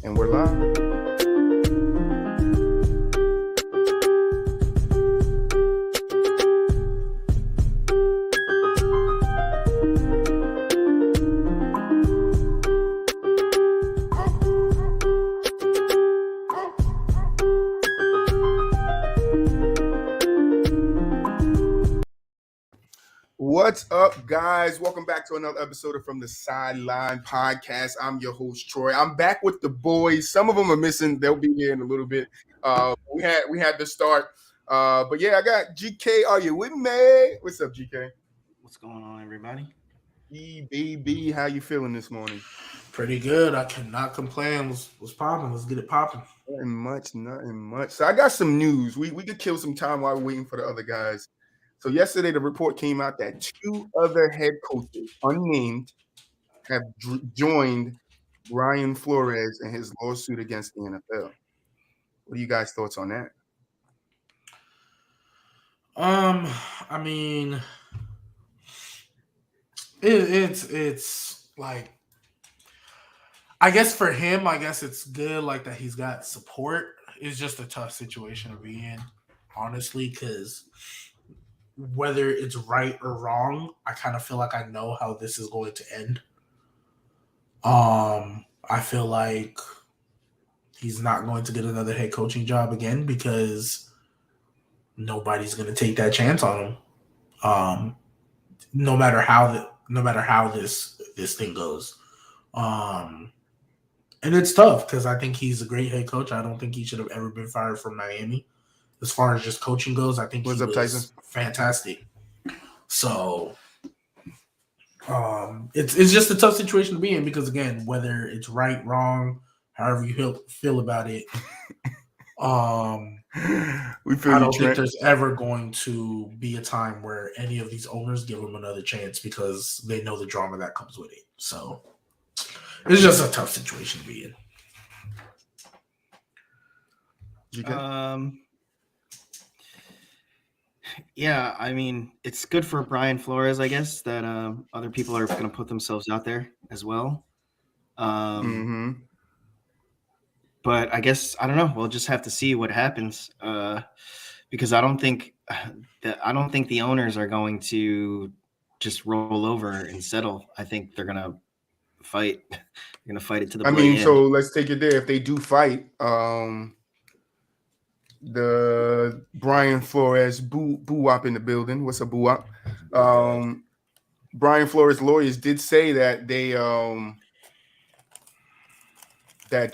And we're live. What's up, guys? Welcome back to another episode of From the Sideline podcast. I'm your host, Troy. I'm back with the boys. Some of them are missing. They'll be here in a little bit. We had to start. But yeah, I got GK. Are you with me? What's up, GK? What's going on, everybody? Gbaby, how you feeling this morning? Pretty good. I cannot complain. What's popping? Let's get it popping. Nothing much. So I got some news. We could kill some time while we're waiting for the other guys. So yesterday, the report came out that two other head coaches, unnamed, have joined Brian Flores in his lawsuit against the NFL. What are you guys' thoughts on that? I mean, it's like, I guess for him, I guess it's good, like that he's got support. It's just a tough situation to be in, honestly, because whether it's right or wrong, I kind of feel like I know how this is going to end. I feel like he's not going to get another head coaching job again because nobody's going to take that chance on him. No matter how this thing goes. And it's tough because I think he's a great head coach. I don't think he should have ever been fired from Miami. As far as just coaching goes, I think he was fantastic. So it's just a tough situation to be in because, again, whether it's right, wrong, however you feel about it, I don't think there's ever going to be a time where any of these owners give him another chance because they know the drama that comes with it. So it's just a tough situation to be in. Yeah, I mean, it's good for Brian Flores, I guess, that other people are going to put themselves out there as well. But I guess, I don't know. We'll just have to see what happens because I don't think the owners are going to just roll over and settle. I think they're going to fight. They're going to fight it to the bloody end. So let's take it there. If they do fight, the Brian Flores BooWop in the building. What's up, BooWop? Brian Flores lawyers did say that they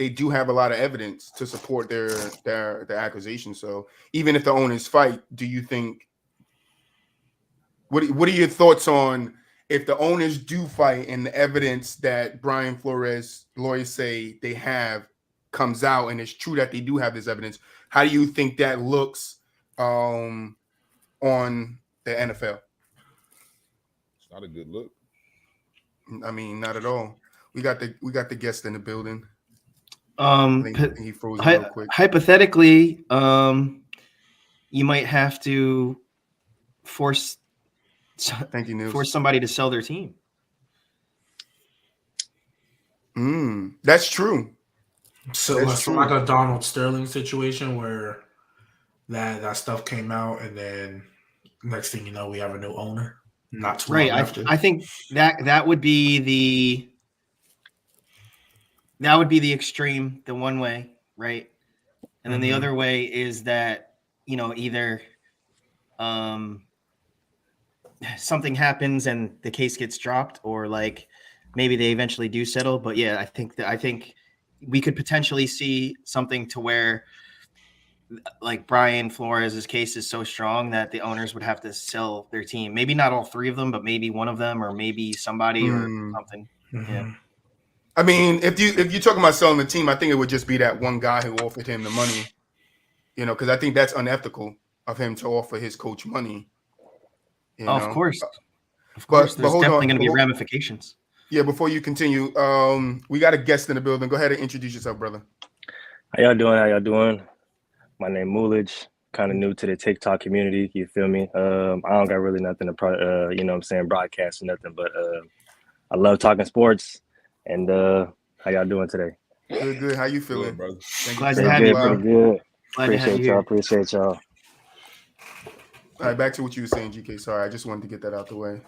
do have a lot of evidence to support their accusation. So even if the owners fight, do you think? What are your thoughts on if the owners do fight and the evidence that Brian Flores lawyers say they have comes out and it's true that they do have this evidence? How do you think that looks on the NFL? It's not a good look. I mean, not at all. We got the guest in the building. I think he froze real quick. Hypothetically, you might have to force somebody to sell their team. That's true. So it's like a Donald Sterling situation where that stuff came out, and then next thing you know, we have a new owner. Not too right. I think that would be the extreme, the one way, right? And then the other way is that, either something happens and the case gets dropped, or like maybe they eventually do settle. But yeah, I think we could potentially see something to where like Brian Flores' case is so strong that the owners would have to sell their team. Maybe not all three of them, but maybe one of them, or maybe somebody or something. Yeah. I mean, if you're talking about selling the team, I think it would just be that one guy who offered him the money, because I think that's unethical of him to offer his coach money. Of course. There's definitely going to be ramifications. Yeah, before you continue, we got a guest in the building. Go ahead and introduce yourself, brother. How y'all doing? My name Muulidge. Kind of new to the TikTok community. You feel me? I don't got really nothing to broadcast or nothing, but I love talking sports. And how y'all doing today? Good. How you feeling? Good, brother. Thank Glad you to for have stopping you, by. Pretty good. Glad to have you Appreciate y'all. here. Appreciate y'all. All right, back to what you were saying, GK. Sorry, I just wanted to get that out the way.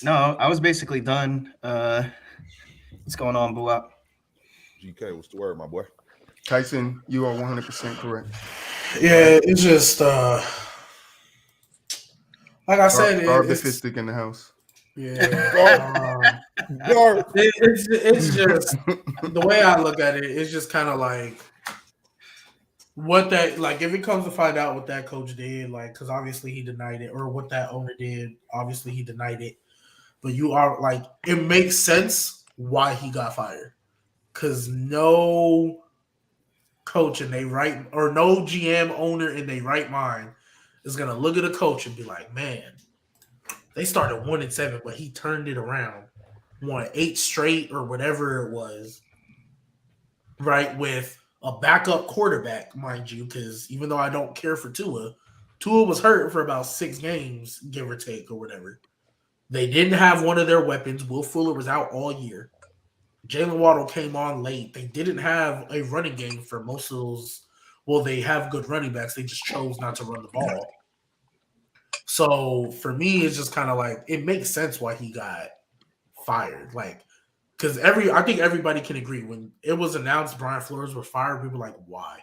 No, I was basically done. What's going on, BooWop? GK, what's the word, my boy? Tyson, you are 100% correct. Yeah, it's just like I said, Garb the it's fistic in the house. yeah. It's just the way I look at it. It's just kind of like what that like if it comes to find out what that coach did, like because obviously he denied it, or what that owner did, obviously he denied it. But you are like it makes sense why he got fired, because no coach in their right or no GM owner in their right mind is gonna look at a coach and be like, man, they started 1-7, but he turned it around, won 8 straight or whatever it was, right? With a backup quarterback, mind you, because even though I don't care for Tua was hurt for about 6 games, give or take, or whatever. They didn't have one of their weapons. Will Fuller was out all year. Jalen Waddle came on late. They didn't have a running game for most of those. Well, they have good running backs. They just chose not to run the ball. So for me, it's just kind of like it makes sense why he got fired. Like, because I think everybody can agree when it was announced Brian Flores was fired, people were like, why?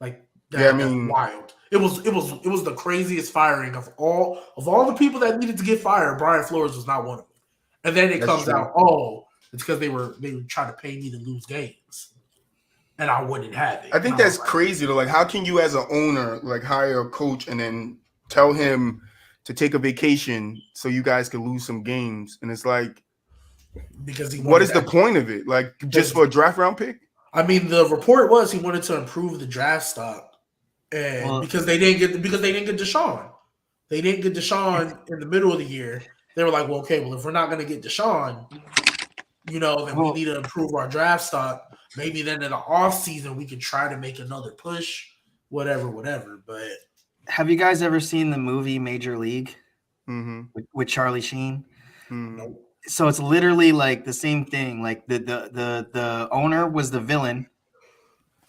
Like Yeah, I that's mean- wild. It was the craziest firing of all the people that needed to get fired. Brian Flores was not one of them. And then it That's comes true. out, oh, it's because they were trying to pay me to lose games, and I wouldn't have it. I think And that's was like, crazy though. Like, how can you as an owner like hire a coach and then tell him to take a vacation so you guys can lose some games? And it's like, because he what wanted is the that- point of it? Like, just for a draft round pick? I mean, the report was he wanted to improve the draft stock, and Well- because they didn't get Deshaun, they didn't get Deshaun in the middle of the year. They were like, well, okay, well, if we're not going to get Deshaun, then we need to improve our draft stock. Maybe then in the off season we could try to make another push, whatever. But Have you guys ever seen the movie Major League Mm-hmm. with Charlie Sheen? Mm-hmm. So it's literally like the same thing. Like the owner was the villain,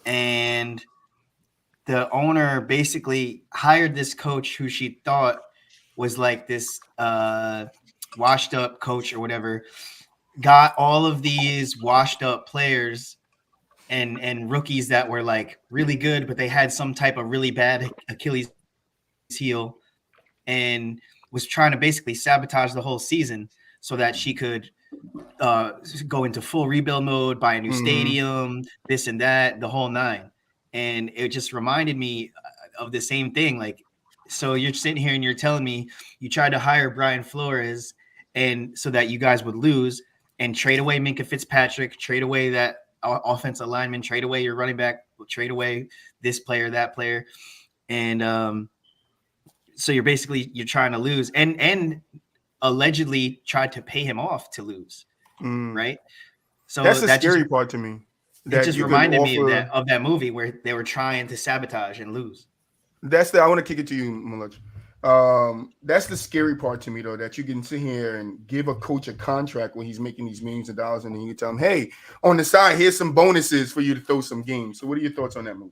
and the owner basically hired this coach who she thought was like this washed up coach or whatever, got all of these washed up players and rookies that were like really good, but they had some type of really bad Achilles heel, and was trying to basically sabotage the whole season so that she could go into full rebuild mode, buy a new stadium, this and that, the whole nine. And it just reminded me of the same thing. Like, so you're sitting here and you're telling me you tried to hire Brian Flores and so that you guys would lose and trade away Minka Fitzpatrick, trade away that offensive lineman, trade away your running back, trade away this player, that player. And so you're trying to lose and allegedly tried to pay him off to lose. Right. So that's the scary part to me. It just reminded me of that movie where they were trying to sabotage and lose. I want to kick it to you, Muulidge. That's the scary part to me, though, that you can sit here and give a coach a contract when he's making these millions of dollars, and then you can tell him, hey, on the side, here's some bonuses for you to throw some games. So what are your thoughts on that move?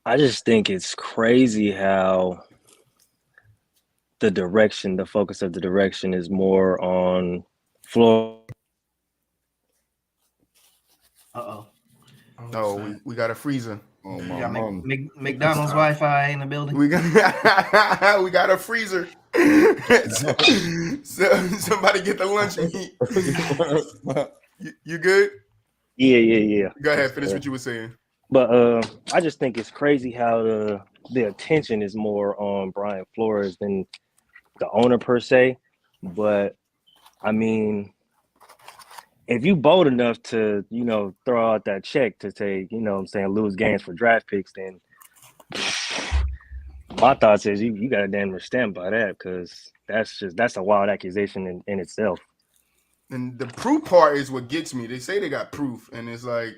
I just think it's crazy how the focus of the direction is more on Florida. Oh, we got a freezer. Oh, We my got mom. McDonald's Wi-Fi in the building. We got a freezer. so somebody get the lunch meat. You good? Yeah. Go ahead, finish what you were saying. But I just think it's crazy how the attention is more on Brian Flores than the owner per se. But I mean, if you bold enough to, throw out that check to take, lose games for draft picks, then my thoughts is you got to damn near stand by that, because that's a wild accusation in itself. And the proof part is what gets me. They say they got proof, and it's like,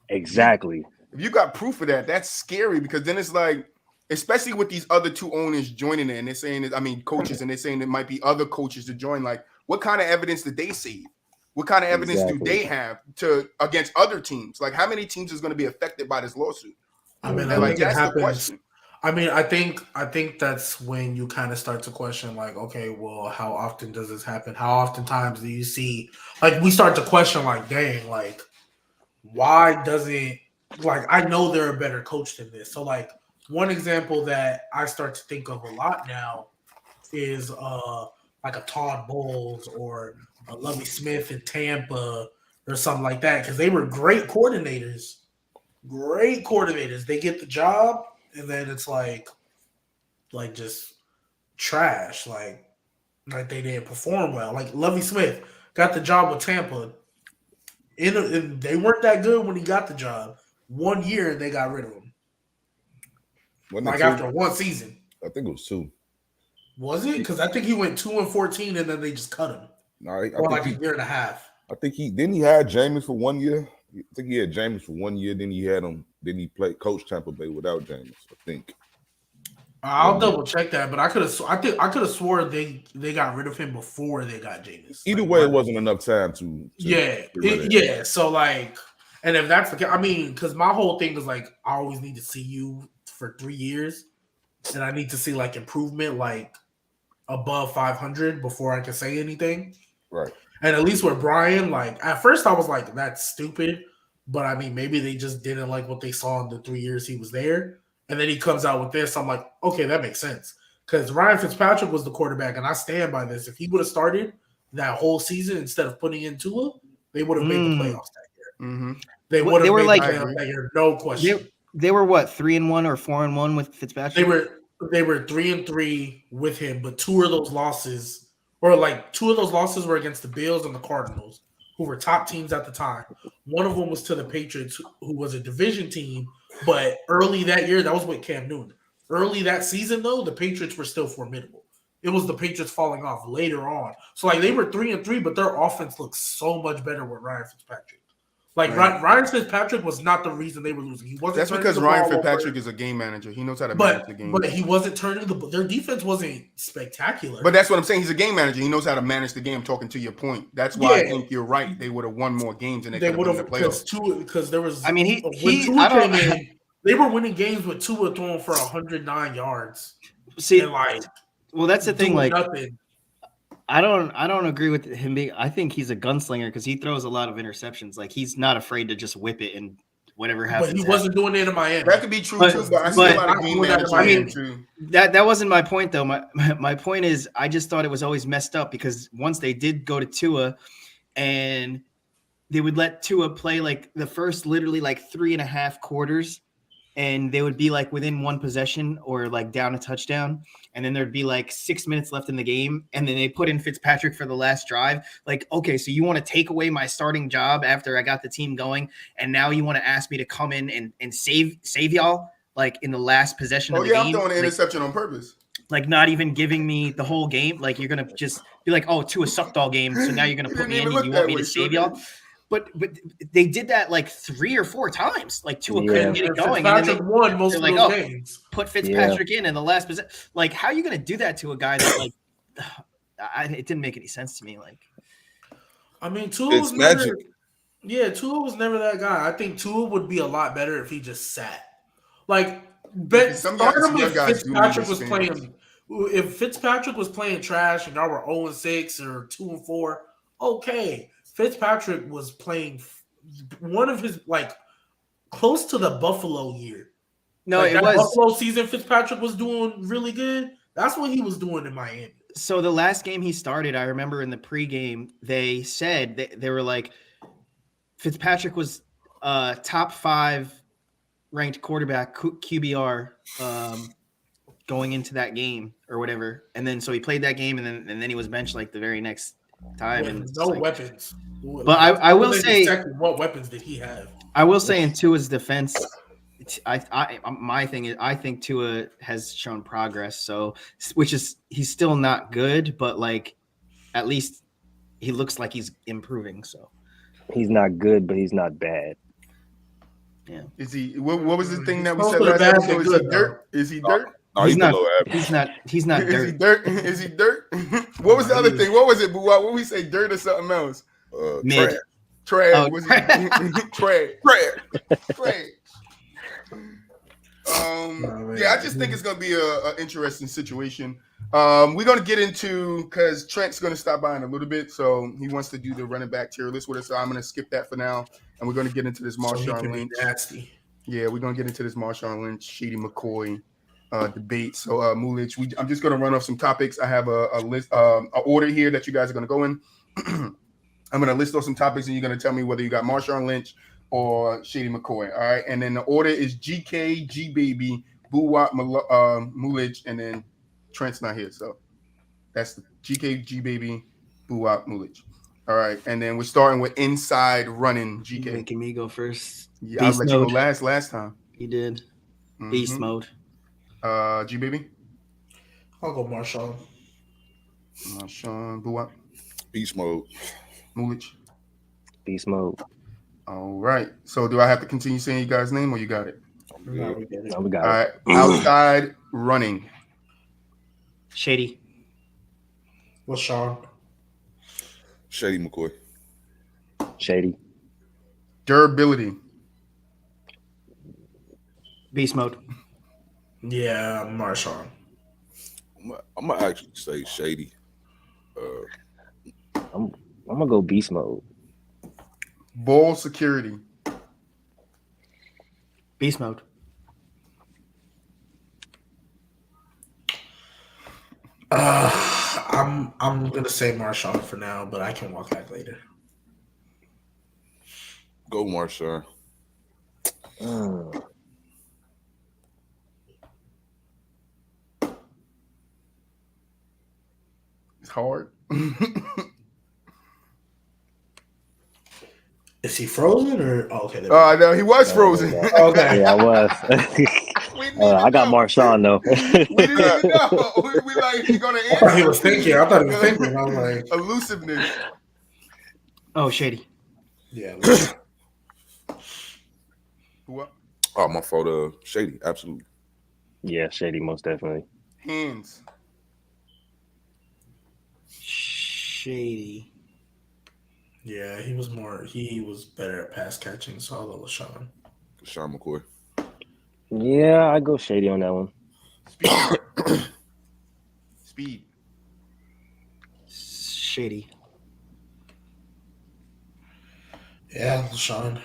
exactly. If you got proof of that, that's scary, because then it's like, especially with these other two owners joining it, and they're saying, coaches, and they're saying there might be other coaches to join. Like, what kind of evidence did they see? What kind of evidence do Exactly. they have to against other teams? Like, how many teams is going to be affected by this lawsuit? I mean, And I like, think it that's the happens. question. I mean, I think that's when you kind of start to question, like, okay, well, how often does this happen? How oftentimes do you see, like, we start to question, like, dang, like, why doesn't, like, I know they're a better coach than this. So, like, one example that I start to think of a lot now is like a Todd Bowles or a Lovie Smith in Tampa or something like that, because they were great coordinators. Great coordinators. They get the job, and then it's like just trash. Like they didn't perform well. Like Lovie Smith got the job with Tampa. And they weren't that good when he got the job. 1 year, and they got rid of him. Wasn't it Like two? after one season. I think it was 2. Was it? Because I think he went 2-14, and then they just cut him. No, Or like a year and a half. I think he had Jameis for 1 year. I think he had Jameis for 1 year. Then he had him. Then he played coach Tampa Bay without Jameis. I think. I'll double check that, but I could have swore they got rid of him before they got Jameis. Either Like, way, it wasn't enough time to yeah. So like, and if that's the case, I mean, because my whole thing is like, I always need to see you for 3 years, and I need to see like improvement, like above 500 before I can say anything. Right. And at least with Brian, like at first I was like, that's stupid, but I mean, maybe they just didn't like what they saw in the 3 years he was there. And then he comes out with this. I'm like, okay, that makes sense. Because Ryan Fitzpatrick was the quarterback, and I stand by this. If he would have started that whole season instead of putting in Tua, they would have made the playoffs that year. Mm-hmm. They would have made like, the playoffs that year, no question. They were what, 3-1 or 4-1 with Fitzpatrick? They were 3-3 with him, but two of those losses were against the Bills and the Cardinals, who were top teams at the time. One of them was to the Patriots, who was a division team. But early that year, that was with Cam Newton. Early that season, though, the Patriots were still formidable. It was the Patriots falling off later on. So, like, they were 3-3, but their offense looked so much better with Ryan Fitzpatrick. Like, right. Ryan Fitzpatrick was not the reason they were losing. He wasn't. That's because Ryan Fitzpatrick is a game manager. He knows how to manage the game. But he wasn't turning their defense wasn't spectacular. But that's what I'm saying. He's a game manager. He knows how to manage the game. Talking to your point, that's why I think you're right. They would have won more games, and they would have won the playoffs. Because there was. I mean, Tua came in, they were winning games with Tua throwing for 109 yards. See, and like, well, that's the thing. Like, nothing. I don't agree with him being. I think he's a gunslinger because he throws a lot of interceptions. Like, he's not afraid to just whip it and whatever happens. But he wasn't doing it in Miami. That could be true too. But I see a lot of game managers. I mean, that wasn't my point though. My point is, I just thought it was always messed up because once they did go to Tua, and they would let Tua play like the first literally like 3.5 quarters. And they would be like within one possession or like down a touchdown. And then there'd be like 6 minutes left in the game. And then they put in Fitzpatrick for the last drive. Like, okay, so you want to take away my starting job after I got the team going. And now you want to ask me to come in and save y'all like in the last possession of the game. I'm throwing an interception on purpose. Like not even giving me the whole game. Like you're going to just be like, oh, Tua sucked all game. So now you're going to put me in and you want me to save y'all. But they did that like 3 or 4 times. Like Tua couldn't get it going. Fitzpatrick won most of those games. Put Fitzpatrick in the last possession. Like, how are you going to do that to a guy that like? It didn't make any sense to me. Like, I mean, Tua was magic. Tua was never that guy. I think Tua would be a lot better if he just sat. Like, Fitzpatrick was playing. If Fitzpatrick was playing trash and y'all were 0-6 or 2-4, okay. Fitzpatrick was playing one of his like close to the Buffalo year. No, like it was Buffalo season. Fitzpatrick was doing really good. That's what he was doing in Miami. So the last game he started, I remember in the pregame, they said they were like Fitzpatrick was top 5 ranked quarterback QBR going into that game or whatever, and then so he played that game and then he was benched like the very next time and no weapons. But I will say, what weapons did he have? I will say in Tua's defense, my thing is I think Tua has shown progress. So, which is he's still not good, but like at least he looks like he's improving. So he's not good, but he's not bad. Yeah. Is he? What was the thing that we said last episode? Is he dirt? Is he dirt? No, he's not dirt. Is he dirt? Is he dirt? What was the other thing? What was it? What we say? Dirt or something else? Mid. Trash. Trash. Oh, What's it? Trash. Trash. Yeah, I just think it's gonna be a interesting situation. We're gonna get into because Trent's gonna stop by in a little bit, so he wants to do the running back tier list with us. So I'm gonna skip that for now, and we're gonna get into this Marshawn Lynch. Nasty. Yeah, we're gonna get into this Marshawn Lynch, Shady McCoy debate. So Muulidge, I'm just gonna run off some topics. I have a list, an order here that you guys are gonna go in. I'm gonna list off some topics, and you're gonna tell me whether you got Marshawn Lynch or Shady McCoy. All right, and then the order is GK, Gbaby, BooWop, Muulidge, and then Trent's not here, so that's the GK, Gbaby, BooWop, Muulidge. All right, and then we're starting with inside running. You GK. making me go first. Yeah, I'll Beast let you mode. go last time. You did. Beast Mhm. mode. Gbaby, I'll go Marshawn. Marshawn, BooWop, Beast mode. Muulidge. Beast mode. All right. So do I have to continue saying you guys' name or you got it? I'm No, good. we get it. No, we got All it. right. Outside running. Shady. LeSean. Shady McCoy. Shady. Durability. Beast mode. Yeah, Marshawn. I'm gonna actually say Shady. I'm gonna go beast mode. Ball security. Beast mode. I'm gonna say Marshawn for now, but I can walk back later. Go Marshawn. It's hard. Is he frozen or okay? There we No, he was frozen. go. Okay. Yeah, I was. We didn't I got know. Marshawn though. We didn't even know. We like he gonna I thought he answer. was thinking. I thought he was thinking. I was like, Elusiveness. Oh, Shady. yeah. What? Oh, my fault. Shady, absolutely. Yeah, Shady, most definitely. Hands. Shady. Yeah, he was better at pass catching, so I'll go with Sean. Sean McCoy. Yeah, I go Shady on that one. Speed. Shady. Yeah, Sean.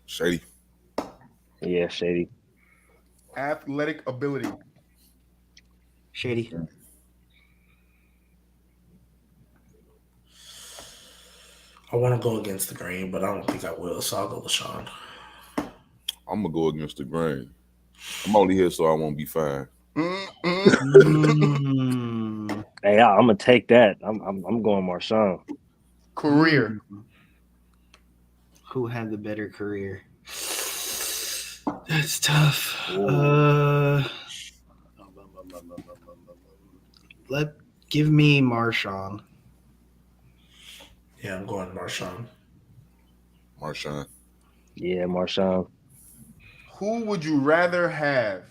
Shady. Yeah, Shady. Athletic ability. Shady. I want to go against the grain, but I don't think I will, so I'll go with Sean. I'm gonna go against the grain. I'm only here so I won't be fined. Mm. Hey, I'm gonna take that. I'm going Marshawn. Career. Who had the better career? That's tough. Give me Marshawn. Yeah, I'm going Marshawn. Marshawn. Yeah, Marshawn. Who would you rather have?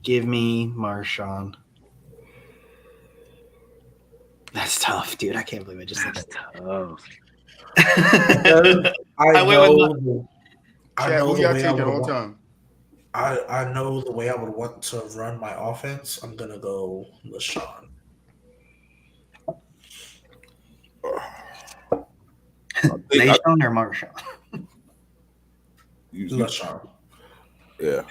Give me Marshawn. That's tough, dude. I can't believe I just said that. Oh, I Chad, know who the y'all way I taking would all want. time? I know the way I would want to run my offense. I'm gonna go LeSean. LeSean or Marshawn? LeSean. Yeah.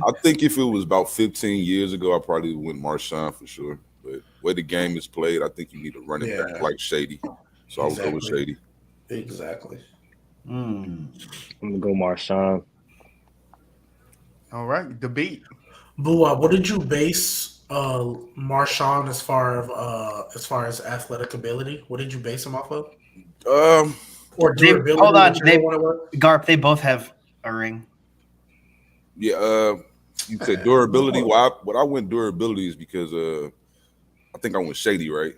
I think if it was about 15 years ago, I probably went Marshawn for sure. But where the game is played, I think you need a running back like Shady. So I would go with Shady. Exactly. I'm gonna go Marshawn. All right, debate. BooWop, what did you base Marshawn as far as athletic ability? What did you base him off of? Or durability? Hold on, whichever one it was? Garp, they both have a ring. Yeah, you said durability. What I went durability is because I think I went Shady, right?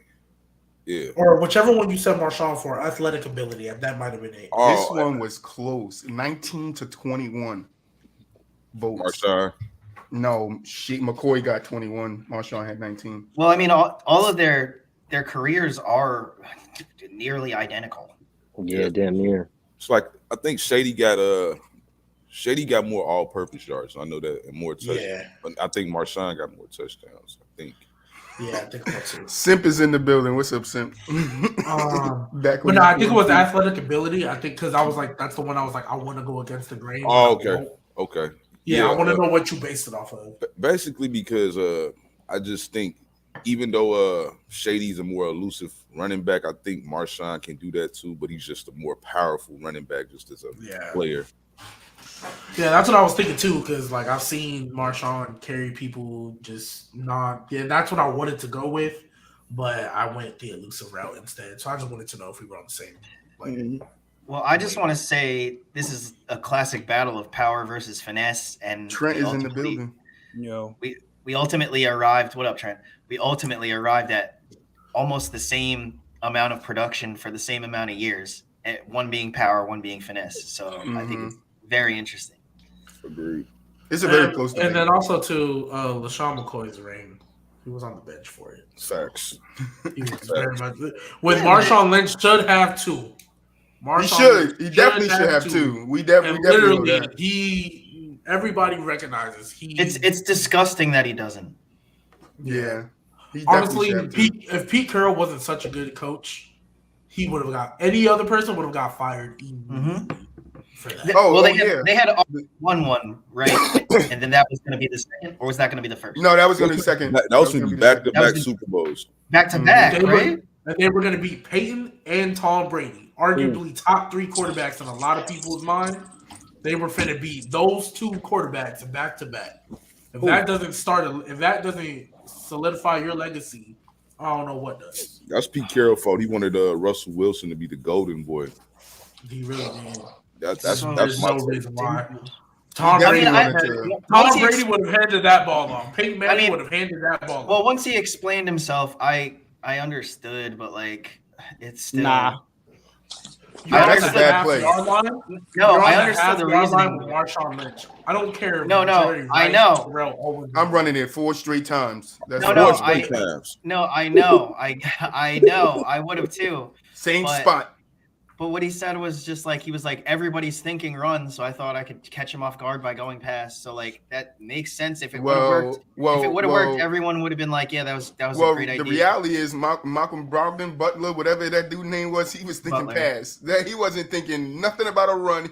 Yeah. Or whichever one you said Marshawn for, athletic ability. That might have been it. This one was close. 19 to 21 votes. Marshawn. No, McCoy got 21. Marshawn had 19. Well, I mean, all of their careers are nearly identical. Yeah, damn near. It's like I think Shady got more all-purpose yards. I know that, and more touchdowns. Yeah. But I think Marshawn got more touchdowns. I think. Yeah, I think that's it. Simp is in the building. What's up, Simp? But no, I think it was athletic ability. I think because I was like, that's the one I was like, I want to go against the grain. Oh, okay. Yeah, I want to know what you based it off of. Basically, because I just think even though Shady's a more elusive running back, I think Marshawn can do that too. But he's just a more powerful running back, just as a player. Yeah, that's what I was thinking too, because like I've seen Marshawn carry people just not. Yeah, that's what I wanted to go with, but I went the elusive route instead. So I just wanted to know if we were on the same. Well, I just want to say this is a classic battle of power versus finesse, and Trent is in the building. We ultimately arrived. What up, Trent? We ultimately arrived at almost the same amount of production for the same amount of years. One being power, one being finesse. So I think it's very interesting. Agreed. It's a very close debate. And then also to LeSean McCoy's reign, he was on the bench for it. Facts. He was very much with Marshawn Lynch should have two. He definitely should have two. We definitely know that. Everybody recognizes It's disgusting that he doesn't. Yeah. Honestly, if Pete Carroll wasn't such a good coach, he would have got any other person would have got fired immediately for that. They had one, right? And then that was going to be the second, or was that going to be the first? No, that was going to be second. That was going to be back-to-back Super Bowls. Back-to-back, right? And they were going to beat Peyton and Tom Brady, arguably top three quarterbacks in a lot of people's mind. They were finna beat those two quarterbacks back-to-back. If that doesn't solidify your legacy, I don't know what does. That's Pete Carroll's fault. He wanted Russell Wilson to be the golden boy. He really did. That's no reason why. Tom Brady would have handed that ball off. Peyton Manning would have handed that ball off. Well, once he explained himself, I understood, but like it's still that's a bad play. No, I understood the reasoning. Marshawn Lynch. I don't care. No, I know. I'm running it 4 straight times. That's I know. I know. I would have too. Same spot. But what he said was just like he was like everybody's thinking run, so I thought I could catch him off guard by going past. So like that makes sense. If it would have worked, if it would have worked, everyone would have been like, yeah, that was a great idea. The reality is Malcolm Brogdon, Butler, whatever that dude name was, he was thinking pass. That he wasn't thinking nothing about a run.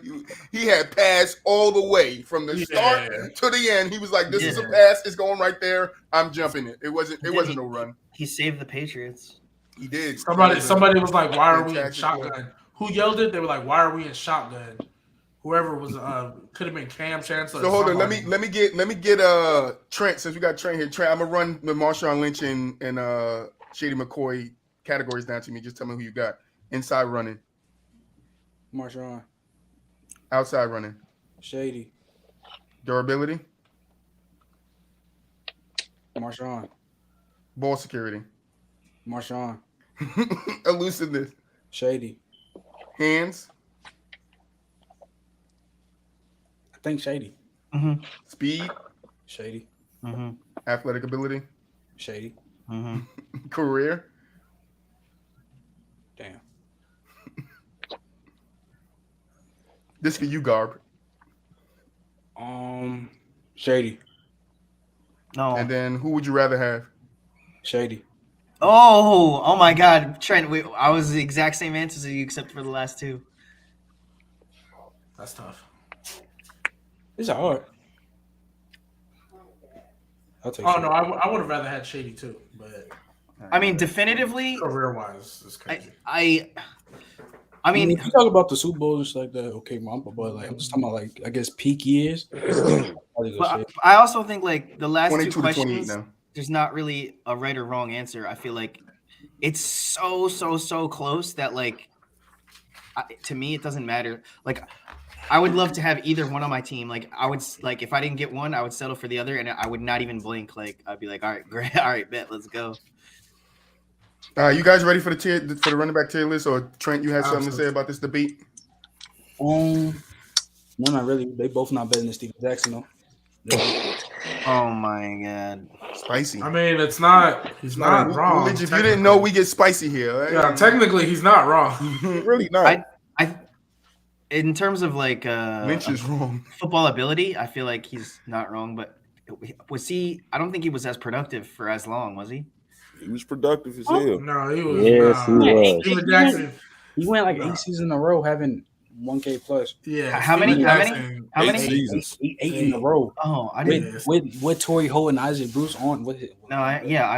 He had pass all the way from the start to the end. He was like, this is a pass. It's going right there. I'm jumping it. It wasn't no run. He saved the Patriots. He did. Somebody was like, why are we in shotgun? Who yelled it? They were like, "Why are we in shotgun?" Whoever was could have been Cam Chancellor. So hold on, let me get Trent, since we got Trent here. Trent, I'm gonna run the Marshawn Lynch and Shady McCoy categories down to me. Just tell me who you got. Inside running, Marshawn. Outside running, Shady. Durability, Marshawn. Ball security, Marshawn. Elusiveness, Shady. Hands, I think Shady. Mm-hmm. Speed, Shady. Mm-hmm. Athletic ability, Shady. Mm-hmm. Career, Damn. This for you, Garb. Shady. No. And then who would you rather have? Shady. Oh my God, Trent! I was the exact same answers as you, except for the last two. That's tough. It's hard. I'll take. No, I would have rather had Shady too, but I mean, definitively, career-wise, it's crazy. I mean, if you talk about the Super Bowl just like that, okay, but like I'm just talking about like I guess peak years. But I also think like the last 22 two to 28 questions. now. There's not really a right or wrong answer. I feel like it's so close that like to me it doesn't matter. Like I would love to have either one on my team. Like I would like if I didn't get one, I would settle for the other, and I would not even blink. Like I'd be like, all right, great, all right, bet, let's go. You guys ready for the running back tier list? Or Trent, you had something to say about this debate? No, not really. They both not better than Steven Jackson though. Oh my god. Spicy. I mean, it's not. He's not wrong. If you didn't know, we get spicy here. Right? Yeah, technically, he's not wrong. Really not. I in terms of like Lynch is wrong. football ability, I feel like he's not wrong, but was he? I don't think he was as productive for as long, was he? He was productive as hell. No, he was. Yes, he was. Steven Jackson. He went like 8 seasons in a row having 1K plus. Yeah. How many? Steven How many? Jackson. How 8 many? seasons. Eight in a row. Oh, I didn't. With Torrey Holt and Isaac Bruce on with it. No, I Yeah,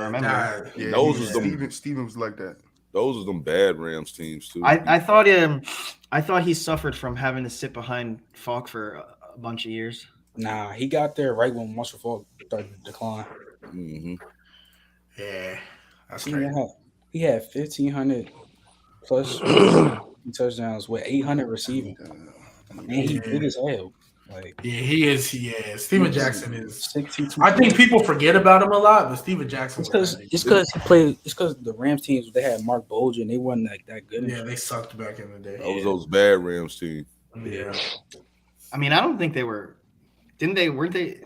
remember. nah. Yeah, Those was them. Steven was like that. Those are them bad Rams teams too. I thought he suffered from having to sit behind Falk for a bunch of years. Nah, he got there right when Marshall Falk started to decline. Mm-hmm. Yeah, that's He crazy. he had 1,500 plus touchdowns with 800 receiving, and he big as hell. Like Yeah, he is. Yeah, Steven Jackson is. 6'2". I think people forget about him a lot, but Steven Jackson. It's because he played. It's because the Rams teams they had Mark Bolger and they wasn't like that good. Yeah, they sucked back in the day. That was those bad Rams teams. Yeah. I mean, I don't think they were. Didn't they? Weren't they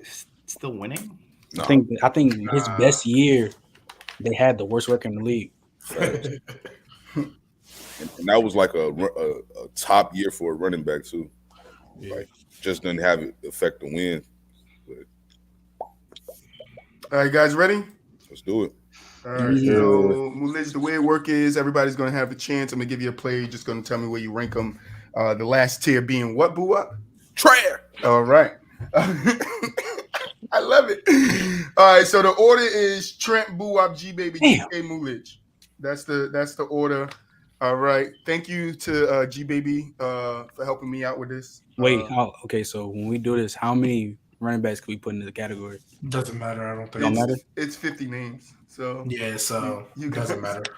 still winning? No. I think his best year, they had the worst record in the league. And that was like a top year for a running back too. Yeah. Like just didn't have it affect the win. But All right, guys, ready? let's do it. All right. So, Muulidge, the way it work is everybody's going to have a chance. I'm going to give you a play. You're just going to tell me where you rank them. The last tier being what, BooWop? Trash. All right. I love it. All right. So the order is Trent, BooWop, Gbaby, GK, Muulidge. That's the order. All right. Thank you to Gbaby for helping me out with this. Wait, okay. So when we do this, how many running backs can we put into the category? Doesn't matter. I don't think. Don't matter? It's 50 names. So Yeah, so You it doesn't guys- matter.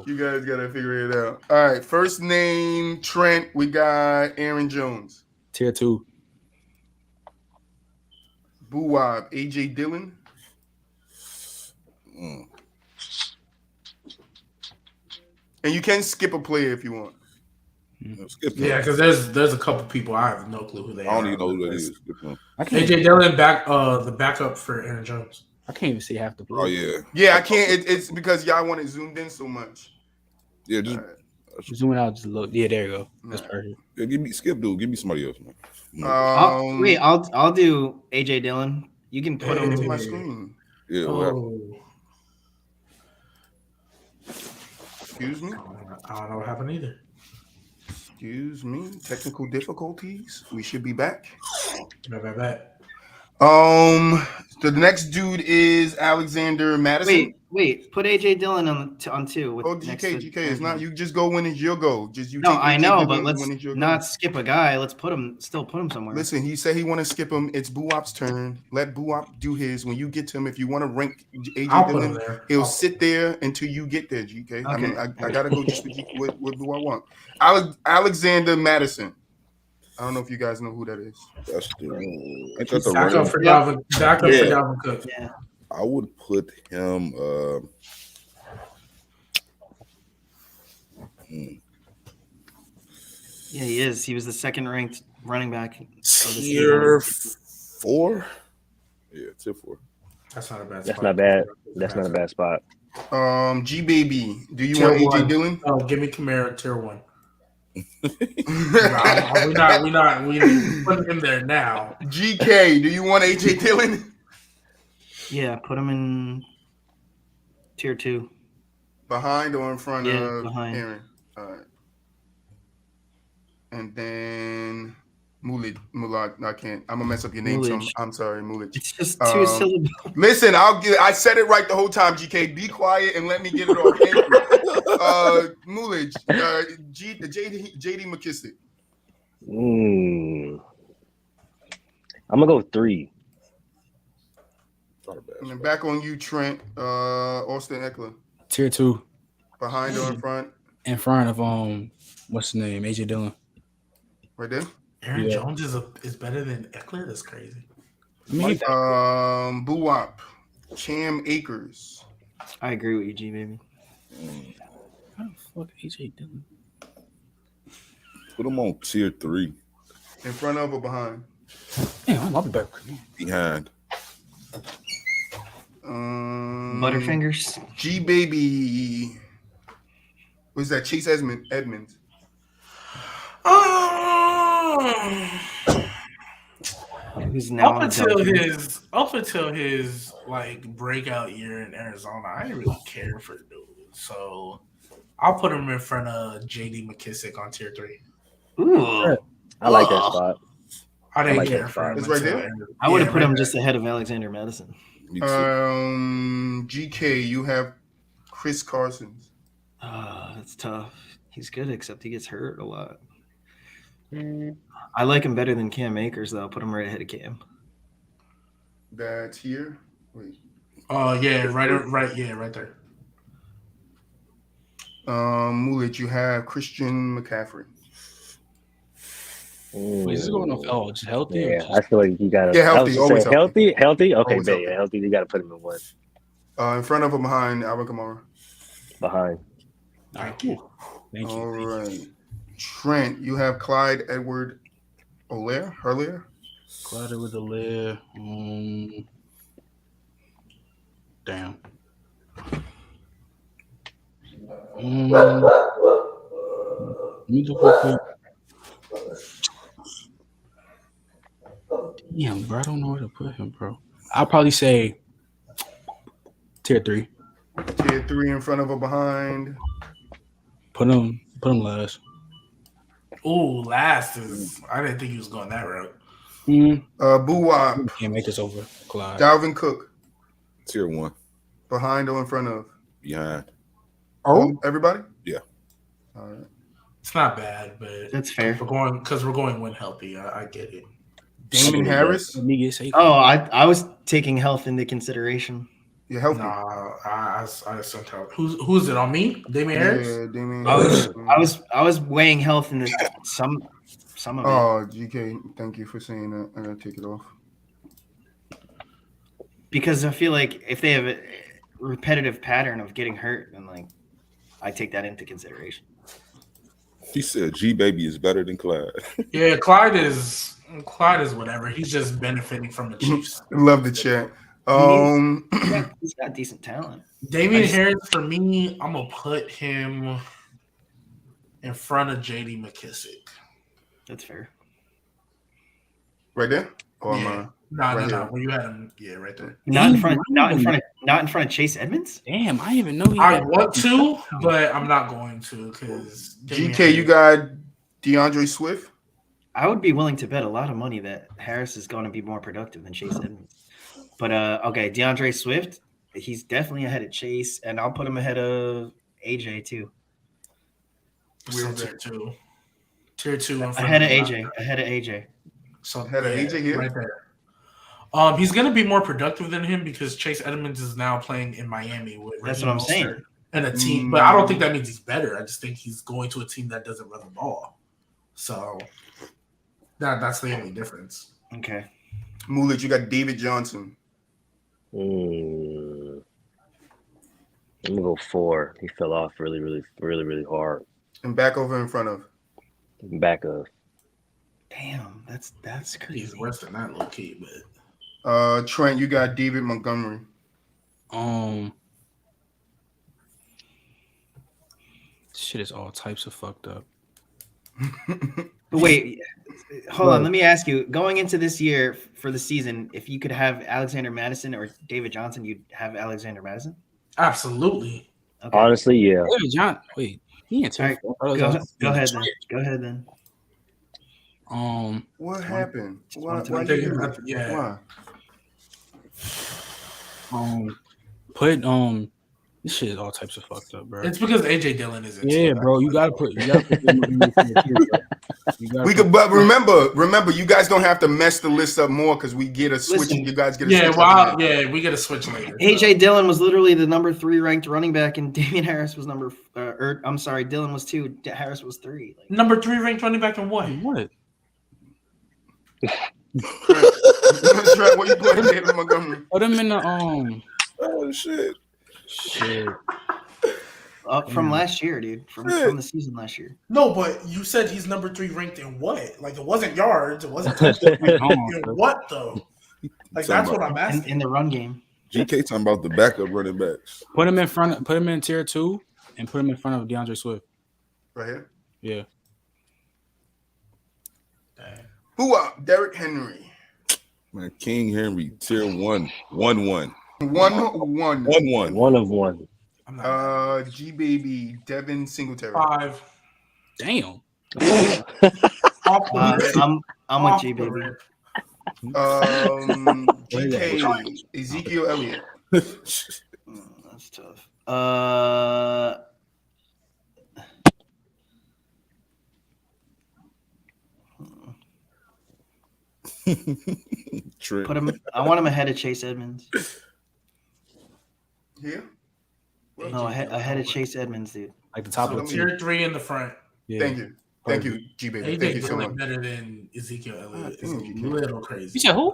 you guys got to figure it out. All right. First name, Trent. We got Aaron Jones. Tier 2. BooWop, AJ Dillon. Mm. And you can skip a player if you want. Skip that. Yeah, because there's a couple people I have no clue who they I are. don't even know who that is. Skip them. I can't. AJ Dillon the backup for Aaron Jones. I can't even see half the Oh players. yeah. Yeah, I can't. It's because y'all want it zoomed in so much. Yeah, just All right. Zooming out just a little. Yeah, there you go. That's Right. perfect. yeah, give me skip, dude. Give me somebody else, man. I'll do AJ Dillon. You can put Put it to him. my screen. Yeah, well, Excuse me. I don't know what happened either. Excuse me. Technical difficulties. We should be back. Bad. The next dude is Alexander Madison. Wait. Put AJ Dillon on 2. With Oh, next GK, to- GK. It's not you just go when it's your go. Just you. No, take I AJ know, Dillon but let's when it's your go. not skip a guy. Let's put him somewhere. Listen, he said he want to skip him. It's BooWop's turn. Let BooWop do his. When you get to him, if you want to rank AJ I'll put him Dillon, there. he'll sit there until you get there, GK. I mean, Okay. I gotta go just with BooWop want. Alexander Madison. I don't know if you guys know who that is. that's the. Ain't that the Backup running? for Dalvin. Backup Yeah. for Dalvin Cook. Yeah. I would put him. Yeah, he is. He was the second ranked running back. Tier 4. Yeah, tier 4. That's not a bad. That's spot. not bad. That's not a bad spot. Gbaby. Do you Tier want AJ one. Dillon? Oh, give me Kamara tier 1. We put him there now. GK. Do you want AJ Dillon? Yeah, put him in tier 2. Behind or in front Yeah, of behind. Aaron? All right. And then Muulidge. I can't. I'm gonna mess up your name. So Muulidge. I'm sorry, Muulidge. It's just 2 syllables. Listen, I said it right the whole time, GK. Be quiet and let me get it off. Thank you. Muulidge, JD McKissick. I'm gonna go 3. Not a bad And then spot. back on you, Trent. Austin Eckler. Tier 2. Behind or in front? In front of what's his name? AJ Dillon. Right there. Aaron Yeah. Jones is better than Eckler. That's crazy. I mean, BooWop. Cam Akers. I agree with you, Gbaby. how the fuck AJ Dillon? Put him on tier 3. In front of or behind? Damn, I love that. Behind. Butterfingers. Gbaby. What's that? Chase Edmonds. Who's now Up until his like breakout year in Arizona, I didn't really care for the dude. So I'll put him in front of JD McKissick on tier 3. Ooh. I like that spot. I didn't like care that for him. It's right there? I would have put him just ahead of Alexander Madison. Me too. GK, you have Chris Carson. That's tough. He's good, except he gets hurt a lot. I like him better than Cam Akers, though. I'll put him right ahead of Cam. That's here. Wait. Oh yeah, right there. Muulidge, you have Christian McCaffrey. Wait, is this going off? Oh, just healthy? Yeah, I feel like you got to. Yeah, healthy, always healthy. Okay, Always bet, yeah, healthy. You got to put him in one. In front of or behind Alvin Kamara? Behind. Thank you. All right. Trent, you have Clyde Edward Hurlier? Clyde with the layer. Damn. Let me look real quick. Damn, bro, I don't know where to put him, bro. I'll probably say tier 3. Tier 3 in front of or behind? Put him last. Ooh, last is. I didn't think he was going that route. BooWop. Can't make this over. Clyde. Dalvin Cook. Tier 1. Behind or in front of? Behind. Oh, everybody? Yeah. All right. It's not bad, but That's fair. we're going when healthy. I get it. Damon Harris? Oh, I was taking health into consideration. You're healthy. Nah, I sent out. Who's it on me? Damien Harris? Yeah, Damien I Harris. was weighing health in some of it. Oh, GK, thank you for saying that. I gotta take it off. Because I feel like if they have a repetitive pattern of getting hurt, then like I take that into consideration. He said Gbaby is better than Clyde. Yeah, Clyde is whatever. He's just benefiting from the Chiefs. Love the chat. He's got decent talent. Damien Harris, for me, I'm gonna put him in front of JD McKissick. That's fair. Right there? Or Yeah. right No. here? When you had him, yeah, right there. Not in front of Chase Edmonds? Damn, I didn't even know he I had want to, but I'm not going to because GK, you got DeAndre Swift? I would be willing to bet a lot of money that Harris is going to be more productive than Chase Edmonds. But okay, DeAndre Swift, he's definitely ahead of Chase, and I'll put him ahead of AJ too. Tier 2 in front Ahead of AJ. So Ahead of AJ here? right there. He's gonna be more productive than him because Chase Edmonds is now playing in Miami with That's what I'm saying. And a team, but I don't think that means he's better. I just think he's going to a team that doesn't run the ball. So that's the only difference. Okay. Muulidge, you got David Johnson. I'm gonna go 4. He fell off really hard. And back over in front of? Back of. Damn, that's crazy. He's worse than that, low key, but Trent, you got David Montgomery. Shit is all types of fucked up. Wait, hold on. Let me ask you. Going into this year for the season, if you could have Alexander Madison or David Johnson, you'd have Alexander Madison? absolutely. Okay. Honestly, yeah. David John, wait, he ain't All right, go ahead then. What happened? Why wanted you to do that? Yeah. Why? Put this shit is all types of fucked up, bro. It's because AJ Dillon is in. Yeah, bro, you gotta put We could, but remember, you guys don't have to mess the list up more because we get a switch. Listen, You guys get a Yeah, switch. wow, yeah, we get a switch later. AJ Dillon was literally the number 3 ranked running back, and Damian Harris was Dillon was 2, Harris was 3. Like, Number 3 ranked running back in what? What? Trent, what you putting David Montgomery? Put him in the Oh shit. shit. Up from last year, dude. From the season last year. No, but you said he's number 3 ranked in what? Like, it wasn't yards, it wasn't touchdowns. In what though? Like, that's what I'm asking. In the run game. GK talking about the backup running backs. Put him in tier 2 and put him in front of DeAndre Swift. Right here. Yeah. BooWop, Derrick Henry. Man, King Henry, tier 1. 1-1. 1-1. 1 of 1. Gbaby, Devin Singletary. 5. Damn. I'm with Gbaby. GK, Ezekiel Elliott. That's tough. Trent. I want him ahead of Chase Edmonds. Yeah. No, ahead of Chase Edmonds, dude. Like the top So of tier 3 in the front. Yeah. Thank you, Gbaby. Thank you so much. Better than Ezekiel Elliott is a little crazy. You said who?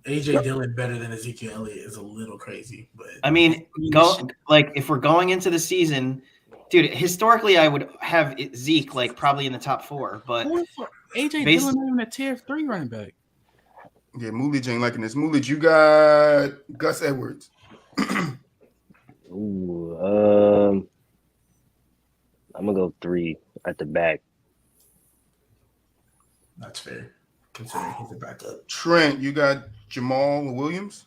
AJ Dillon better than Ezekiel Elliott is a little crazy, but I mean, if we're going into the season, dude, historically I would have Zeke like probably in the top 4, but AJ Dillon not even a tier 3 running back. Yeah, Muulidge ain't liking this. Muulidge, you got Gus Edwards. Ooh, I'm gonna go 3 at the back. that's fair considering he's a backup. Trent, you got Jamal Williams.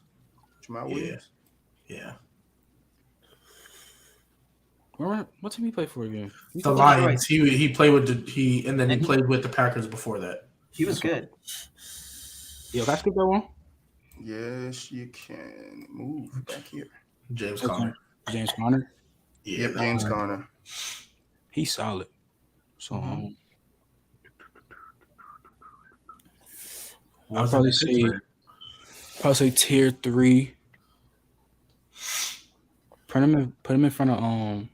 Yeah. What team he play for again? The Lions. He played with he played with the Packers before that. He was good. Yo, can I skip that one? Yes, you can. Move back here. James Conner. James Conner. Yeah, Yep, James Conner. He's solid. So I'll probably say tier 3. Put him in front of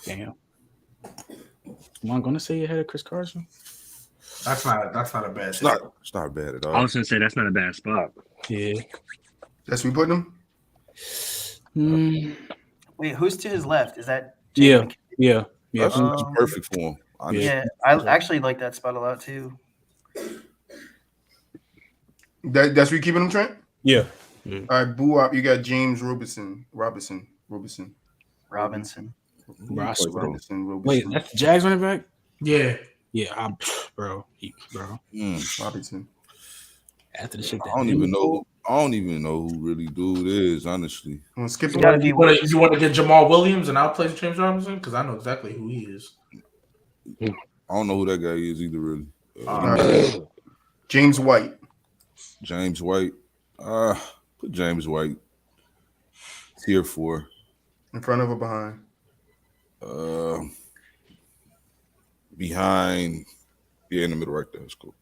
damn. Am I gonna say ahead of Chris Carson? That's not a bad. It's not bad at all. I was gonna say that's not a bad spot. Yeah. That's we putting him. Wait, who's to his left? Is that Yeah. That's perfect for him. Honestly. Yeah, I actually like that spot a lot too. That's where you keeping him, Trent? Yeah. All right, BooWop, you got James Robinson. Robinson. Wait, that's the Jags running back? Yeah. Yeah, bro. Robinson. After the shit I don't even know who really dude is, honestly. Want to skip him? You want to get Jamal Williams and I'll play James Robinson? Because I know exactly who he is. I don't know who that guy is either, really. James White. James White. Put James White. Tier 4. In front of or behind? Behind. Yeah, in the middle right there. That's cool.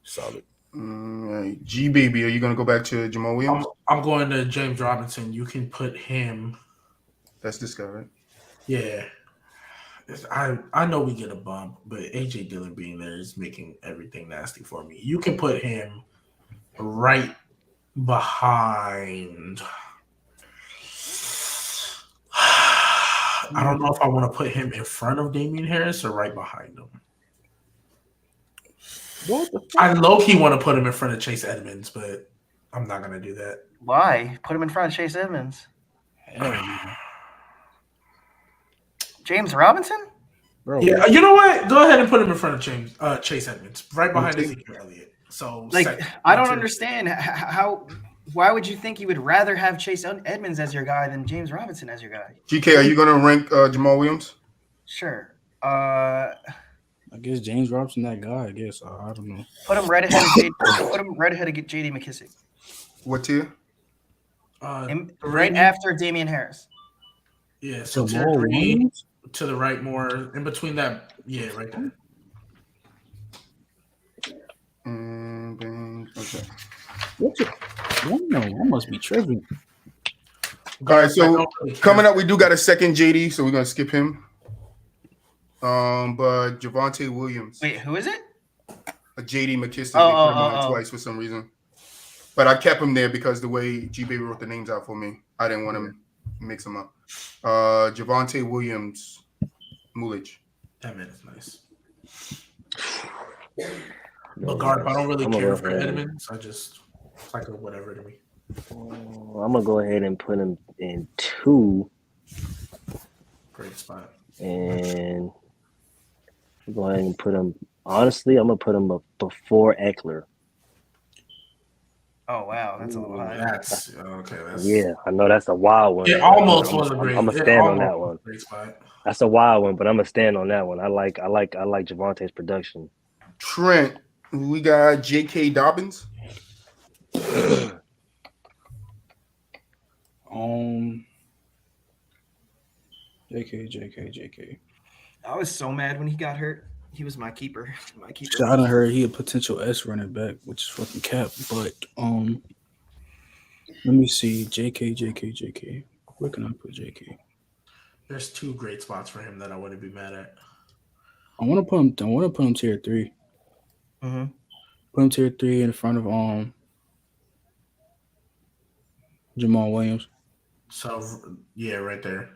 Solid. Right. Gbaby, are you going to go back to Jamal Williams? I'm going to James Robinson. You can put him. That's this guy, right? Yeah. I know we get a bump, but AJ Dillon being there is making everything nasty for me. You can put him right behind. I don't know if I want to put him in front of Damian Harris or right behind him. What the fuck? I low-key want to put him in front of Chase Edmonds, but I'm not going to do that. Why? Put him in front of Chase Edmonds. James Robinson? Bro. Yeah, you know what? Go ahead and put him in front of Chase Edmonds, right behind Ezekiel Elliott. So, I don't understand how. Why would you think you would rather have Chase Edmonds as your guy than James Robinson as your guy? GK, are you going to rank Jamal Williams? Sure. I guess James Robinson that guy. I guess I don't know. Put him right ahead of JD McKissick. What tier? Right after Damian Harris. Yeah, so tier 3 to the right, more in between that. Yeah, right there. Okay. I must be tripping. All right, so coming up, we do got a second JD, so we're gonna skip him. But Javonte Williams. Wait, who is it? A JD McKissick. They put him on twice for some reason. But I kept him there because the way Gbaby wrote the names out for me, I didn't want him mix them up. Javonte Williams, Muulidge. That man is nice. But Garp, I don't really care for Edmonds. It's like a whatever to me. I'm gonna go ahead and put him in 2. Great spot. And go ahead and put him. Honestly, I'm gonna put him before Eckler. Oh wow, that's a little high. That's okay. Yeah, I know that's a wild one. It almost was a great. I'm gonna stand on that one. Great spot. That's a wild one, but I'm gonna stand on that one. I like Javonte's production. Trent, we got J.K. Dobbins. JK. I was so mad when he got hurt. He was my keeper. So I done heard he a potential S running back, which is fucking cap. But let me see. JK. Where can I put JK? There's 2 great spots for him that I wouldn't be mad at. I want to put him tier 3. Mm-hmm. Put him tier 3 in front of Jamal Williams. So yeah, right there.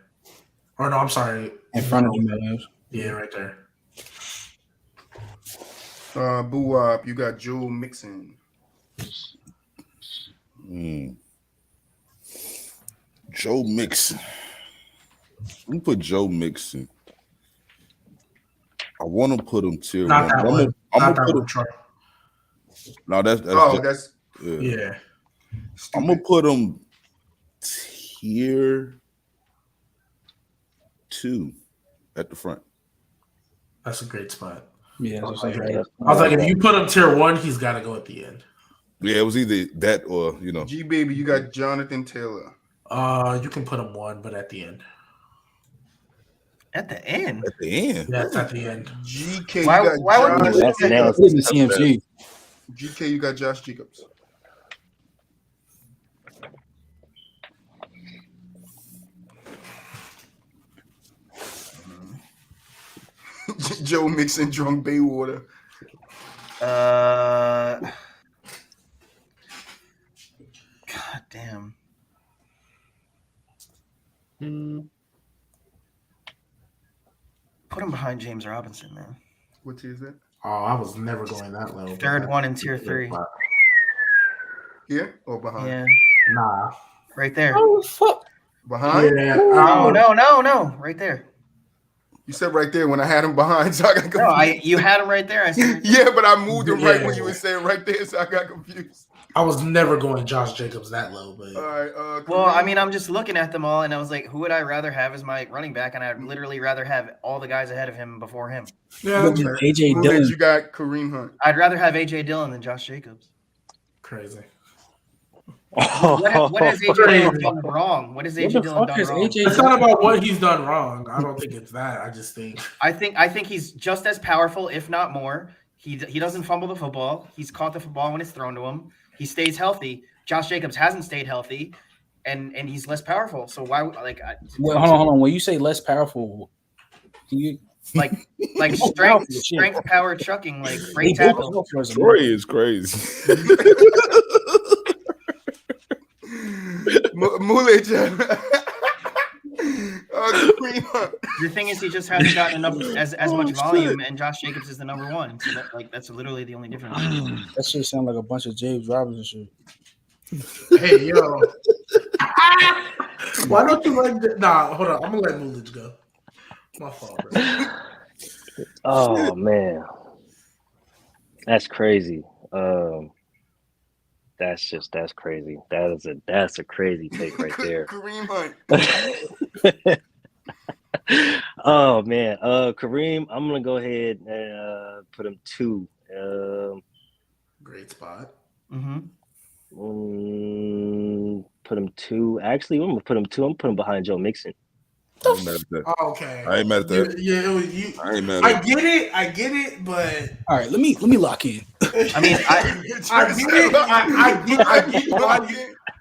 Or no, I'm sorry. In front of Jamal Williams. Yeah, right there. BooWop, you got Joe Mixon. Joe Mixon. I'm gonna put Joe Mixon. I want to put him tier 1. Not that one. I'm gonna put him. No, that's yeah. I'm gonna put him tier 2 at the front. That's a great spot. Yeah, I was like, if you put him tier 1, he's got to go at the end. Yeah, it was either that or Gbaby, you got Jonathan Taylor. You can put him 1, but at the end. At the end. At the end. Yeah, it's at the end. GK, Why you got would Josh you That's Jacobs. nasty. CMG. GK, you got Josh Jacobs. Joe Mixon drunk Baywater. God damn. Put him behind James Robinson, man. What tier is that? Oh, I was never going that low. Third one in tier 3. Here or behind? Yeah, Nah. right there. Oh fuck! Behind? Yeah. No, right there. You said right there when I had him behind, so I got confused. No, you had him right there. I said, Yeah, but I moved him right Yeah. when you were saying right there, so I got confused. I was never going Josh Jacobs that low, but All right. well, I mean, I'm just looking at them all, and I was like, who would I rather have as my running back? And I'd literally rather have all the guys ahead of him before him. yeah, Look that's at fair. AJ Who Dillon. did you got? Kareem Hunt. I'd rather have AJ Dillon than Josh Jacobs. Crazy. What has AJ Dillon done wrong? What has What AJ the Dillon fuck done has wrong? AJ It's not about what he's done wrong. I don't think it's that. I just think I think he's just as powerful, if not more. He doesn't fumble the football. He's caught the football when it's thrown to him. He stays healthy. Josh Jacobs hasn't stayed healthy, and he's less powerful. So why Wait, hold on. When you say less powerful, you like strength power trucking, like great tackle. Troy is crazy. Muulidge. Kareem Hunt. The thing is, he just hasn't gotten enough as much volume, and Josh Jacobs is the number 1. So that's literally the only difference. That shit sound like a bunch of James Robinson shit. hey, yo. Why don't you like that? Nah, hold on. I'm going to let Muulidge go. My fault, bro. Oh man, that's crazy. That's crazy. That's a crazy take right there. Kareem Hunt. Oh man, Kareem, I'm gonna go ahead and put him 2. Great spot. Mm-hmm. Put him 2. Actually, I'm gonna put him 2. I'm putting him behind Joe Mixon. I ain't mad at that. Okay. I ain't mad at that. Yeah, it was you. I ain't mad at that. I get it, but All right, let me lock in. I mean,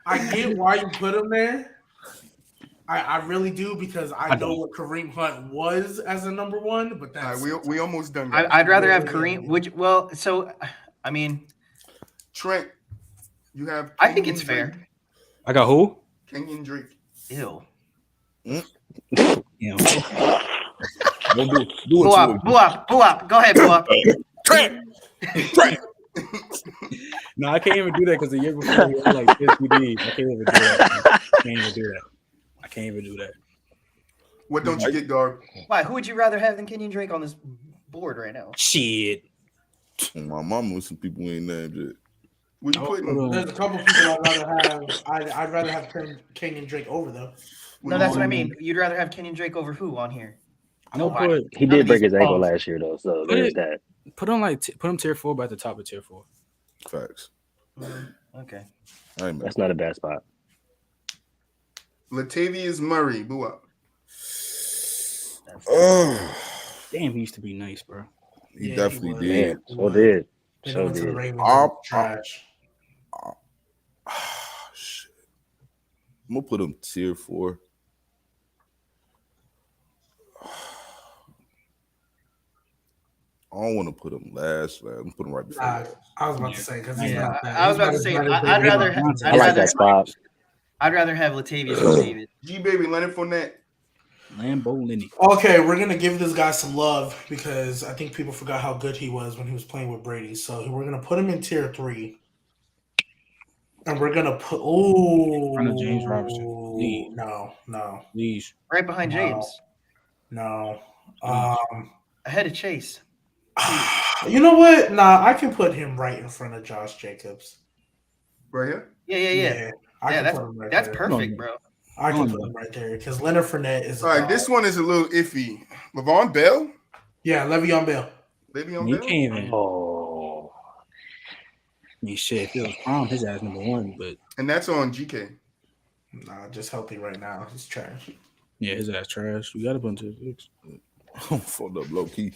I get why you put him there. I really do, because I know what Kareem Hunt was as a number 1, but that's we almost done. Guys. I'd rather have Kareem. So I mean, Trent, you have. I think Kenyon it's fair. Drake. I got who? Kenyon Drake. Ew. You know, Don't do it to him. BooWop. Go ahead, BooWop. Trap. no, I can't even do that because the year before he was like SBD. I can't even do that. I can't even do that. What don't you get, Garb? Why? Who would you rather have than Kenyon Drake on this board right now? Shit. My mama with some people ain't named yet. What you putting? There's a couple people I'd rather have Kenyon Drake over though. No, that's what I mean. You'd rather have Kenyon Drake over who on here? I'm gonna Nobody. put He None did of break these his ankle balls. last year though, so there's that. put him tier 4, but at the top of tier 4. Facts. Okay. I ain't mad. That's not a bad spot. Latavius Murray, BooWop. Damn, he used to be nice, bro. He Yeah, definitely he did. Man, so did. Then So went to the did. Ravens. Trash. Shit. I'm gonna put him tier 4. I don't want to put him last. I'm gonna put him right before. last. I was about to say because Yeah, I was about to say I'd rather. I like that spot. I'd rather have Latavius than David. Gbaby, Leonard Fournette. Lambo Lenny. Okay, we're gonna give this guy some love because I think people forgot how good he was when he was playing with Brady. So we're gonna put him in tier 3, and we're gonna put Front of James Robinson. Lee. No, Please. Right behind James. no. Ahead of Chase. You know what? Nah, I can put him right in front of Josh Jacobs. Right here? Yeah. I can That's put him right that's there. perfect, bro. I can put him right there because Leonard Fournette is. All right, this one is a little iffy. Le'Veon Bell? Yeah, Le'Veon Bell. Le'Veon You Bell? can't even. Oh, I mean, shit, if it was prom, his ass number 1, but And that's on GK. Nah, just healthy right now. He's trash. yeah, his ass trash. We got a bunch of 6. I'm fucked up low key.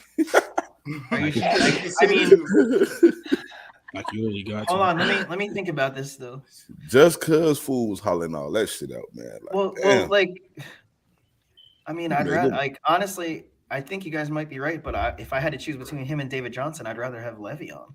Like, I mean, like you really got hold to. on. Let me think about this though. Just cause fool was hollering all that shit out, man. Like, Well, damn. like, I mean, I'd Nigga. rather like honestly. I think you guys might be right, but if I had to choose between him and David Johnson, I'd rather have Le'Veon.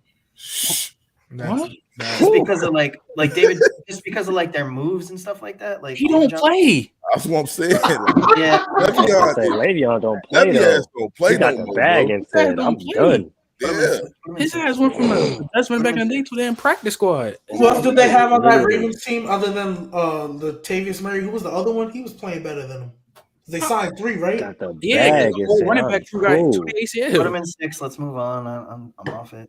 What? Just because of like David, just because of like their moves and stuff like that. Like He don't play. That's what I'm saying. Like, Yeah, I was gonna say Le'Veon don't play though. don't play He got no the more, bag bro. and said, Don't "I'm play. done." Yeah. His ass went from a Dutchman back in the day to the practice squad. Who else did they have on that Literally. Ravens team other than Latavius Murray? Who was the other one? He was playing better than him. They signed 3, right? Got the Yeah, bag the and whole said, running "I'm back who got cool." to the put him ACL. in 6. Let's move on. I'm off it.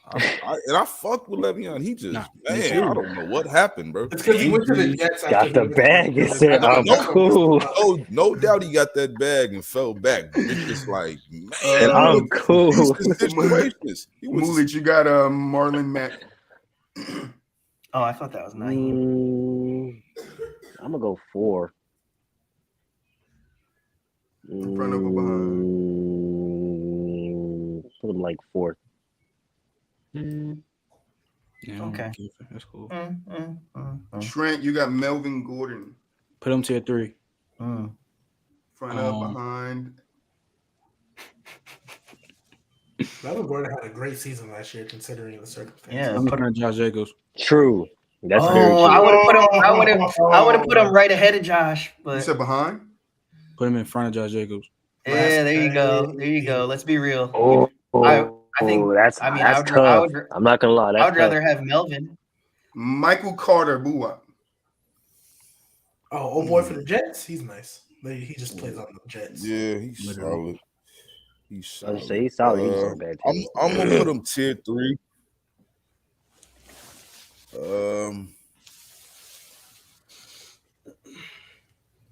I fuck with Le'Veon. He just, Nah, man, I don't know what happened, bro. It's because he went to the Jets. Got after the he was bag and said, "I'm No. cool." No doubt he got that bag and fell back. It's just like, man, And I'm cool. these situations. He was Muulidge, you got Marlon Mack. Oh, I thought that was Naheem. I'm gonna go 4. In front of or behind? Put him like 4th. Yeah, Okay. That's cool. Trent, you got Melvin Gordon. Put him tier 3. Front of, behind. Melvin Gordon had a great season last year, considering the circumstances. Yeah, I'm putting Josh Jacobs. True. That's very Oh, true. I would have put him right ahead of Josh, You but said behind? Put him in front of Josh Jacobs. yeah, there you go. There you go. Let's be real. I think that's I mean, that's I tough. would- I'm not gonna lie. That's I would tough. rather have Melvin. Michael Carter, BooWop. Oh, old boy for the Jets. He's nice. He just plays on the Jets. Yeah, he's Literally. solid. He's I was solid. gonna say he's solid. He was on a bad team. I'm gonna put him tier 3.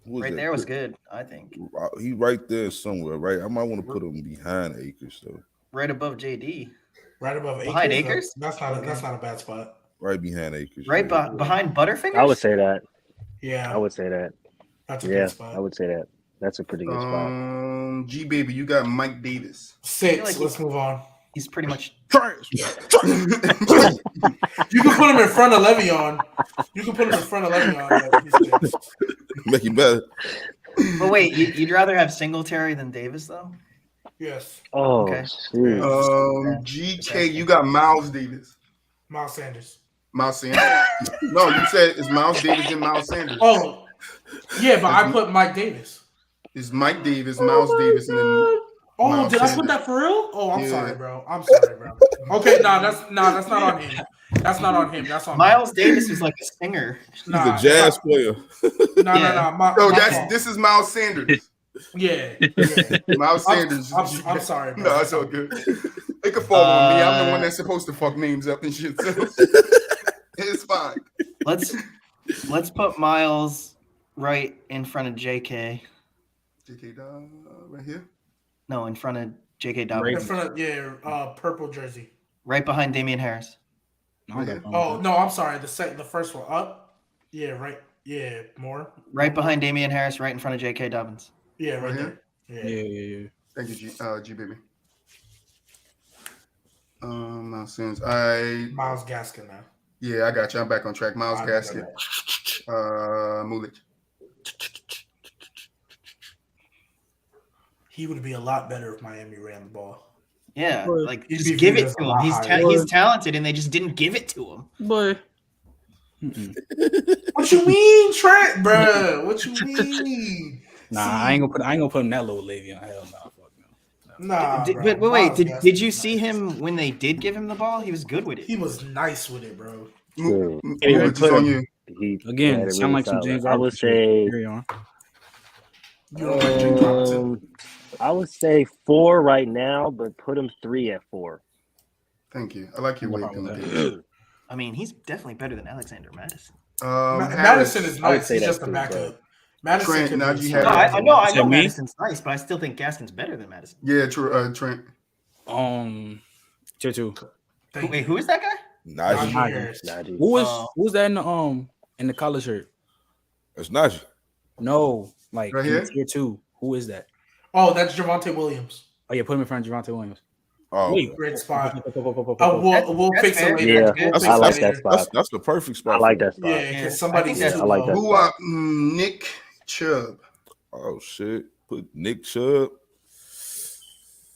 Right there was good, I think. He right there somewhere, right? I might want to put him behind Akers though. Right above JD. Right above Akers. Behind Akers? That's not a bad spot. Right behind Akers. Right behind Butterfingers? I would say that. Yeah, I would say that. that's a Yeah, good spot. I would say that. That's a pretty good spot. Gbaby, you got Mike Davis. 6. like Let's move on. He's pretty much You can put him in front of Le'Veon. Make it better. But wait, you'd rather have Singletary than Davis though? Yes, Oh, Okay. shoot. GK, you got Miles Davis. Miles Sanders. Miles Sanders. No, you said it's Miles Davis and Miles Sanders. Oh, Yeah, but I put Mike Davis. It's Mike Davis, Miles Davis, and then Miles did I Sanders. put that for real? Oh, I'm Yeah. sorry, bro. I'm sorry, bro. Okay, that's not on him. That's not on him. That's on Miles Davis was like a singer. He's a jazz player. No. This is Miles Sanders. Yeah. Miles Sanders. I'm sorry, bro. No, it's all good. They can fall on me. I'm the one that's supposed to fuck names up and shit. So it's fine. Let's put Miles right in front of JK. JK right here? No, in front of JK In Dobbins. front of purple jersey. Right behind Damian Harris. Oh no, I'm sorry. The first one up. Yeah, right. Yeah, more. Right behind Damian Harris, right in front of JK Dobbins. Yeah, right here. There. Yeah. Thank you, Gbaby. Miles Sanders. Miles Gaskin now. Yeah, I got you. I'm back on track. Miles Gaskin. Muulidge. He would be a lot better if Miami ran the ball. Yeah, like He'd just be give viewed it as to a him. lot higher. He's talented, and they just didn't give it to him. But What you mean, Trent, bro? What you mean? nah, I ain't gonna put him that low, Le'Veon. Hell no, fuck no. Nah, But wait, did you see him when they did give him the ball? He was good with it. He was nice with it, bro. Muulidge is on you. Again, sound like some James. I would say. I would say 4 right now, but put him 3 at 4. Thank you. I like your way thinking. I mean, he's definitely better than Alexander Madison. Madison is nice. He's just a backup. Madison. Trent, Najee Harris. I know me? Madison's nice, but I still think Gaskin's better than Madison. Yeah, true. Trent. Tier 2. Wait, who is that guy? Najee. Who's that in the collar shirt? It's Najee. No, like right here? Tier 2. Who is that? Oh, that's Javonte Williams. Oh yeah, put him in front of Javonte Williams. Oh, wait, great spot. We'll We'll fix it later. Yeah, I like that spot. That's the perfect spot. I like that spot. Yeah, because somebody's I like that. BooWop, Nick Chubb. Oh shit! Put Nick Chubb.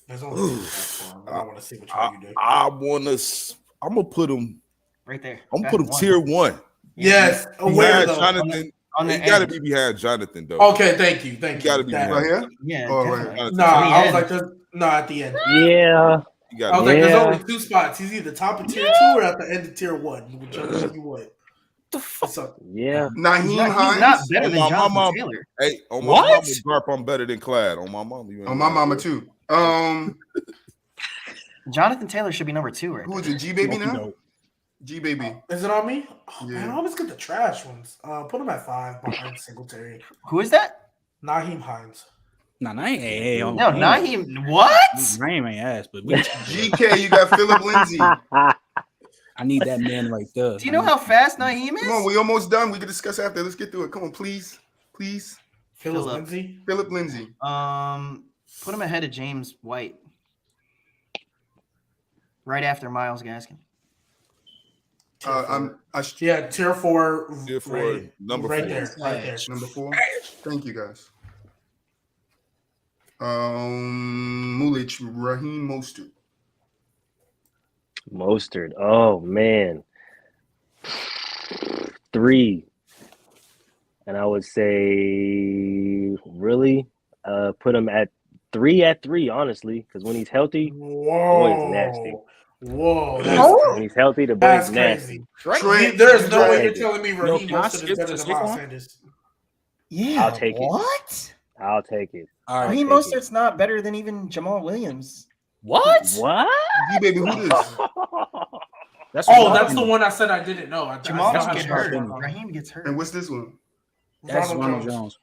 There's only 2 spots for him. I want to see which one you do. I'm gonna put him right there. I'm gonna put him tier 1. Yes, Where though? Jonathan. On the he got to be behind Jonathan though. Okay, thank you. Got to be behind. Right here? Yeah. I was like, at the end. Yeah. I was like, there's only 2 spots. He's either top of tier 2 or at the end of tier 1. Whichever you want. The fuck? Yeah. Naheem Hines. He's not better than Jonathan Taylor. Hey, on my mama, Garp, I'm better than Clyde. On my mama. On my mama too. Jonathan Taylor should be number 2 right Who is it? Gbaby now? Gbaby. Is it on me? Oh, Yeah. man, I always get the trash ones. Put him at 5 behind Singletary. Who is that? Naheem Hines. Nah, Naheem. No, Naheem. What? Naheem ain't ass, but GK, you got Philip Lindsay. I need that man right there. Do you know how fast Naheem is? Come on, we almost done. We can discuss after. Let's get through it. Come on, please. Philip Lindsay. Philip Lindsay. Put him ahead of James White. Right after Miles Gaskin. Tier 4. Tier 4, right, number right 4. there. Right there. Number 4. Thank you, guys. Muulidge, Raheem Mostert. Mostert. Oh man. 3. And I would say really put him at 3, honestly, because when he's healthy, boy's nasty. Whoa. When he's healthy, the boy's nasty. Trent, there's no way you're telling me Raheem Mostert is better than Miles Saquon? Sanders. Yeah. I'll take it. What? I'll take it. All right. Raheem Mostert's not better than even Jamal Williams. What? Gbaby, who this? That's That's the one I said I didn't know. Jamal I don't thought get I hurt. heard. Raheem gets hurt. And what's this one? That's Ronald Jones.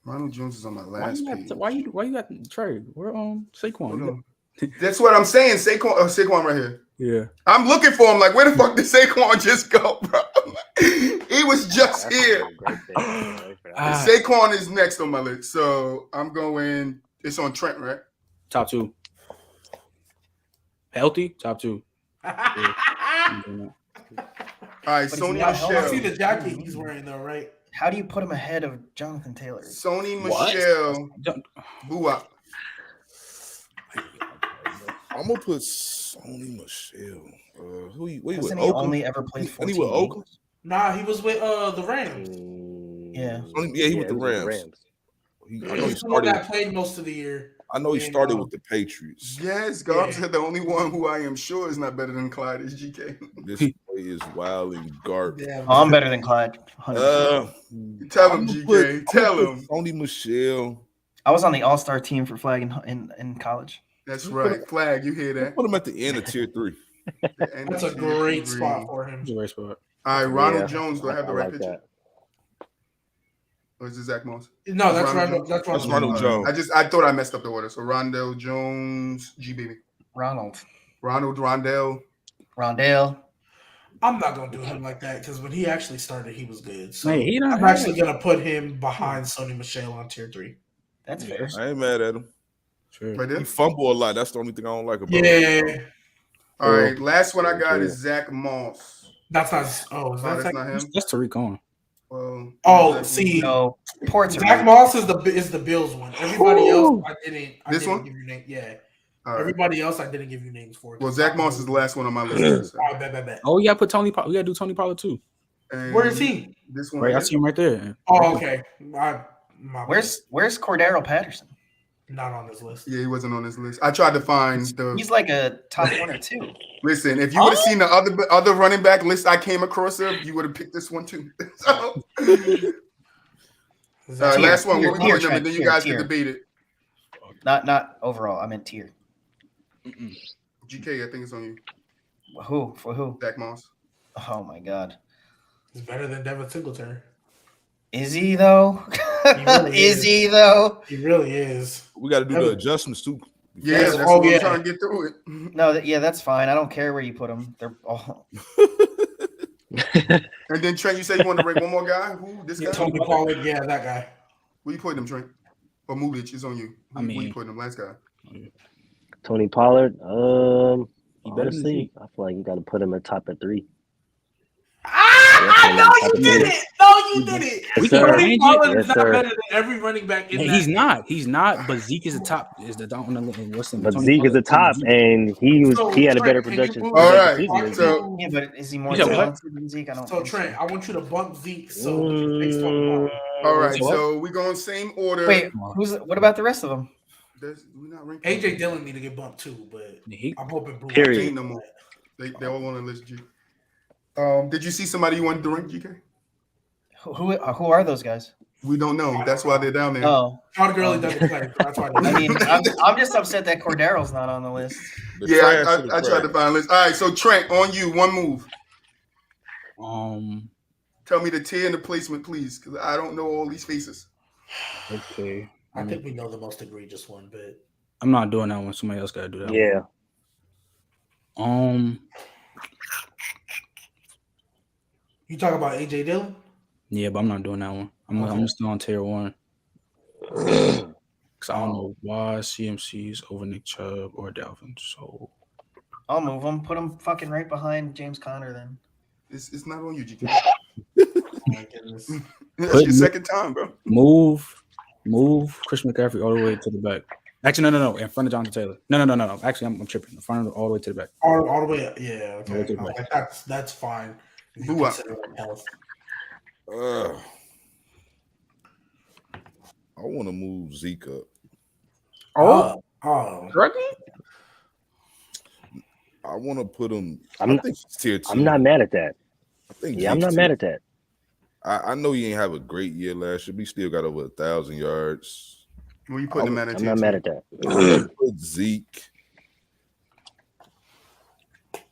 Ronald Jones is on my last page. Why you got Trey? We're on Saquon. That's what I'm saying. Saquon right here. Yeah. I'm looking for him. Like, where the fuck did Saquon just go, bro? He was just here. Saquon is next on my list. So I'm going. It's on Trent, right? Top 2. Healthy? Top 2. All right, Sony I see Michel. the jacket he's wearing though, right? How do you put him ahead of Jonathan Taylor? Sony Michel. BooWop. I'm gonna put Sony Michel. Who he with? Hasn't he Oakland? only ever played 14 He with Oakland? Nah, he was with the Rams. Yeah. Yeah, he with the was Rams. I know He's the one that played most of the year. I know he started with the Patriots. Yes, Garb said the only one who I am sure is not better than Clyde is GK. This play is wild and Garb. I'm better than Clyde. 100%. Tell him, GK. Tell him. Tony Michelle. I was on the All-Star team for flag in college. That's right. Flag, you hear that? Put him at the end of tier 3. That's a great spot for him. It's a great spot. All right, Ronald Jones. Do I have the right like picture? that. Or is it Zach Moss? No, that's Ronald. That's Ronald Jones. I thought I messed up the order. So Rondell Jones, Gbaby. Ronald. Rondell. Rondale. I'm not gonna do him like that because when he actually started, he was good. So Hey, he not I'm bad. actually gonna put him behind Sony Michelle on tier 3. That's fair. I ain't mad at him. Sure. Right He there. fumble a lot. That's the only thing I don't like about him. Yeah, All right. Last one I got is Zach Moss. that's not. Oh, is No, that that's not him. That's Tariq Cohen. Well, Oh, see, No. Poor Zach Tariq. Moss is the Bills one. Everybody else, I didn't. This didn't one? give you name. Yeah. all right. Everybody else, I didn't give you names for. Well, Zach Moss is the last one on my list. So. All right, bet. Oh, yeah, put Tony. We gotta do Tony Pollard too. And Where is he? This one. Right, I here? see him right there. Oh, okay. My Where's Cordero Patterson? not on this list? Yeah, he wasn't on this list. I tried to find the. He's like a top 1 or 2. Listen, if you would have seen the other running back list I came across of, you would have picked this one too. So, last one. We'll be doing them, and then you guys can debate it. Not overall. I meant tier. GK, I think it's on you. Who? For who? Zach Moss. Oh my God. He's better than Devin Singletary. Is he though? really is is. he though? He really is. We got to do the adjustments too. Yeah, Yes, that's what I'm trying to get through it. No, that's fine. I don't care where you put them. They're all. And then Trent, you said you wanted to rank one more guy. Who? This guy? Tony Pollard, yeah, that guy. Where you putting him, Trent? Or Muulidge is on you. I mean- where you putting him? Last guy. Tony Pollard. You better is see. I feel like you got to put him at top at 3. I know you did it. No, you did it. Yes, sir. Tony Pollard Yes, is not sir. better than every running back in Hey, that. he's not. He's not. But Zeke is the top. Is the down on the what's the But Tony Zeke is the Pollard, top, and he had a better Trent, can you production. move- All right, season. so- Yeah, but is he more You said what? talented than Zeke? I don't. So think Trent, I want you to bump Zeke so we can fix Tony Pollard. All right, So what? so we going same order. Wait, what about the rest of them? We're not ranking. AJ Dillon need to get bumped too, but I'm hoping BooWop Period. Ain't no more. They're all on the list, G. Did you see somebody you wanted to rank, GK? Who are those guys? We don't know. That's why they're down there. Oh, Todd Gurley doesn't play. That's why. I mean, I'm just upset that Cordero's not on the list. The Yeah, trash of the I tried to trash. find a list. All right, so Trent, on you, one move. Tell me the tier and the placement, please, because I don't know all these faces. Okay. I think we know the most egregious one, but I'm not doing that one. Somebody else got to do that. Yeah. One. you talk about AJ Dillon. Yeah, but I'm not doing that one. I'm still on tier 1. Cause I don't know why CMC's over Nick Chubb or Dalvin. So I'll move him. Put him fucking right behind James Conner then. It's not on you, GK. My goodness. That's your second time, bro. move Christian McCaffrey all the way to the back. Actually, no, in front of Jonathan Taylor. No. Actually, I'm tripping. In front of all the way to the back. All the way up. Yeah, okay. Okay, Like, that's fine. If you BooWop. consider it health. I want to move Zeke up. Oh. I want to put him. I'm I not- think he's tier 2. I'm not mad at that. I think Yeah, I'm Zeke's not tier mad at that. I know he ain't have a great year last year, but he still got over 1,000 yards. Where you putting him at? I'm not mad at that. Put Zeke.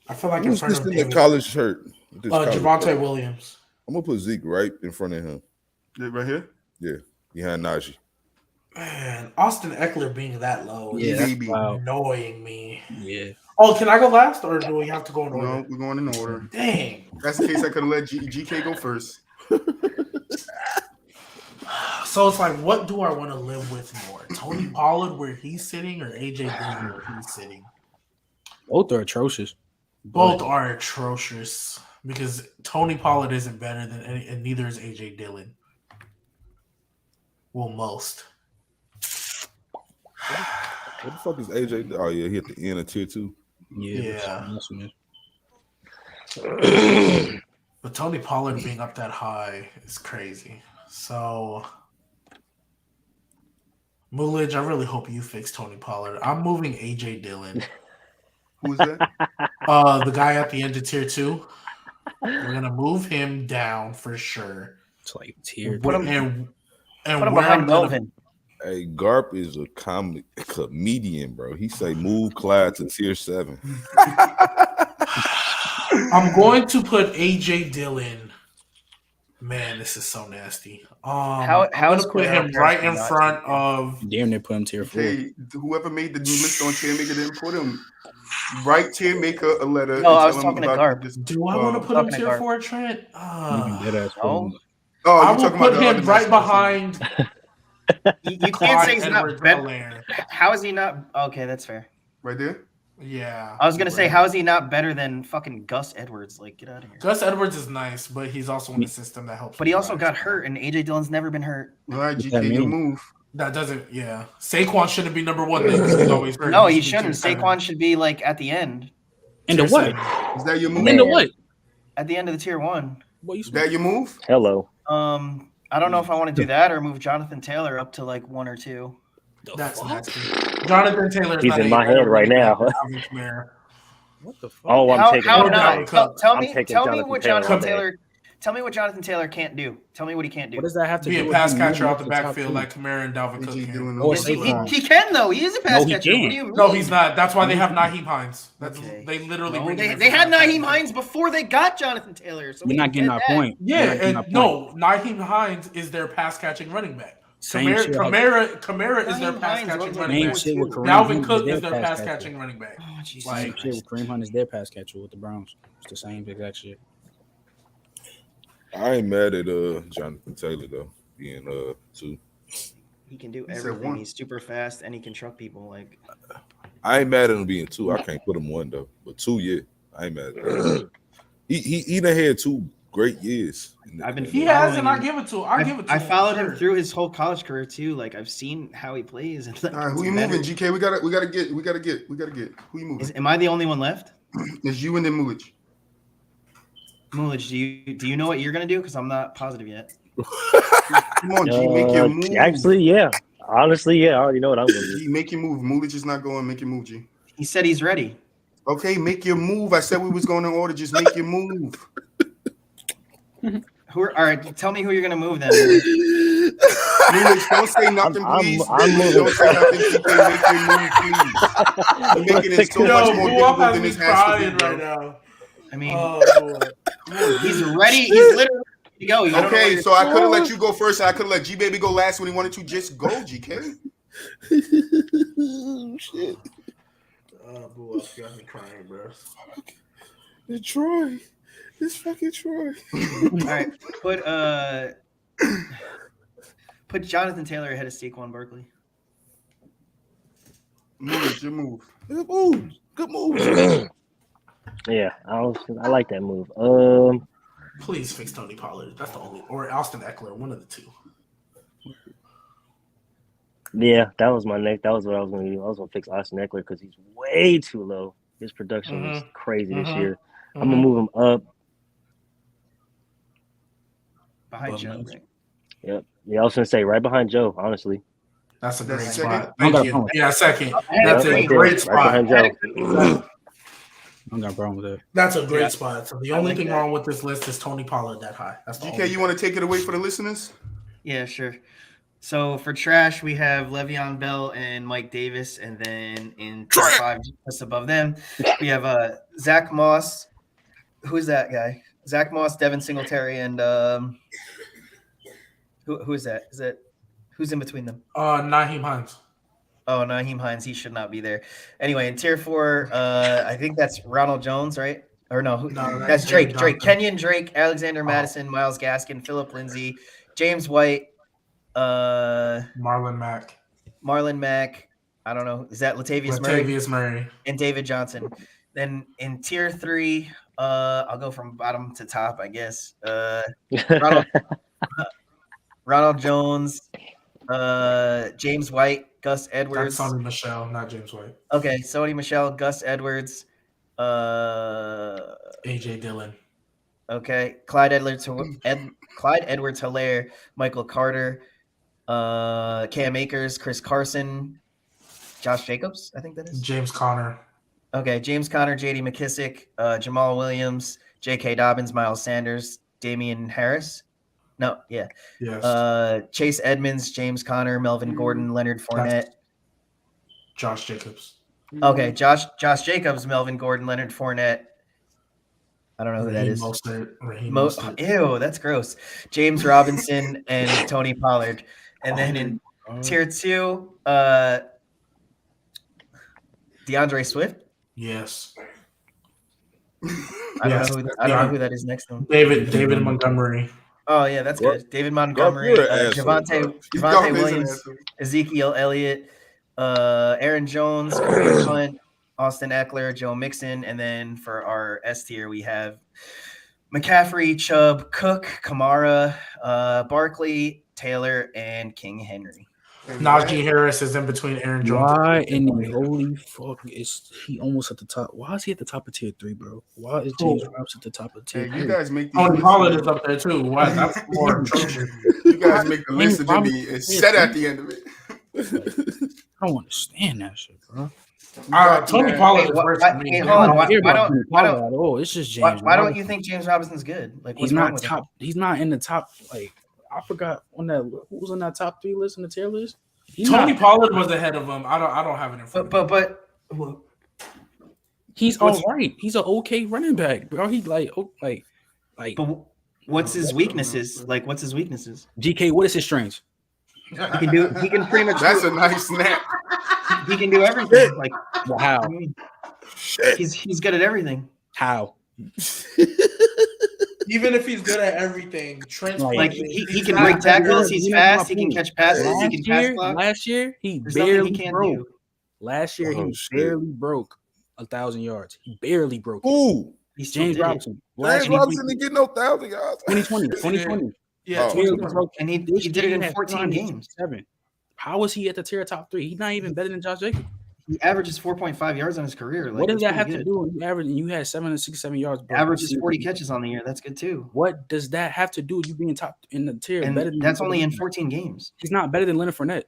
I feel like Who's in front this of in the Davis. college shirt? This college Javonte shirt? Williams. I'm gonna put Zeke right in front of him. Right here? Yeah, behind Najee. Man, Austin Eckler being that low Yeah, is Baby. wow. annoying me. Yeah. Oh, can I go last, or do we have to go in order? No, we're going in order. Dang. That's the case. I could have let GK go first. So it's like, what do I want to live with more? Tony Pollard where he's sitting, or AJ Dillon where he's sitting? Both are atrocious. Both are atrocious because Tony Pollard isn't better than any, and neither is AJ Dillon. Well, most. What the fuck is AJ? Oh yeah, he at the end of tier 2. Yeah. Yeah. That's what it But Tony Pollard being up that high is crazy. So, Muulidge, I really hope you fix Tony Pollard. I'm moving AJ Dillon. Who's that? The guy at the end of tier 2. We're gonna move him down for sure. It's like tier. Put him and behind Melvin. Hey, Garp is a comedian, bro. He say move Clyde to tier 7. I'm going to put AJ Dillon. Man, this is so nasty. I'm going to put him right in front of. Damn, they put him tier 4. Hey, whoever made the list on Tier Maker didn't put him. Write Tier Maker a letter. No, I was talking to Garp. Do I want to put him tier 4, Trent? No. I will put him right behind. You can't say he's not better. How is he not? Okay, that's fair. Right there? Yeah. I was going to say, how is he not better than fucking Gus Edwards? Like, get out of here. Gus Edwards is nice, but he's also in the system that helps. But he also got hurt, and AJ Dillon's never been hurt. All right, GK, you move. That doesn't, yeah. Saquon shouldn't be number 1 then because he's always hurt. No, he shouldn't. Saquon should be, like, at the end. Into what? Is that your move? Into what? At the end of the tier 1. Is that your move? Hello. I don't know if I want to do that or move Jonathan Taylor up to, like, 1 or 2. That's nasty. Jonathan Taylor is He's in my head right now. What the fuck? Oh, I'm taking Tell me Jonathan what Taylor. Jonathan Taylor. Tell me what Jonathan Taylor can't do. Tell me what he can't do. What does that have to be do a with pass him catcher moving out up the to top backfield 2? like Kamara and Dalvin Cook can? Oh, He can though. He is a pass he catcher. can't. What do you mean? No, he's not. That's why they have Naheem Hines. That's they literally bring him in They for had that. Naheem Hines before they got Jonathan Taylor. So You're not getting our point. Yeah, and no, Naheem Hines is their pass catching running back. Same shit. Kamara is their Naheem pass Hines catching wasn't running Same back. shit with Kareem Dalvin Hunt Cook is is their their pass pass catcher. catching running back. Oh, Jesus Like, Same shit with Kareem Hunt is their pass catcher with the Browns. It's the same exact shit. I ain't mad at Jonathan Taylor though, being 2. He can do said everything. 1. He's super fast and he can truck people. Like I ain't mad at him being 2. I can't put him 1 though, but 2, yeah, I ain't mad at him. He done had 2 great years. He has, and I give it to him. I followed him through his whole college career too. Like I've seen how he plays. And, like, All right, who you moving, GK? We gotta get. Who you moving? Am I the only one left? It's you and then Muulidge. Muulidge, do you know what you're gonna do? Because I'm not positive yet. Come on, G, make your move. Actually, yeah. Honestly, yeah. I already know what I'm gonna do. G, make your move. Muulidge is not going. Make your move, G. He said he's ready. Okay, make your move. I said we was going in order. Just make your move. All right, tell me who you're gonna move then. Muulidge, don't say nothing, please. Don't say nothing. GK, make your move, please. You're making it so much more difficult than this has to be, bro. Right now. I mean, he's ready. He's literally ready to go. Okay, so I could have let you go first. And I could have let Gbaby go last when he wanted to. Just go, GK. Shit. BooWop got me crying, bro. It's Troy. It's fucking Troy. All right, put Jonathan Taylor ahead of Saquon Barkley. Muulidge, your move. Good move. Good move. Yeah, I like that move. Please fix Tony Pollard. That's the only, or Austin Eckler, one of the 2. Yeah, that was my next. That was what I was going to do. I was going to fix Austin Eckler because he's way too low. His production was crazy this year. I'm gonna move him up. Behind Joe. Right? Yep. Yeah, I was gonna say right behind Joe. Honestly. That's a great second. spot. Thank you. Yeah, second. That's a great spot. Right behind Joe. I got a problem with that. That's a great spot. So the only thing wrong with this list is Tony Pollard that high. That's the GK, you want to take it away for the listeners? Yeah, sure. So for trash, we have Le'Veon Bell and Mike Davis, and then in top 5, just above them, we have Zach Moss. Who's that guy? Zach Moss, Devin Singletary, and who is that? Is that who's in between them? Naheem Hines. Oh, Naheem Hines. He should not be there. Anyway, in tier 4, I think that's Ronald Jones, right? Or no, that's Drake. Kenyon Drake, Alexander Madison, Myles Gaskin, Phillip Lindsay, James White. Marlon Mack. I don't know. Is that Latavius Murray? And David Johnson. Then in tier 3, I'll go from bottom to top, I guess. Ronald Jones, James White, Gus Edwards. That's Sony Michel, not James White. Okay, Sony Michel, Gus Edwards, AJ Dillon. Okay, Clyde Edwards-Helaire, Michael Carter, Cam Akers, Chris Carson, Josh Jacobs, I think that is. James Conner. Okay, James Conner, J.D. McKissick, Jamal Williams, J.K. Dobbins, Miles Sanders, Damian Harris. No, yeah. Yes. Chase Edmonds, James Conner, Melvin Gordon, Leonard Fournette. Josh Jacobs. Okay, Josh Jacobs, Melvin Gordon, Leonard Fournette. I don't know who that is. Raheem Mostert. Ew, that's gross. James Robinson and Tony Pollard. And then in tier 2, DeAndre Swift. Yes. I don't know who that is next to him. David Montgomery. Oh yeah, that's good. David Montgomery, Javonte Williams, Ezekiel Elliott, Aaron Jones, Kareem Hunt, Austin Eckler, Joe Mixon, and then for our S tier we have McCaffrey, Chubb, Cook, Kamara, Barkley, Taylor, and King Henry. Najee Harris is in between Aaron Jones. Why in the holy fuck is he almost at the top? Why is he at the top of tier 3, bro? Why is James Robinson at the top of tier 3? You guys make Tony Pollard is up there too. Why? That's more atrocious. You guys make the list of Jimmy is set at the end of it. I don't understand that shit, bro. Tony Pollard is worse than me. Hold on. It's just James. Why don't you think James Robinson's good? Like he's not top. He's not in the top. Like I forgot who was on that top 3 list in the tier list. Tony Pollard was ahead of him. I don't have it in front. But he's all right. He's an okay running back, bro. He like. But what's his weaknesses? Like what's his weaknesses? GK, what is his strengths? He can pretty much. That's a nice snap. He can do everything. Like how? I mean, he's good at everything. How? Even if he's good at everything, Trent's like he can break tackles. He's fast. He can catch passes. He can pass block. Last year he barely broke. Last year he barely broke 1,000 yards. He barely broke. Ooh, he's James Robinson. James Robinson didn't get no 1,000 yards. 2020. Yeah, and he did it in 14 games. How is he at the tier top 3? He's not even better than Josh Jacobs. He averages 4.5 yards on his career. Like, what does that have to do? You had 767 yards. Averages 40 catches on the year. That's good too. What does that have to do with you being top in the tier? And better than that's only in 14 games. He's not better than Leonard Fournette.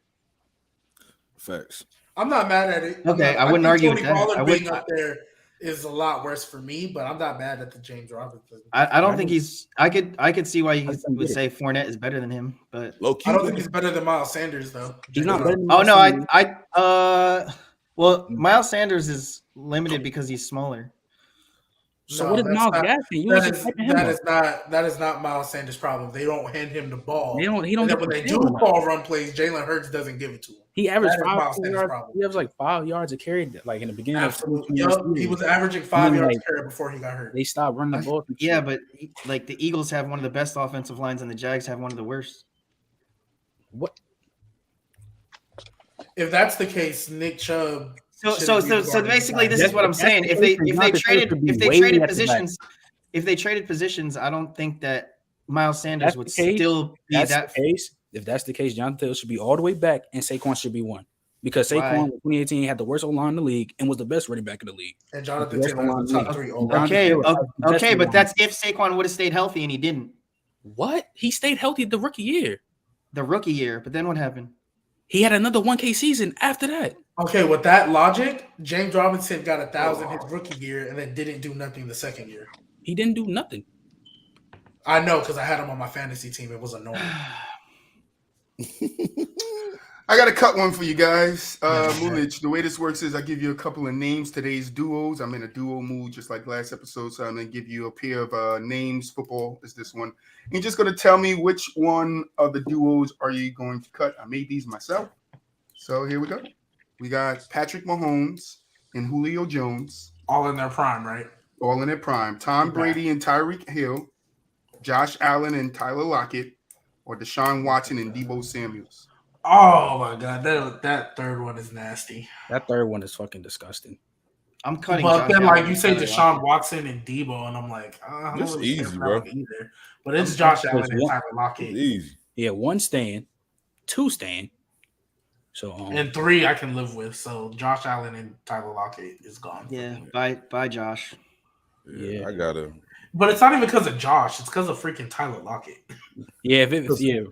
Facts. I'm not mad at it. Okay, I wouldn't argue with that. Pollard being up there is a lot worse for me, but I'm not mad at the James Robinson. I don't think he's. I could see why you would say Fournette is better than him, but I don't think he's better than Miles Sanders though. He's not better than Miles Sanders. Well, Miles Sanders is limited because he's smaller. So what is Miles Gaskin? That is not Miles Sanders' problem. They don't hand him the ball. He don't. When they do call run plays, Jalen Hurts doesn't give it to him. He averaged 5 yards. He averaged like 5 yards a carry, like in the beginning. Absolutely. He was averaging 5 yards a carry before he got hurt. They stopped running the ball. Yeah, but like the Eagles have one of the best offensive lines, and the Jags have one of the worst. What? If that's the case, Nick Chubb. So basically, this is what I'm saying. If they traded positions, I don't think that Miles Sanders would still be that case. If that's the case, Jonathan Taylor should be all the way back, and Saquon should be 1. Because Saquon in 2018 had the worst O-line in the league and was the best running back in the league. And Jonathan Taylor was the top 3 Okay, but that's if Saquon would have stayed healthy and he didn't. What? He stayed healthy the rookie year. But then what happened? He had another 1K season after that. Okay, with that logic, James Robinson got 1,000 his rookie year and then didn't do nothing the second year. He didn't do nothing. I know because I had him on my fantasy team. It was annoying. I got to cut one for you guys. Muulidge, the way this works is I give you a couple of names, today's duos. I'm in a duo mood just like last episode, so I'm going to give you a pair of names. Football is this one. And you're just going to tell me which one of the duos are you going to cut. I made these myself. So here we go. We got Patrick Mahomes and Julio Jones. All in their prime, right? All in their prime. Tom Brady and Tyreek Hill, Josh Allen and Tyler Lockett, or Deshaun Watson and Deebo Samuels. Oh my God, that third one is nasty. That third one is fucking disgusting. I'm cutting. But then, like you say, Deshaun Watson and Deebo, and I'm like, it's really easy, bro. Either. But it's Josh Allen and Tyler Lockett. It's easy. Yeah, 1 staying, 2 staying. So and 3 I can live with. So Josh Allen and Tyler Lockett is gone. Yeah, bye, Josh. Yeah, I gotta. But it's not even because of Josh. It's because of freaking Tyler Lockett. Yeah,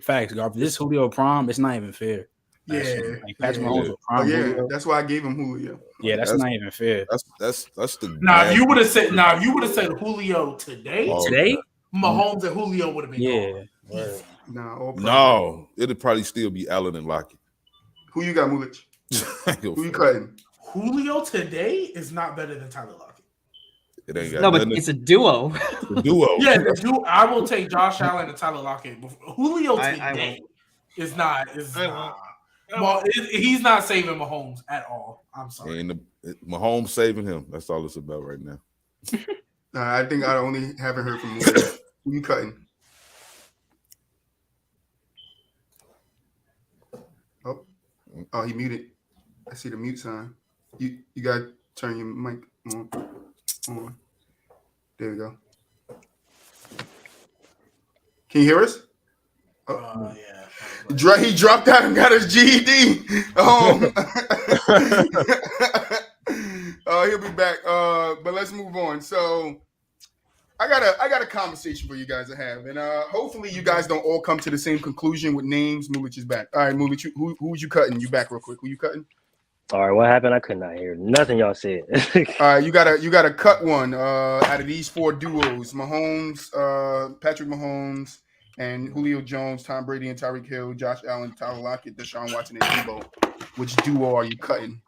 facts. If this Julio prime, it's not even fair. Yeah, Like Patrick Mahomes with prime Julio. That's why I gave him Julio. Yeah, that's not even fair. That's the if you would have said Julio today, Mahomes and Julio would have been gone. No, it'd probably still be Allen and Lockett. Who you got, Muulidge? Who you cutting? Julio today is not better than Tyler Lockett. It ain't got but it's a duo. Yeah, I will take Josh Allen and Tyler Lockett. Julio today is not. Well, he's not saving Mahomes at all. I'm sorry. And Mahomes saving him. That's all it's about right now. I think I only haven't heard from Muulidge. Who you cutting? Oh, he muted. I see the mute sign. You got to turn your mic on. There we go. Can you hear us? Yeah. He dropped out and got his GED. He'll be back. But let's move on. So I got a conversation for you guys to have, and hopefully you guys don't all come to the same conclusion with names. Muulidge is back. All right, Muulidge, who's you cutting? You back real quick. Who you cutting? All right, what happened? I could not hear nothing y'all said. All right, you gotta cut one out of these four duos: Mahomes, Patrick Mahomes, and Julio Jones, Tom Brady and Tyreek Hill, Josh Allen, Tyler Lockett, Deshaun Watson, and Debo. Which duo are you cutting?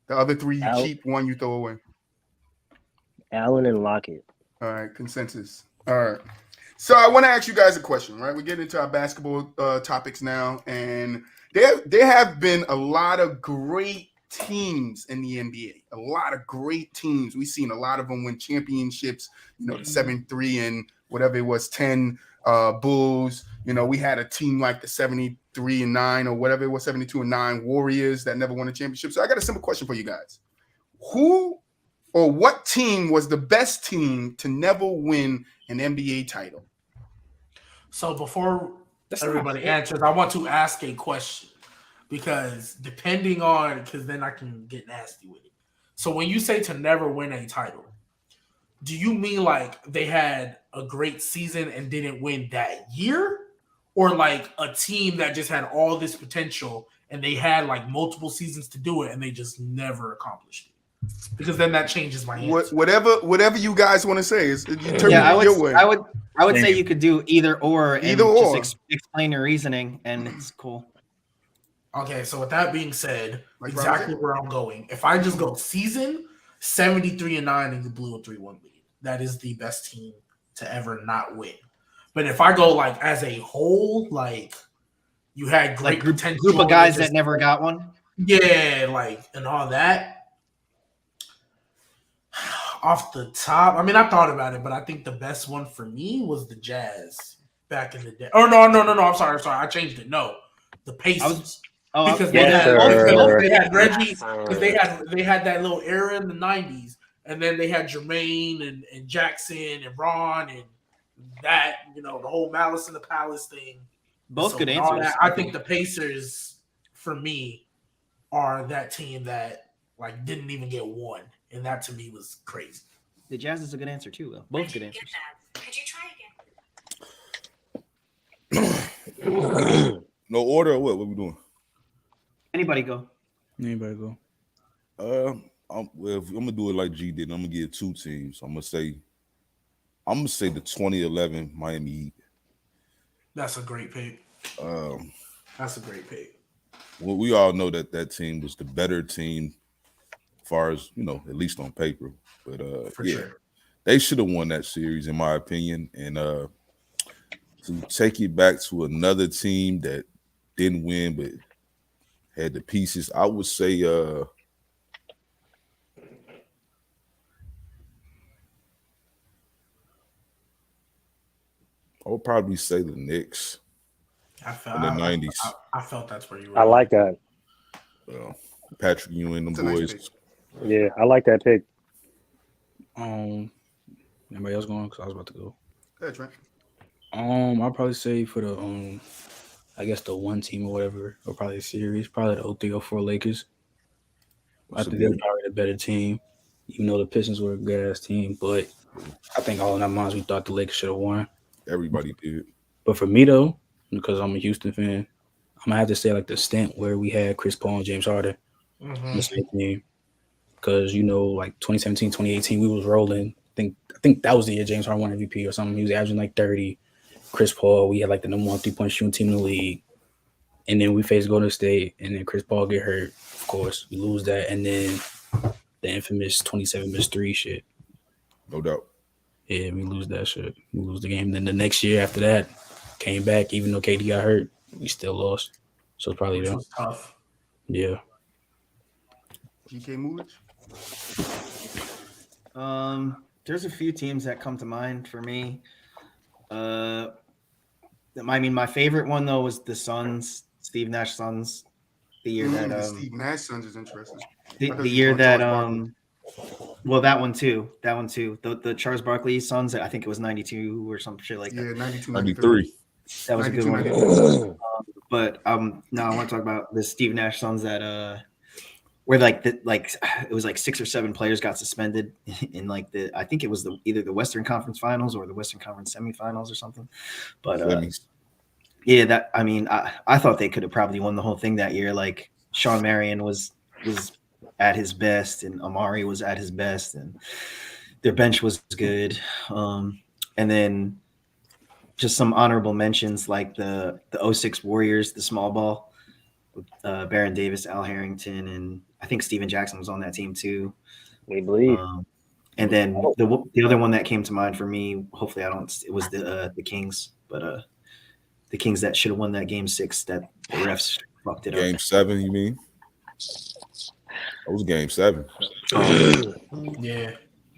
The other three you keep, one you throw away. Allen and Lockett. All right, consensus. All right. So I want to ask you guys a question, right? We're getting into our basketball topics now, and there have been a lot of great teams in the NBA. A lot of great teams. We've seen a lot of them win championships. You know, the 7-3 and whatever it was, 10 Bulls. You know, we had a team like the 73-9 or whatever it was, 72-9 Warriors that never won a championship. So I got a simple question for you guys: who or what team was the best team to never win an NBA title? So before everybody answers, I want to ask a question, because then I can get nasty with it. So when you say to never win a title, do you mean like they had a great season and didn't win that year? Or like a team that just had all this potential and they had like multiple seasons to do it and they just never accomplished it? Because then that changes my answer. Whatever you guys want to say is I would say you could do either or. Just explain your reasoning, and it's cool. Okay, so with that being said, exactly where I'm going. If I just go season 73-9 and you blew a 3-1 lead, that is the best team to ever not win. But if I go like as a whole, like you had great potential, group of guys that never got one. Yeah, like and all that. Off the top, I mean, I thought about it, but I think the best one for me was the Jazz back in the day. Oh no! I'm sorry. I changed it. No, the Pacers. Because they had Reggie. Because they had that little era in the '90s, and then they had Jermaine and Jackson and Ron and that, you know, the whole Malice in the Palace thing. Both good answers. I think the Pacers, for me, are that team that like didn't even get one. And that to me was crazy. The Jazz is a good answer too, though. Both good answers. Could you try again? No order or what? What we doing? Anybody go. Well, I'm gonna do it like G did. I'm gonna give two teams. I'm gonna say the 2011 Miami Heat. That's a great pick. That's a great pick. Well, we all know that team was the better team, as far as, you know, at least on paper. But sure, they should have won that series, in my opinion. And to take it back to another team that didn't win but had the pieces, I would say I would probably say the Knicks in the 90s. I felt that's where you were. I like that. Patrick Ewing, them boys. Nice, yeah, I like that pick. Anybody else going? Because I was about to go. That's right. I'll probably say for the I guess the one team or whatever, or probably a series, probably the 03-04 Lakers. I think they're probably the better team, even though the Pistons were a good ass team. But I think all in our minds we thought the Lakers should have won. Everybody did. But for me though, because I'm a Houston fan, I'm gonna have to say like the stint where we had Chris Paul and James Harden in the same team. Because like 2017, 2018, we was rolling. I think that was the year James Harden won MVP or something. He was averaging like 30. Chris Paul, we had like the number 1 3-point shooting team in the league. And then we faced Golden State, and then Chris Paul get hurt. Of course, we lose that, and then the infamous 27 missed 3 shit. No doubt. Yeah, we lose that shit. We lose the game. Then the next year after that, came back. Even though KD got hurt, we still lost. So it's probably that. Was tough. Yeah. GK Muulidge? There's a few teams that come to mind for me. I mean, my favorite one though was the Suns, Steve Nash Suns. The year that Steve Nash Suns is interesting. The year that well, that one too. The Charles Barkley Suns. I think it was 92 or some shit like that. Yeah, 92, 93. That was a good one. But no, I want to talk about the Steve Nash Suns that where it was like 6 or 7 players got suspended in like I think it was either the Western Conference Finals or the Western Conference Semifinals or something. But yeah, that I mean, I thought they could have probably won the whole thing that year. Like Sean Marion was at his best, and Amari was at his best, and their bench was good. And then just some honorable mentions like the 06 Warriors, the small ball, Baron Davis, Al Harrington, and I think Steven Jackson was on that team too. We believe. And then the other one that came to mind for me, hopefully it was the Kings, but the Kings that should have won that game 6 that the refs fucked it up. Game 7, you mean? That was game 7. Yeah.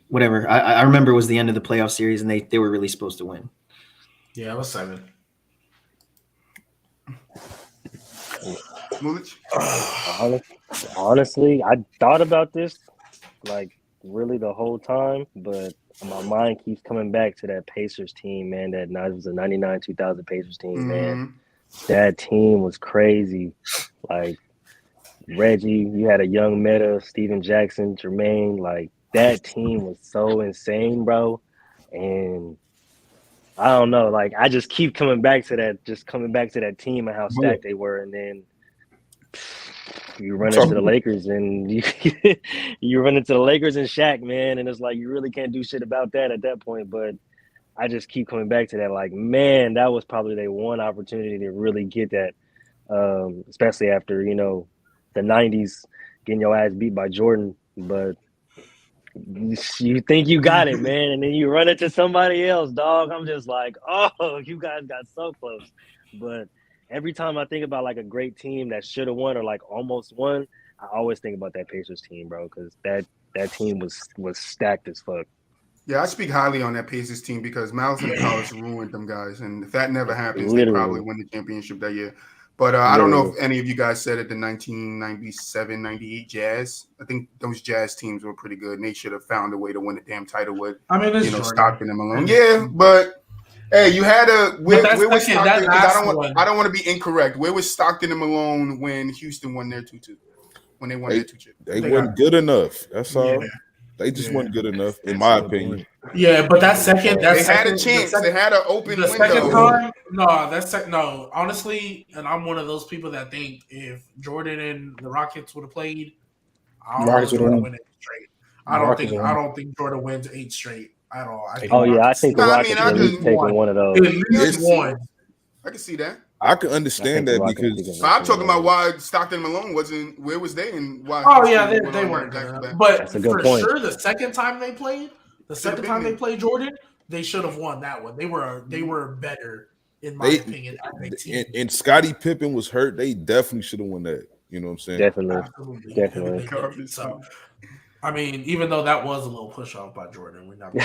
Whatever. I remember it was the end of the playoff series, and they were really supposed to win. Yeah, it was 7. Muulidge? Honestly, I thought about this like really the whole time, but my mind keeps coming back to that Pacers team, man. That was the 99-2000 Pacers team, man. That team was crazy. Like Reggie, you had a young Meta, Steven Jackson, Jermaine. Like that team was so insane, bro. And I don't know, like I just keep coming back to that team and how stacked they were, and then you run into the Lakers and you run into the Lakers and Shaq, man, and it's like you really can't do shit about that at that point. But I just keep coming back to that, like, man, that was probably their one opportunity to really get that, especially after the 90s getting your ass beat by Jordan. But you think you got it, man, and then you run into somebody else, dog. I'm just like, oh, you guys got so close. But every time I think about like a great team that should have won or like almost won, I always think about that Pacers team, bro, because that team was stacked as fuck. Yeah, I speak highly on that Pacers team because Miles and College ruined them guys, and if that never happens, they probably win the championship that year. But I don't know if any of you guys said it, the 1997-98 Jazz. I think those Jazz teams were pretty good, and they should have found a way to win the damn title with, Stockton and Malone. Yeah, but hey, you had where was Stockton? I don't want to be incorrect. Where was Stockton and Malone when Houston won their 2-2? When they won their 2 chips? They weren't good enough. That's all. Yeah. They just weren't good enough, in my opinion. Yeah, but they had a chance. They had an open window. Second time, no. Honestly, and I'm one of those people that think if Jordan and the Rockets would have played, I don't think win 8 straight. I don't think Jordan wins 8 straight at all. I think the Rockets are at least taking one of those. At least one. I can see that. I can understand that because I'm talking about why Stockton and Malone wasn't. Where was they and why? Oh yeah, they weren't. But for sure, the second time they played Jordan, they should have won that one. They were better in my opinion. And Scottie Pippen was hurt. They definitely should have won that. You know what I'm saying? Definitely. So, I mean, even though that was a little push off by Jordan, we're not.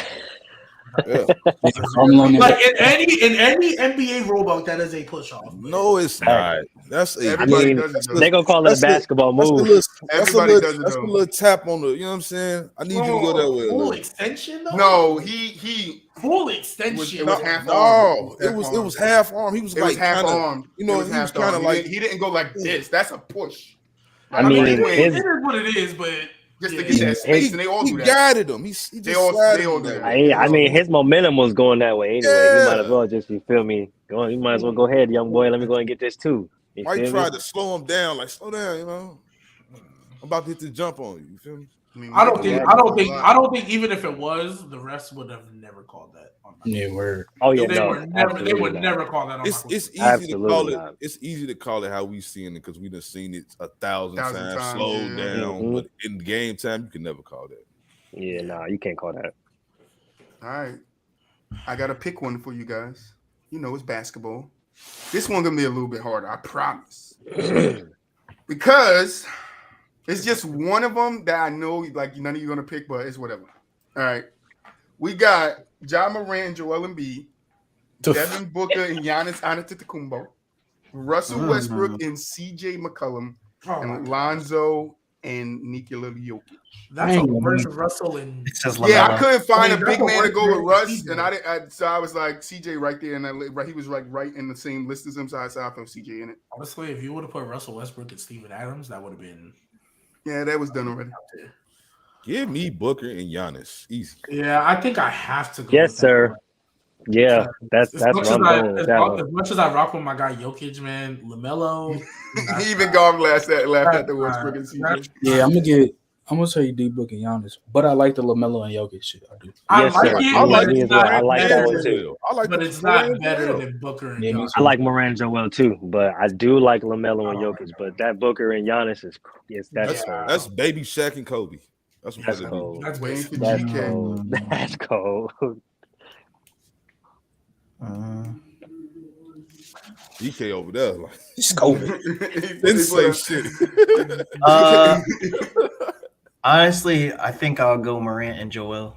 Yeah. Like in any NBA rulebook, that is a push off. No, it's not. That's they're gonna call it a basketball move. That's a little tap on the. You know what I'm saying? I need you to go that way. Full extension though? No, he full extension. It was half arm. It was half arm. He was like half arm. You know, he was kind of like he didn't go like this. That's a push. I mean, it is what it is, but just to get that space, and they all do that. He guided him. He just They all do that. I mean, his momentum was going that way anyway. Yeah. You might as well just, you feel me? You might as well go ahead, young boy. Let me go and get this too. You Mike feel tried me? to slow him down, like slow down, you know. I'm about to hit the jump on you. You feel me? I don't think even if it was, the refs would have never called that. Yeah, word. Oh yeah, They would never call that. It's easy absolutely to call not. it. It's easy to call it how we seeing it because we done seen it 1,000 times. Slow down, Mm-hmm. but in game time, you can never call that. Yeah, nah, you can't call that. All right, I gotta pick one for you guys. You know, it's basketball. This one gonna be a little bit harder, I promise, because it's just one of them that I know, like none of you gonna pick, but it's whatever. All right, we got Ja Morant, Joel Embiid, Devin Booker, and Giannis Antetokounmpo, Russell Westbrook, and CJ McCollum, and Lonzo and Nikola Jokic. That's a worse Russell and I couldn't find a big man to worse go with Russ, season. and so I was like CJ right there, and he was like right in the same list as him, so I threw CJ in it. Honestly, if you would have put Russell Westbrook and Steven Adams, that would have been. Yeah, that was done already. Give me Booker and Giannis. Easy. Yeah, I think I have to go. Yes, with sir. Yeah, that's as where much I'm going with that one. as much as I rock with my guy Jokic, man, LaMelo. He even Garm laughed at the Westbrook and CJ. Yeah, I'm gonna tell you D Book and Giannis, but I like the LaMelo and Jokic shit. I do. Yes, sir. I like Me as well. I like that one too. I like but the it's not Durant better Joel. than Booker and Yeah, me Giannis. I like Moran Joel too, but I do like LaMelo and Jokic. But that Booker and Giannis that's cold. That's baby Shaq and Kobe. That's what That's they cold. That's Waiting for That's GK. cold. That's cold. DK over there. Like, It's cold. didn't say shit. Honestly, I think I'll go Morant and Joel.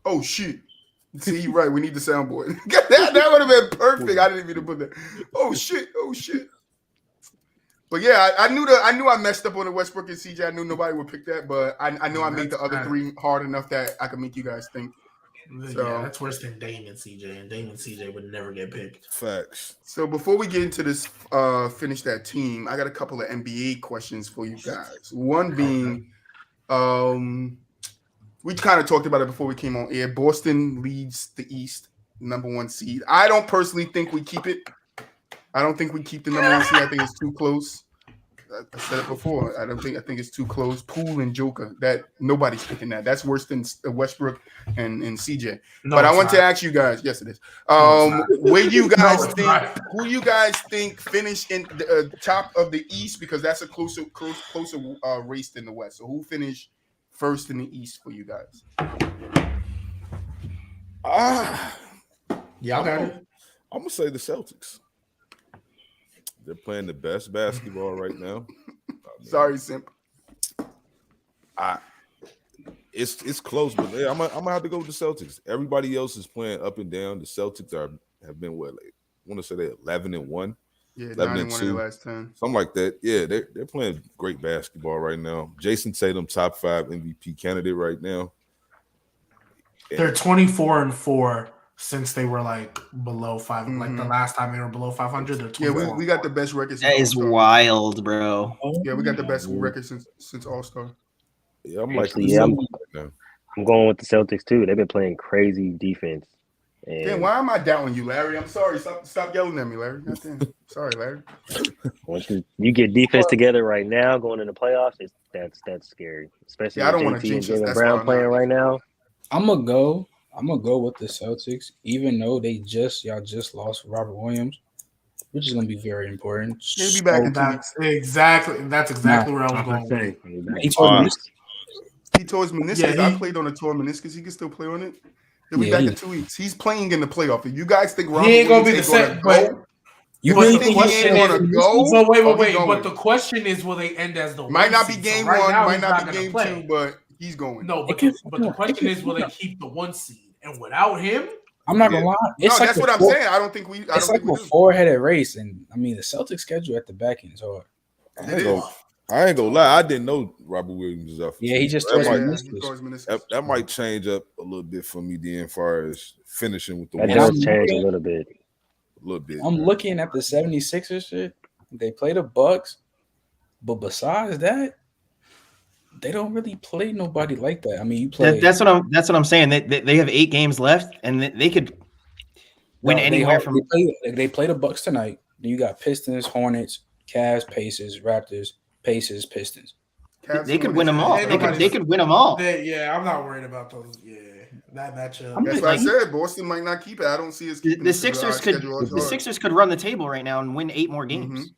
Oh shit! See, you're right. We need the soundboard. that would have been perfect. I didn't even put that. Oh shit! Oh shit! But yeah, I knew I messed up on the Westbrook and CJ. I knew nobody would pick that, but I know I made the other three hard enough that I could make you guys think. So, yeah, that's worse than Dame and CJ, and Dame and CJ would never get picked. Facts. So before we get into this, finish that team, I got a couple of NBA questions for you guys. One being, we kind of talked about it before we came on air. Boston leads the East, #1 seed. I don't personally think we keep it. I don't think we keep the #1 seed. I think it's too close. I said it before. I think it's too close. Poole and Joker. That nobody's picking that. That's worse than Westbrook and CJ. No, but I it's want not. to ask you guys. Yes, it is. Where you guys think? Who you guys think finish in the top of the East? Because that's a closer race than the West. So who finished first in the East for you guys? Y'all got it. I'm gonna say the Celtics. They're playing the best basketball right now. Sorry, Simp. It's close, but yeah, I'm gonna have to go with the Celtics. Everybody else is playing up and down. The Celtics have been what, like, I want to say they're 11-1. Yeah, 11-2, in the last 10. something like that. Yeah, they're playing great basketball right now. Jason Tatum, top 5 MVP candidate right now. They're 24-4 since they were like below 5. Like the last time they were below 500. They're 24. Yeah, we got the best record. That is wild, bro. Yeah, we got the best record since All Star. Yeah, I'm like, Actually, I'm going with the Celtics too. They've been playing crazy defense. And Damn, why am I doubting you, Larry? I'm sorry. Stop yelling at me, Larry. Goddamn. Sorry, Larry. once you get defense together right now, going into playoffs, that's scary. Especially Yeah, I don't with want to JT and jinx us. Jaylen That's Brown why I'm playing not. right now. I'm gonna go with the Celtics, even though y'all just lost Robert Williams, which is gonna be very important. He'll be back in 2 weeks. That's exactly where I was going with it. He told me He tore his meniscus. Yeah, I played on a torn meniscus. He can still play on it. He'll be back in 2 weeks. He's playing in the playoff. If you guys think Robert He ain't gonna be the Williams same. ain't But go, you but really think think he ain't gonna go? But wait. He going. But the question is, will they end as the Might one not be seed? game So right one, now, might he's not be gonna game play. 2, but he's going. No, but the question is, will they keep the 1 seed? And without him, I'm not gonna lie. It's No, like that's what I'm saying. I don't think we. It's like a 4-headed race, and I mean the Celtics schedule at the back end is hard. I ain't gonna lie. I didn't know Robert Williams was up. Yeah, he just that tore might, his meniscus. that might change up a little bit for me then, as far as finishing with the That one. does change a little bit. A little bit. I'm looking at the 76ers shit. They play the Bucks, but besides that, They don't really play nobody like that. I mean, you play. That's what I'm saying. They have 8 games left, and they could win anywhere from. They play the Bucks tonight. Then you got Pistons, Hornets, Cavs, Pacers, Raptors, Pacers, Pistons. They could win them all. They could win them all. Yeah, I'm not worried about those. Yeah, that matchup. That's what I said. Boston might not keep it. I don't see us keeping the Sixers could run the table right now and win 8 more games. Mm-hmm.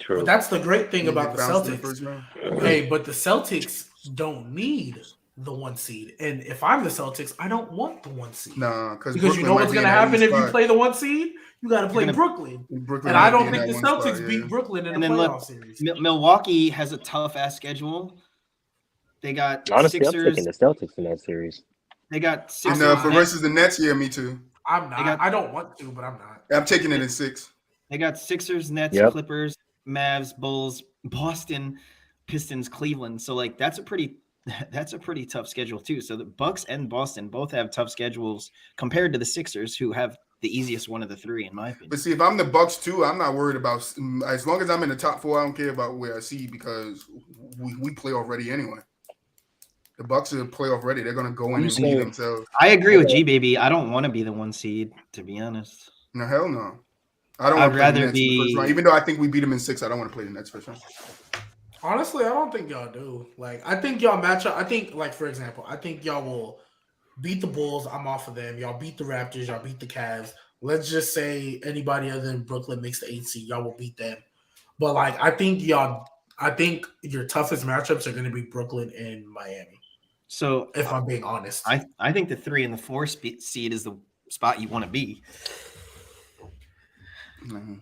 True. But that's the great thing about the Celtics. Hey, but the Celtics don't need the 1 seed. And if I'm the Celtics, I don't want the 1 seed. Nah, because you know what's going to happen if you play the 1 seed? You got to play Brooklyn. And I don't think the Celtics beat Brooklyn in the playoff series. Milwaukee has a tough-ass schedule. They got honestly, Sixers. I'm taking the Celtics in that series. They got 6. And for versus the Nets, yeah, me too. I'm not. I don't want to, but I'm not. I'm taking it in 6. They got Sixers, Nets, Clippers, Mavs, Bulls, Boston, Pistons, Cleveland. So like that's a pretty tough schedule too. So the Bucks and Boston both have tough schedules compared to the Sixers, who have the easiest one of the 3, in my opinion. But see, if I'm the Bucks too, I'm not worried about as long as I'm in the top 4. I don't care about where I see because we play already anyway. The Bucks are playoff ready. They're gonna go in and see themselves. I agree with Gbaby. I don't want to be the 1 seed, to be honest. No, hell no. I don't. I'd rather be. First round. Even though I think we beat them in 6, I don't want to play the Nets first round. Honestly, I don't think y'all do. Like, I think y'all match up. I think, like, for example, I think y'all will beat the Bulls. I'm off of them. Y'all beat the Raptors. Y'all beat the Cavs. Let's just say anybody other than Brooklyn makes the 8 seed. Y'all will beat them. But, like, I think your toughest matchups are going to be Brooklyn and Miami. So, if I'm being honest, I think the 3 and the 4 seed is the spot you want to be. Mm-hmm.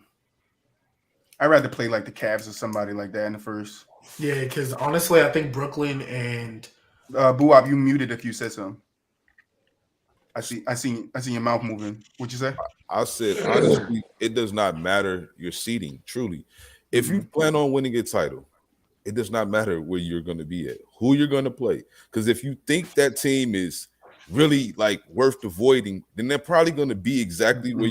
I'd rather play like the Cavs or somebody like that in the first. Yeah, because honestly, I think Brooklyn and BooWop, you muted if you said something. I see your mouth moving. What'd you say? I said honestly, it does not matter your seeding. Truly, if you plan on winning a title, it does not matter where you're going to be at, who you're going to play. Because if you think that team is really like worth avoiding, then they're probably going to be exactly where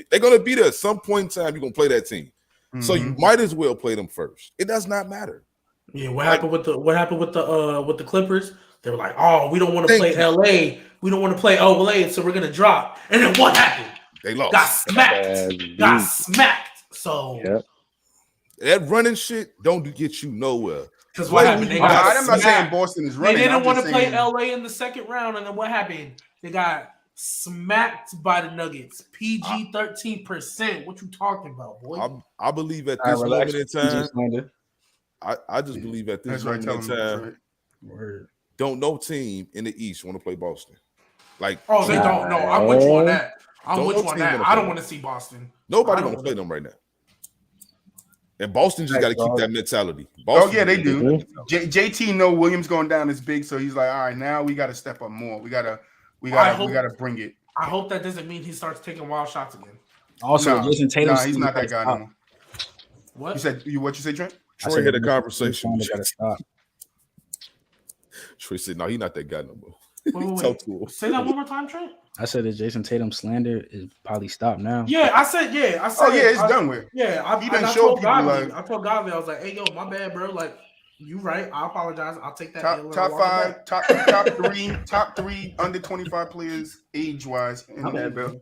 they're going to be there at some point in time. You're going to play that team, so you might as well play them first. It does not matter. Yeah, what happened with the Clippers? They were like, "Oh, we don't want to play LA. We don't want to play LA, so we're going to drop." And then what happened? They lost. Got smacked. So that running shit don't get you nowhere. Because what happened? I'm not saying Boston is running. They didn't want to play LA in the second round, and then what happened? They got smacked by the Nuggets. PG 13%. What you talking about, boy? I believe at this moment in time. I just believe at this moment in time. Don't no team in the East want to play Boston. Like, oh, they don't know. I'm with you on that. I don't want to see Boston. Nobody want to play them right now. And Boston just got to keep that mentality. Boston, they do. JT know Williams going down is big, so he's like, all right, now we got to step up more. We gotta bring it. I hope that doesn't mean he starts taking wild shots again. Also, Jason Tatum. He's not that guy anymore. What you say, Trent? Troy had a conversation. Troy said, "No, he's not that guy no more." Wait. Say that one more time, Trent. I said that Jason Tatum slander is probably stopped now. Yeah, I said. It's done with. Yeah, I told Gbaby, I told Gbaby, I was like, "Hey, yo, my bad, bro. Like, you right. I apologize. I'll take that." Top three under 25 players age wise. My bad, bro.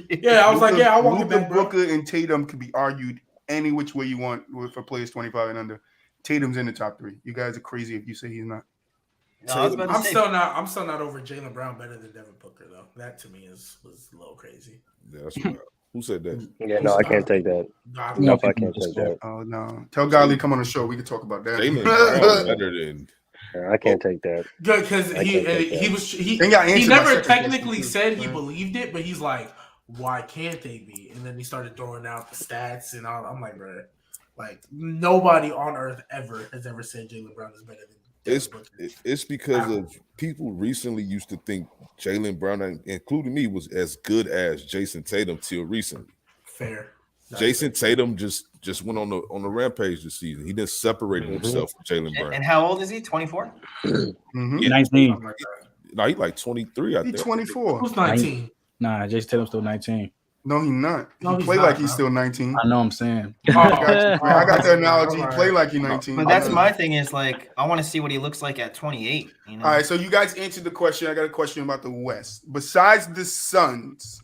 Yeah, I was like, yeah, I want it back, bro. Booker and Tatum could be argued any which way you want for players 25 and under. Tatum's in the top 3. You guys are crazy if you say he's not. No, I'm still not over Jaylen Brown better than Devin Booker though. That to me was a little crazy. Yeah, that's wild. Who said that? Yeah, no, I can't take that. No, I can't take that. Oh no, tell Godly come on the show. We can talk about that. I can't take that. Good, because he never technically said he believed it, but he's like, why can't they be? And then he started throwing out the stats, and I'm like, bro, like nobody on earth has ever said Jaylen Brown is better than. It's because of people recently used to think Jaylen Brown, including me, was as good as Jason Tatum till recently. Fair. Jason Tatum just went on the rampage this season. He just separated himself from Jaylen Brown. And how old is he? 24? 19. No, he's like 23. I think. He's 24. Who's 19? Nah, Jason Tatum's still 19. No, he's not. No, He he's play not, like he's bro. still 19. I know what I'm saying. I got you, bro. I got the analogy. He Alright. play like he's 19. But that's my thing is like I want to see what he looks like at 28. You know. All right, so you guys answered the question. I got a question about the West. Besides the Suns,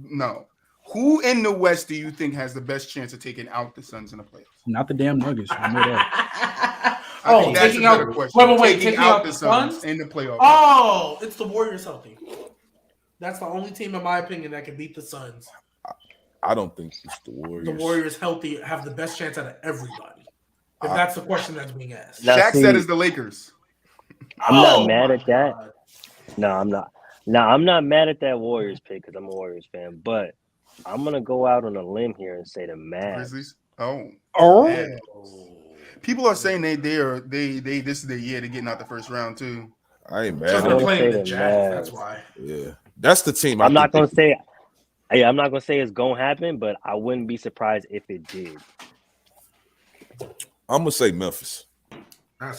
no. Who in the West do you think has the best chance of taking out the Suns in the playoffs? Not the damn Nuggets. I know that. I think that's a better question. Taking out the Suns in the playoffs. Oh, it's the Warriors healthy. That's the only team, in my opinion, that can beat the Suns. I don't think it's the Warriors. The Warriors healthy have the best chance out of everybody. If that's the question that's being asked. Shaq said it's the Lakers. I'm not mad at that. No, I'm not. No, I'm not mad at that Warriors pick because I'm a Warriors fan. But I'm gonna go out on a limb here and say the Mavs. Grizzlies. Oh. Man. People are saying this is their year to getting out the first round too. I ain't mad. Because at they're it. playing the Jazz. That's why. Yeah, that's the team. I'm not gonna say. Yeah, I'm not gonna say it's gonna happen, but I wouldn't be surprised if it did. I'm gonna say Memphis.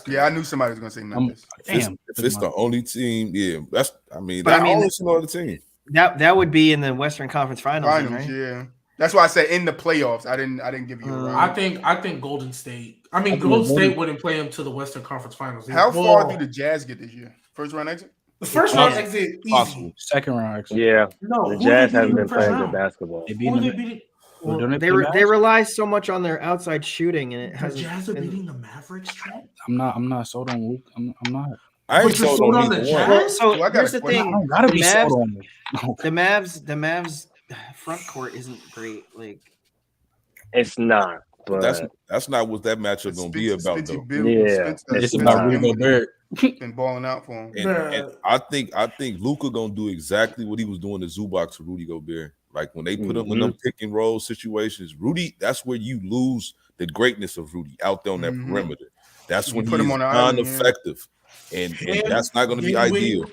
Yeah, I knew somebody was gonna say Memphis. If it's the only team, yeah, that's. I mean, But I I mean, always know the team. That would be in the Western Conference Finals, right? Yeah. That's why I said in the playoffs. I didn't give you a round. I think Golden State. I mean, Golden State wouldn't play them to the Western Conference Finals. How far do the Jazz get this year? First round exit? The first round exit easy. Possible. Second round exit. Yeah. No, the Jazz haven't been playing good basketball. They rely so much on their outside shooting, and it has. The Jazz are beating the Mavericks. I'm not sold on Luke. I'm not. I ain't sold on the either Jazz. one. So here's the thing: I gotta be sold on it. The Mavs front court isn't great. Like it's not. But that's not what that matchup gonna be about though. Yeah, it's about Rudy Gobert. Been balling out for him. And I think Luka gonna do exactly what he was doing to Zubac to Rudy Gobert. Like when they put him in them pick and roll situations, Rudy, that's where you lose the greatness of Rudy out there on that perimeter. That's when he's non-effective. And that's not gonna be ideal.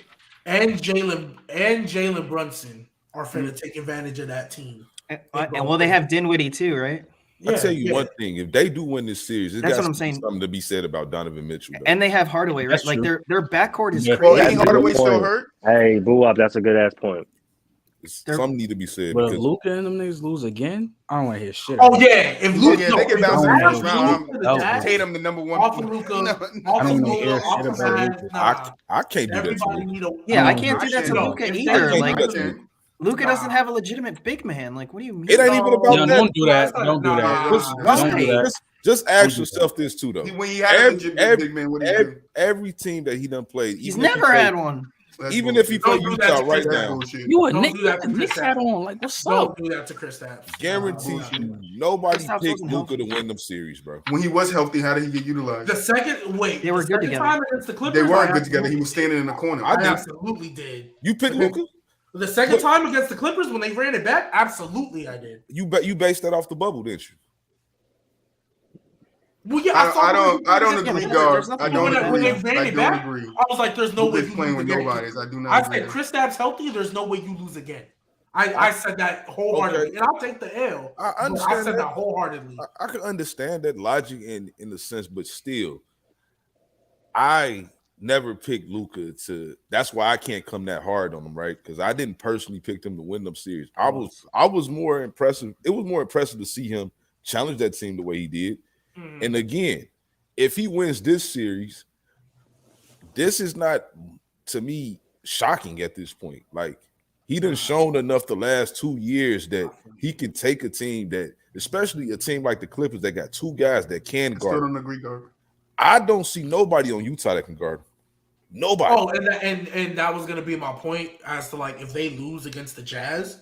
And Jalen Brunson are finna take advantage of that team. And well, they have Dinwiddie too, right? I'll tell you one thing: if they do win this series, that's what I'm saying. Something to be said about Donovan Mitchell, though. And they have Hardaway, right? That's like true. their backcourt is Well, crazy. ain't Hardaway still hurt? Hey, BooWop, that's a good ass point. Something need to be said. But if Luka and them niggas lose again, I don't want to hear shit. Oh yeah, if Luka, they get bounced in the first round. Tatum Tatum the number one. off of Luka, I don't even hear shit about Luka. I can't do that. Everybody need a Yeah, I can't do that to Luka either. Like Luka Nah. doesn't have a legitimate big man. Like, what do you mean? It ain't even about Yeah, that. don't do that. Don't do that. Don't do that. Just ask yourself this too, though. When you have a legitimate big man, what do you do? Every team that he done played, He's even if he never played- had one. Even if he played Utah right now, You a Don't Nick? do that to Nick Chris hat Stapps. on? Like, what's Don't up? do that to Chris Stapps. guarantee you, nobody Kristaps picked wasn't Luka to healthy. win them series, bro. When he was healthy, how did he get utilized? The second They were the good second together. time against the Clippers, They weren't I good together. He absolutely- was standing in the corner. I absolutely did. You picked Luka. The second time against the Clippers when they ran it back, absolutely I did. You based that off the bubble, didn't you? Well, yeah, I don't agree, dog. there's I nothing don't wrong with that. When they agree. ran I it don't back, agree. I was like, "There's no way Luka's you playing lose with again." nobodies. I do not I agree. said Chris Stapps healthy. There's no way you lose again. I said that wholeheartedly, and I'll take the L. I but understand I said that. that wholeheartedly. I can understand that logic in the sense, but still, I never picked Luka to. That's why I can't come that hard on him, right? Because I didn't personally pick him to win them series. I was more impressive. It was more impressive to see him challenge that team the way he did. And again, if he wins this series, this is not to me shocking at this point. Like he done shown enough the last 2 years that he can take a team that, especially a team like the Clippers, that got two guys that can I still guard. don't agree, dog. I don't see nobody on Utah that can guard him. Nobody. Oh, and that was gonna be my point as to like if they lose against the Jazz,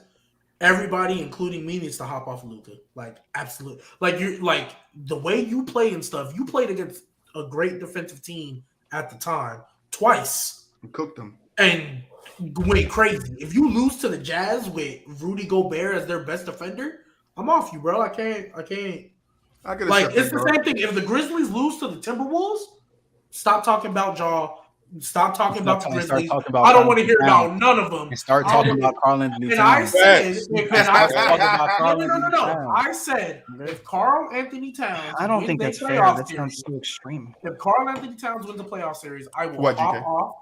everybody, including me, needs to hop off Luka. Like absolutely, like you're like the way you play and stuff. You played against a great defensive team at the time twice You cooked them. and went crazy. If you lose to the Jazz with Rudy Gobert as their best defender, I'm off you, bro. I can't. I could Like accept it's it, the bro. same thing. If the Grizzlies lose to the Timberwolves, stop talking about Jaw. Stop talking about the Grizzlies. I don't want to hear about none of them. And start talking about Karl Anthony And I Towns. said, Facts. I said, if Karl Anthony Towns, I don't wins think a that's fair. playoff That series, sounds so extreme. if Karl Anthony Towns wins the playoff series, I will What, hop GK? off.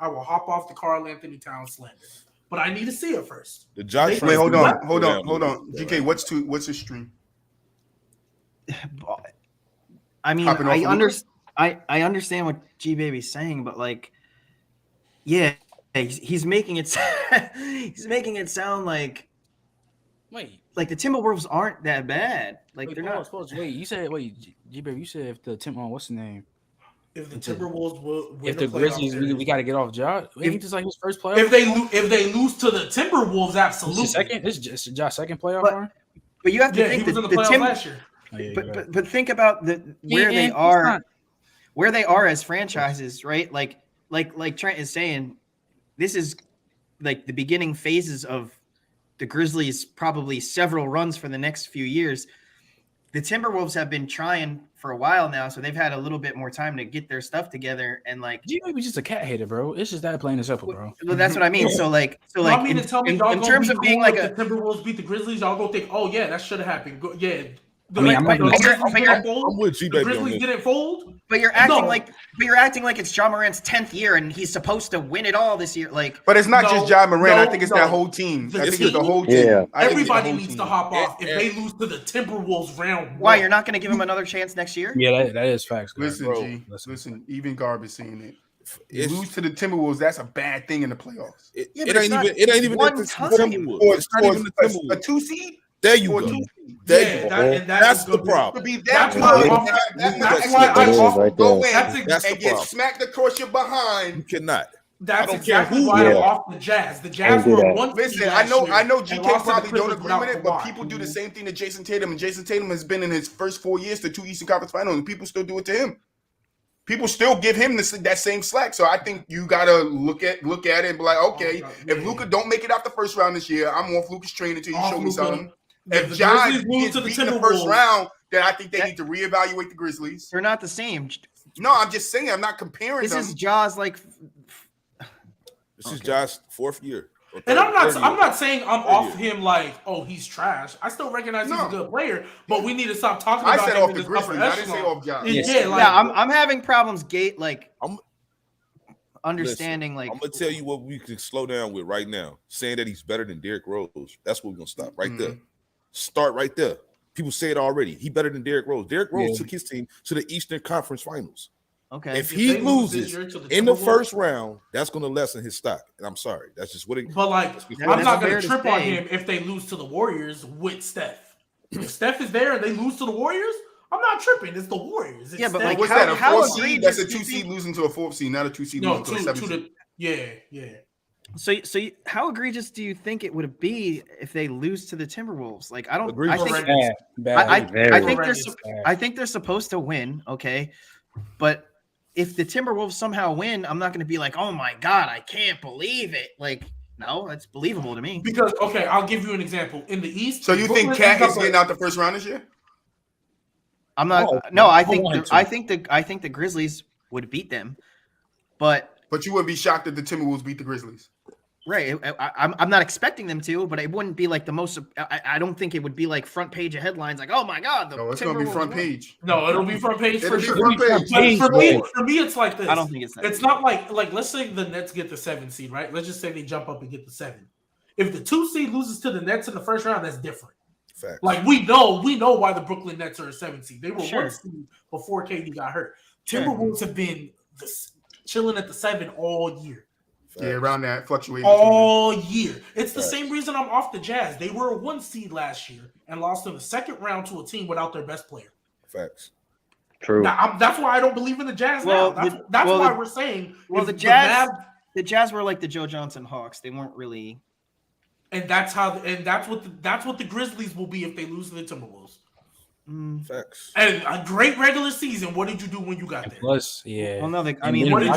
I will hop off the Karl Anthony Towns slander. but I need to see it first. The Josh. Wait, hold on. Yeah, GK, what's his stream? I mean, Hopping off I understand what Gbaby's saying, but like, yeah, he's making it he's making it sound like the Timberwolves aren't that bad. Like they're not. Wait, you said Gbaby, you said if the what's the name? If the Timberwolves will win If the Grizzlies, we got to get off Josh. Ain't this like his first playoff? If they lose to the Timberwolves, absolutely. This is Josh's second playoff run. But you have to think he was that in the playoffs last year. But think about where they are as franchises, right? Like Trent is saying, this is like the beginning phases of the Grizzlies, probably several runs for the next few years. The Timberwolves have been trying for a while now, so they've had a little bit more time to get their stuff together. And like, you may be just a cat hater, bro. It's just that plain and simple, bro. Well, that's what I mean. So like, in terms of being like the Timberwolves beat the Grizzlies, y'all go think, oh yeah, that should have happened. Yeah. I'm with you, the Grizzlies didn't fold, but you're acting like it's Ja Morant's 10th year and he's supposed to win it all this year. Like, but it's not just Ja Morant. I think it's that whole team. I think it's the whole team. Yeah. Everybody needs to hop off if they lose to the Timberwolves round. Why you're not going to give him another chance next year? Yeah, that is facts. Listen, even Garb is saying it. You lose to the Timberwolves, that's a bad thing in the playoffs. It ain't even one the time. Timberwolves. It's not even the Timberwolves. A 2 seed. There you go. That's the problem. That's why I go in and get smacked across your behind. You cannot. That's exactly why I'm off the Jazz. The Jazz were one. Listen, I know GK probably don't agree with it, but people do the same thing to Jason Tatum, and Jason Tatum has been in his first 4 years to 2 Eastern Conference Finals, and people still do it to him. People still give him that same slack. So I think you gotta look at it and be like, okay, if Luka don't make it out the first round this year, I'm off Luka's train until you show me something. If Ja gets beat in the first round, then I think they need to reevaluate the Grizzlies. They're not the same. No, I'm just saying. I'm not comparing them. This is Ja's like. This is Ja's fourth year. And I'm not saying I'm off him like, oh, he's trash. I still recognize he's a good player, but we need to stop talking about him in this upper echelon. I didn't say off Ja. I'm having problems understanding. I'm gonna tell you what we can slow down with right now. Saying that he's better than Derrick Rose. That's what we're gonna stop right there. Start right there. People say it already. He better than Derrick Rose. Derrick Rose took his team to the Eastern Conference Finals. Okay. If he loses in the first round, that's going to lessen his stock. And I'm sorry. That's just what it. But I'm not going to trip on him if they lose to the Warriors with Steph. If Steph is there and they lose to the Warriors, I'm not tripping. It's the Warriors. It's but what's that? A 4 seed? That's a 2 seed losing to a 4th seed, not a 2 seed losing to a 7 seed. Yeah. So how egregious do you think it would be if they lose to the Timberwolves? Like, I don't. I think they're supposed to win. Okay, but if the Timberwolves somehow win, I'm not going to be like, oh my god, I can't believe it. Like, no, that's believable to me. Because I'll give you an example. In the East, so you think Cat is getting out the first round this year? I'm not. No, I think the Grizzlies would beat them, but you wouldn't be shocked if the Timberwolves beat the Grizzlies. Right. I'm not expecting them to, but it wouldn't be like the most. I don't think it would be like front page of headlines like, oh my god. No, it's going to be front page. No, it'll be front page for sure. Front page. For me, it's like this. I don't think it's that. It's not like let's say the Nets get the 7 seed, right? Let's just say they jump up and get the 7. If the 2 seed loses to the Nets in the first round, that's different. Facts. Like we know why the Brooklyn Nets are a 7 seed. They were 1 seed before KD got hurt. Timberwolves have been chilling at the 7 all year. Yeah, around that fluctuating all year. It's the same reason I'm off the Jazz. They were a 1 seed last year and lost in the second round to a team without their best player. Facts. True. Now, that's why I don't believe in the Jazz now. That's why we're saying. Well, the Jazz were like the Joe Johnson Hawks. They weren't really. And that's what the Grizzlies will be if they lose to the Timberwolves. Facts. And a great regular season. What did you do when you got there? Plus, yeah. Well, no, what did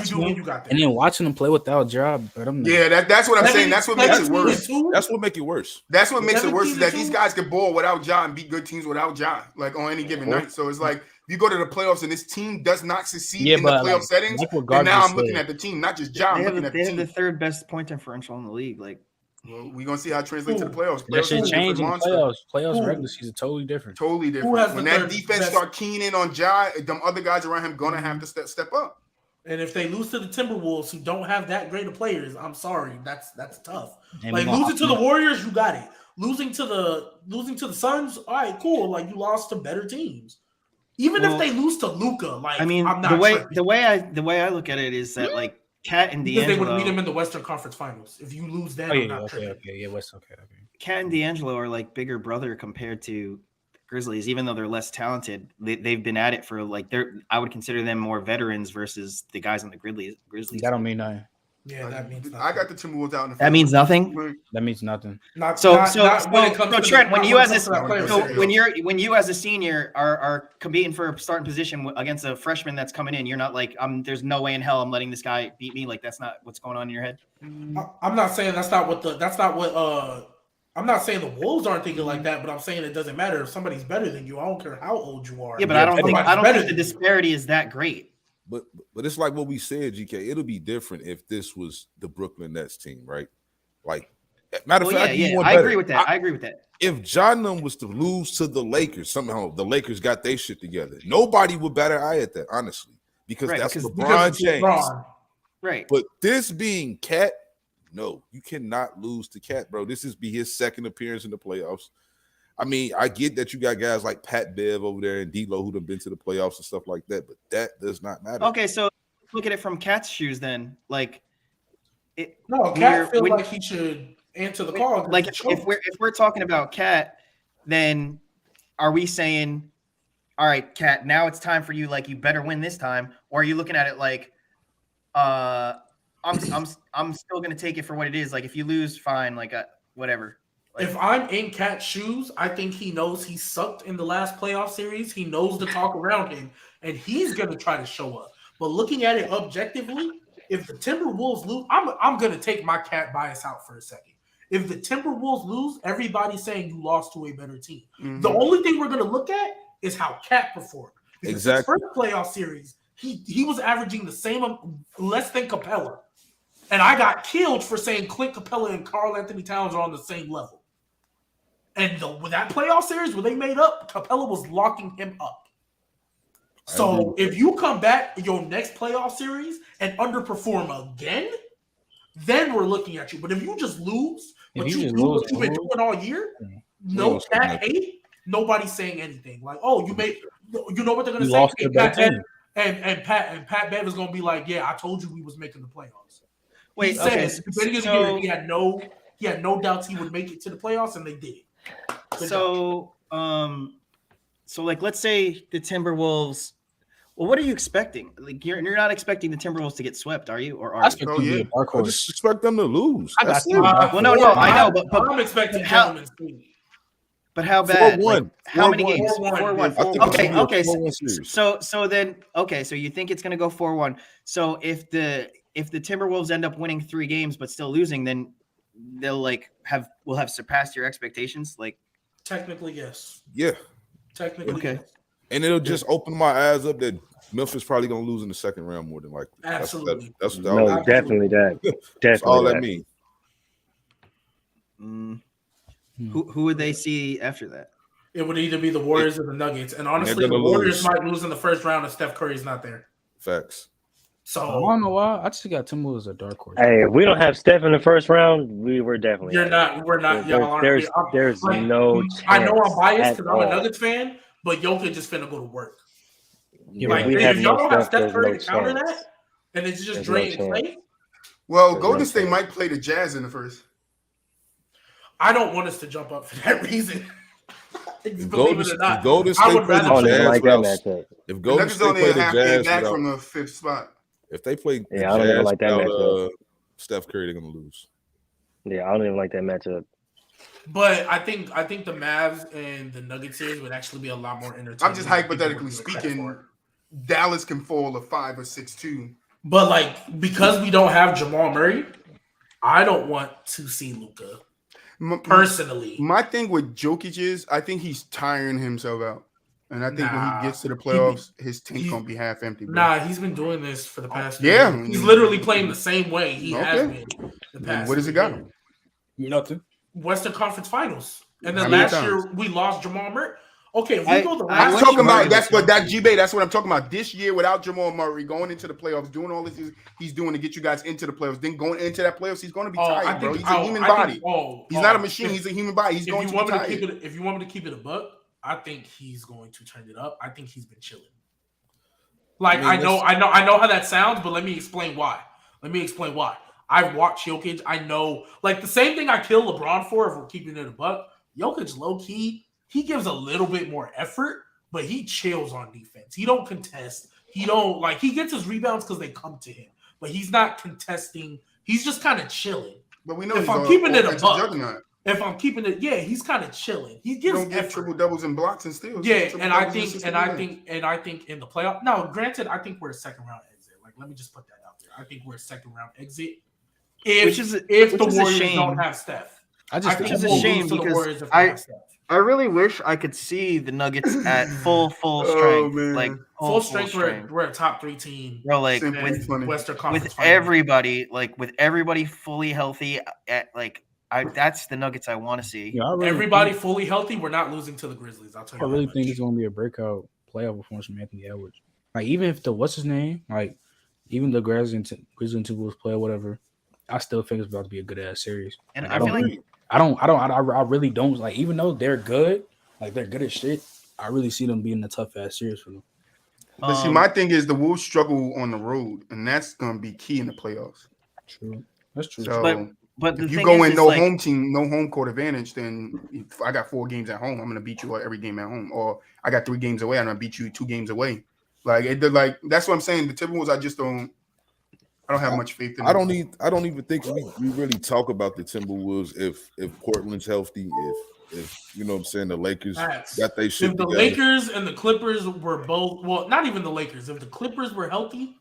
you do when you got there? And then watching them play without job. That's what I'm saying. That's what makes it worse. That's what makes it worse. That's what makes it worse is that these guys can ball without Ja and beat good teams without Ja, like on any given night. So it's like you go to the playoffs and this team does not succeed in the playoff settings. And now I'm looking at the team, not just Ja. I'm looking at the team. They have the 3rd best point differential in the league. Like. Well, we're gonna see how it translates to the playoffs. That should change in the playoffs. Playoffs regular season totally different. Totally different. When that defense start keying in on Ja, them other guys around him gonna have to step up. And if they lose to the Timberwolves, who don't have that great of players, I'm sorry, that's tough. And Like losing to the Warriors, you got it. Losing to the Suns, all right, cool. Like you lost to better teams. Even if they lose to Luka, like I mean, I'm not the way I look at it is that like Cat and because they would D'Angelo, meet him in the Western Conference Finals. If you lose that, I'm not tripping. Cat and D'Angelo are like bigger brother compared to Grizzlies, even though they're less talented. They've been at it for like I would consider them more veterans versus the guys on the Grizzlies. That don't mean nothing. Yeah, that means nothing. I got the Timberwolves out in the That means nothing. That means nothing. So Trent, when you as a senior are competing for a starting position against a freshman that's coming in, you're not like, there's no way in hell I'm letting this guy beat me. Like that's not what's going on in your head. I'm not saying I'm not saying the Wolves aren't thinking like that, but I'm saying it doesn't matter if somebody's better than you. I don't care how old you are. Yeah, but I don't think the disparity is that great. But it's like what we said, GK. It'll be different if this was the Brooklyn Nets team, right? Like, matter of fact, I agree with that. I agree with that. If John was to lose to the Lakers, somehow the Lakers got their shit together, nobody would bat an eye at that, honestly, because that's LeBron James. Right. But this being Cat, no, you cannot lose to Cat, bro. This is be his second appearance in the playoffs. I mean, I get that you got guys like Pat Bev over there and D'Lo who have been to the playoffs and stuff like that, but that does not matter. Okay, so look at it from Cat's shoes then. Like, Cat feels like he should answer the call. Like, if we're talking about Cat, then are we saying, all right, Cat, now it's time for you? Like, you better win this time, or are you looking at it like, I'm still gonna take it for what it is. Like, if you lose, fine. Like, whatever. If I'm in Cat's shoes, I think he knows he sucked in the last playoff series. He knows the talk around him, and he's going to try to show up. But looking at it objectively, if the Timberwolves lose, I'm going to take my Cat bias out for a second. If the Timberwolves lose, everybody's saying you lost to a better team. Mm-hmm. The only thing we're going to look at is how Cat performed. Because his first playoff series, he was averaging the same, less than Capella. And I got killed for saying Clint Capella and Karl Anthony Towns are on the same level. And with that playoff series where they made up, Capella was locking him up. So if you come back in your next playoff series and underperform again, then we're looking at you. But if you just lose, but you lose what you've been doing all year, no Cat hate, nobody's saying anything. Like, oh, you know what they're gonna say? And Pat Bev is gonna be like, yeah, I told you we was making the playoffs. Wait, he said he had no doubts he would make it to the playoffs, and they did. So like, let's say the Timberwolves. Well, what are you expecting? Like, you're not expecting the Timberwolves to get swept, are you? Or are you? I just expect them to lose. No, I know, but I'm expecting gentlemen's team. But how bad? 4-1. Like, how many games? 4-1. Okay. So you think it's going to go 4-1? So if the Timberwolves end up winning 3 games but still losing, then they'll will have surpassed your expectations. Like, technically, yes. Yeah. Technically, okay. Yes. And it'll just open my eyes up that Memphis probably gonna lose in the second round more than likely. Absolutely. That's definitely that. Definitely that's all that means. Who would they see after that? It would either be the Warriors or the Nuggets. And honestly, the Warriors might lose in the first round if Steph Curry's not there. Facts. So I don't know why. I just got Timberwolves as a dark horse. Hey, if we don't have Steph in the first round, we're definitely. We're not. Y'all aren't. There's no chance. I know I'm biased because I'm a Nuggets fan, but Jokic just finna go to work. Yeah, like, if y'all don't have Steph Curry to counter that, and it's just Dre and Clay. Well, Golden State might play the Jazz in the first. I don't want us to jump up for that reason. Believe it or not, Golden State play the Jazz. If Golden State play the Jazz back from the 5th spot. If they play I don't even like that matchup. Steph Curry, they're gonna lose. Yeah, I don't even like that matchup. But I think the Mavs and the Nuggets series would actually be a lot more entertaining. I'm just hypothetically speaking, Dallas can fall a 5 or 6-2. But like, because we don't have Jamal Murray, I don't want to see Luka. Personally, my thing with Jokic is I think he's tiring himself out. And I think when he gets to the playoffs, his tank gonna be half empty. Bro. Nah, he's been doing this for the past year. He's literally playing the same way he has been the past. What does it got him? Nothing. Western Conference Finals. And then last year we lost Jamal Murray. Okay, if we go the I'm last. talking about that's what I'm talking about. This year without Jamal Murray going into the playoffs, doing all this he's doing to get you guys into the playoffs. Then going into that playoffs, he's going to be tired, bro. He's a human body. He's not a machine. He's a human body. He's going to be tired. If you want me to keep it a buck, I think he's going to turn it up. I think he's been chilling. Like I know how that sounds, but let me explain why. I've watched Jokic. I know, like the same thing I kill LeBron for. If we're keeping it a buck, Jokic low key, he gives a little bit more effort, but he chills on defense. He don't contest. He don't he gets his rebounds because they come to him, but he's not contesting. He's just kind of chilling. But we know if I'm keeping it a buck. If I'm keeping it, he's kind of chilling. He gives triple doubles and blocks and steals. Yeah, and I think in the playoff. Now, granted, I think we're a second round exit. Like, let me just put that out there. I think we're a second round exit. If the Warriors don't have Steph, which is a shame because I really wish I could see the Nuggets at full strength, full strength. We're a top 3 team, bro. Like Western Conference, with everybody fully healthy. That's the Nuggets I want to see. Yeah, everybody fully healthy. We're not losing to the Grizzlies. I'll tell you. I really think it's going to be a breakout playoff performance from Anthony Edwards. Like even if even the Grizzlies and Timberwolves play or whatever, I still think it's about to be a good ass series. And I really don't like. Even though they're good, they're good as shit. I really see them being a tough ass series for them. But see, my thing is the Wolves struggle on the road, and that's going to be key in the playoffs. True, that's true. So, but if you go in home team, no home court advantage, then if I got 4 games at home, I'm going to beat you every game at home. Or I got 3 games away, I'm going to beat you 2 games away. That's what I'm saying. The Timberwolves, I don't have much faith in them. I don't even think we really talk about the Timberwolves if Portland's healthy, if you know what I'm saying, the Lakers got they shit together. If the Lakers and the Clippers were both, well, not even the Lakers, if the Clippers were healthy,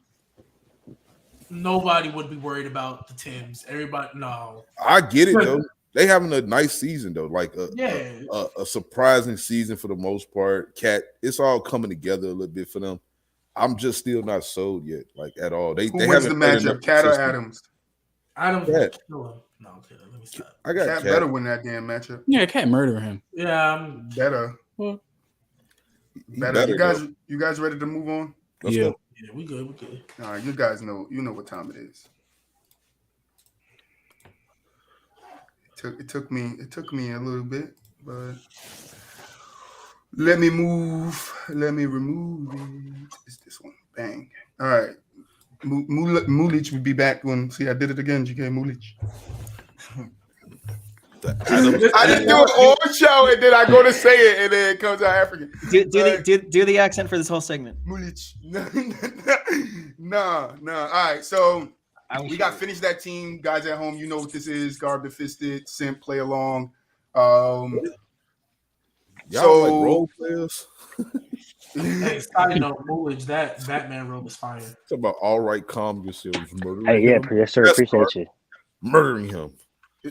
nobody would be worried about the Tims. Everybody, no. I get it though. They having a nice season though, a surprising season for the most part. It's all coming together a little bit for them. I'm just still not sold yet, at all. Who wins the matchup, Cat or Adams? Adams. Cat. No, okay, let me stop. I got Cat better win that damn matchup. Yeah, Cat murder him. Yeah, better. Well, better. You guys ready to move on? Let's go. Yeah, we good. All right, you guys know what time it is. It took me a little bit, but let me remove it. It's this one. Bang. All right. Muulidge will be back when. See, I did it again. GK Muulidge. I just do it all show and then I go to say it and then it comes out African. Do the accent for this whole segment. Muulidge. No. All right, so we got finished that team. Guys at home, you know what this is. Garbage Fisted, Simp, play along. Y'all like role players? Hey, side note, Muulidge, that Batman robe is fire. It's about all right, calm yourselves. Hey, yeah, yes, sir. Appreciate you. Murdering him. So,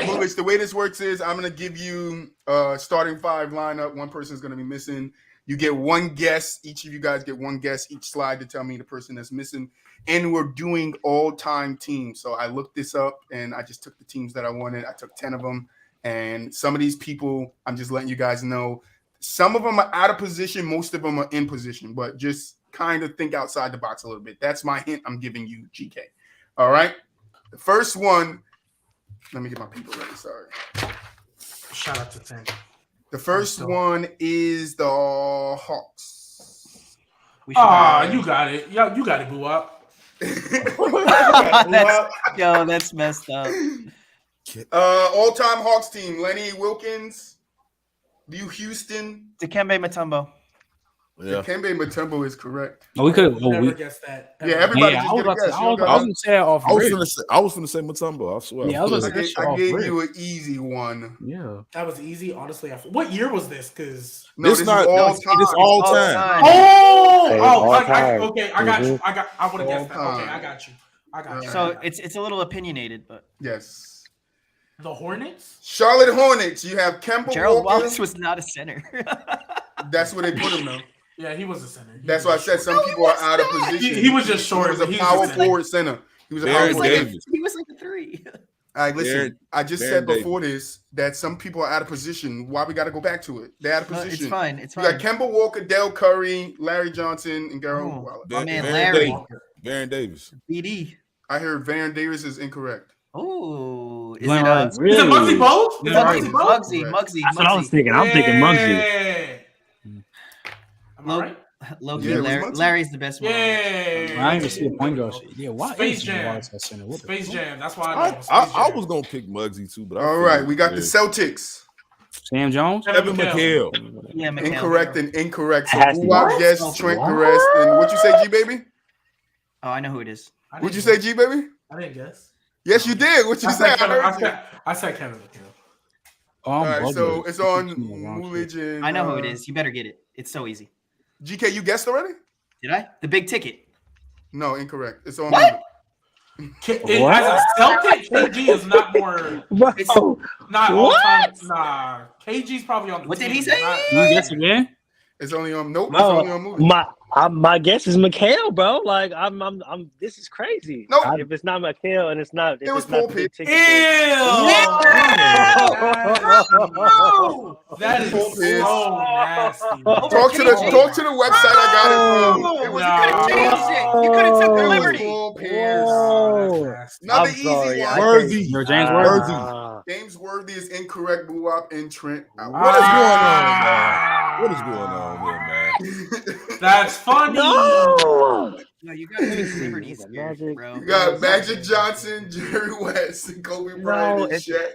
Muulidge, the way this works is I'm going to give you starting 5 lineup. One person's going to be missing. You get 1 guess. Each of you guys get 1 guess each slide to tell me the person that's missing. And we're doing all-time teams. So I looked this up, and I just took the teams that I wanted. I took 10 of them. And some of these people, I'm just letting you guys know, some of them are out of position. Most of them are in position. But just kind of think outside the box a little bit. That's my hint I'm giving you, GK. All right? The first one, let me get my people ready. Sorry. Shout out to 10. The first one is the Hawks. You got it. Yeah, you got it, BooWop. That's messed up. All-time Hawks team: Lenny Wilkins, Liu Houston, Dikembe Mutombo. Yeah, Dikembe Mutombo is correct. Oh, we could never guess that. Yeah, everybody just get a guess. I was going to say that off. I was going to say Mutombo. I swear. Yeah, I gave you an easy one. Yeah, that was easy. Honestly, what year was this? Because this is all time. It's all time. Okay, I got you. I would have guessed that. Okay, I got you. So it's a little opinionated, but yes. The Hornets? Charlotte Hornets. You have Kemba Gerald Walker. Wallace was not a center. That's where they put him, though. Yeah, he was a center. That's why I said some people are out of position. He was just short. He was a power forward center. He was a power forward. He was like a 3. All right, listen. Baron- I just Baron said before this that some people are out of position. Why we got to go back to it? They're out of No, position. it's fine. It's You fine. got Kemba Walker, Dale Curry, Larry Johnson, and Garrett Oh, Waller. my man Baron Larry. Davis. Baron Davis. BD. I heard Van Davis is incorrect. Oh, is Glenn it Rice, Is really? it Muggsy Bogues? Is it Yeah, Muggsy Bogues? Muggsy? That's what I was thinking. I'm thinking Muggsy. Am I right? Loki, Yeah, it was Muggsy. Larry's the best one. Yeah. I didn't even see a point guard. Yeah, why Space is Jam. Wallace at center? What the Space fuck? Jam. That's why I know. Space I Jam. was gonna pick Muggsy too, but I All right, figured- we got the yeah. Celtics. Sam Jones? Kevin Kevin McHale. McHale. Yeah, McHale. Incorrect and incorrect. So It has to be. BooWop What? guessed Trent What? Carest. And what you say, Gbaby? Oh, I know who it is. I What'd you didn't say, guess. Gbaby? I didn't guess. Yes, you did. What you I say? said I Kevin, heard you. I said Kevin McHale. Oh, All I'm right, so bugging. it's on Keep doing the wrong shit. Muulidge and I know who it is. You better get it. It's so easy. GK, you guessed already? Did I? The big ticket. No, incorrect. It's on What? As a Celtic, KG is not more. Bro, Not all time. Nah, KG's probably on the What did team, he say? not- You guess again? It's only on nope. It's only on movie. my guess is McHale, bro. Like I'm this is crazy. Nope. If it's not McHale and it's not, if It was it's not Paul the big Pitt. Ew! ticket. That is Paul Pierce. so nasty. Talk to the website I got it from. It was Nah. You could have changed it. You could have took the It was liberty. Paul Pierce. Whoa. Another I'm easy sorry, one. I Worthy. You're James Worthy. Worthy. James Worthy is incorrect. BooWop and Trent. What is going on, man? What is going on here, man? That's funny. No. No, you got to take liberties, here, Magic. bro. You got Magic Johnson, Jerry West, and Kobe Bryant, and it's- Shaq.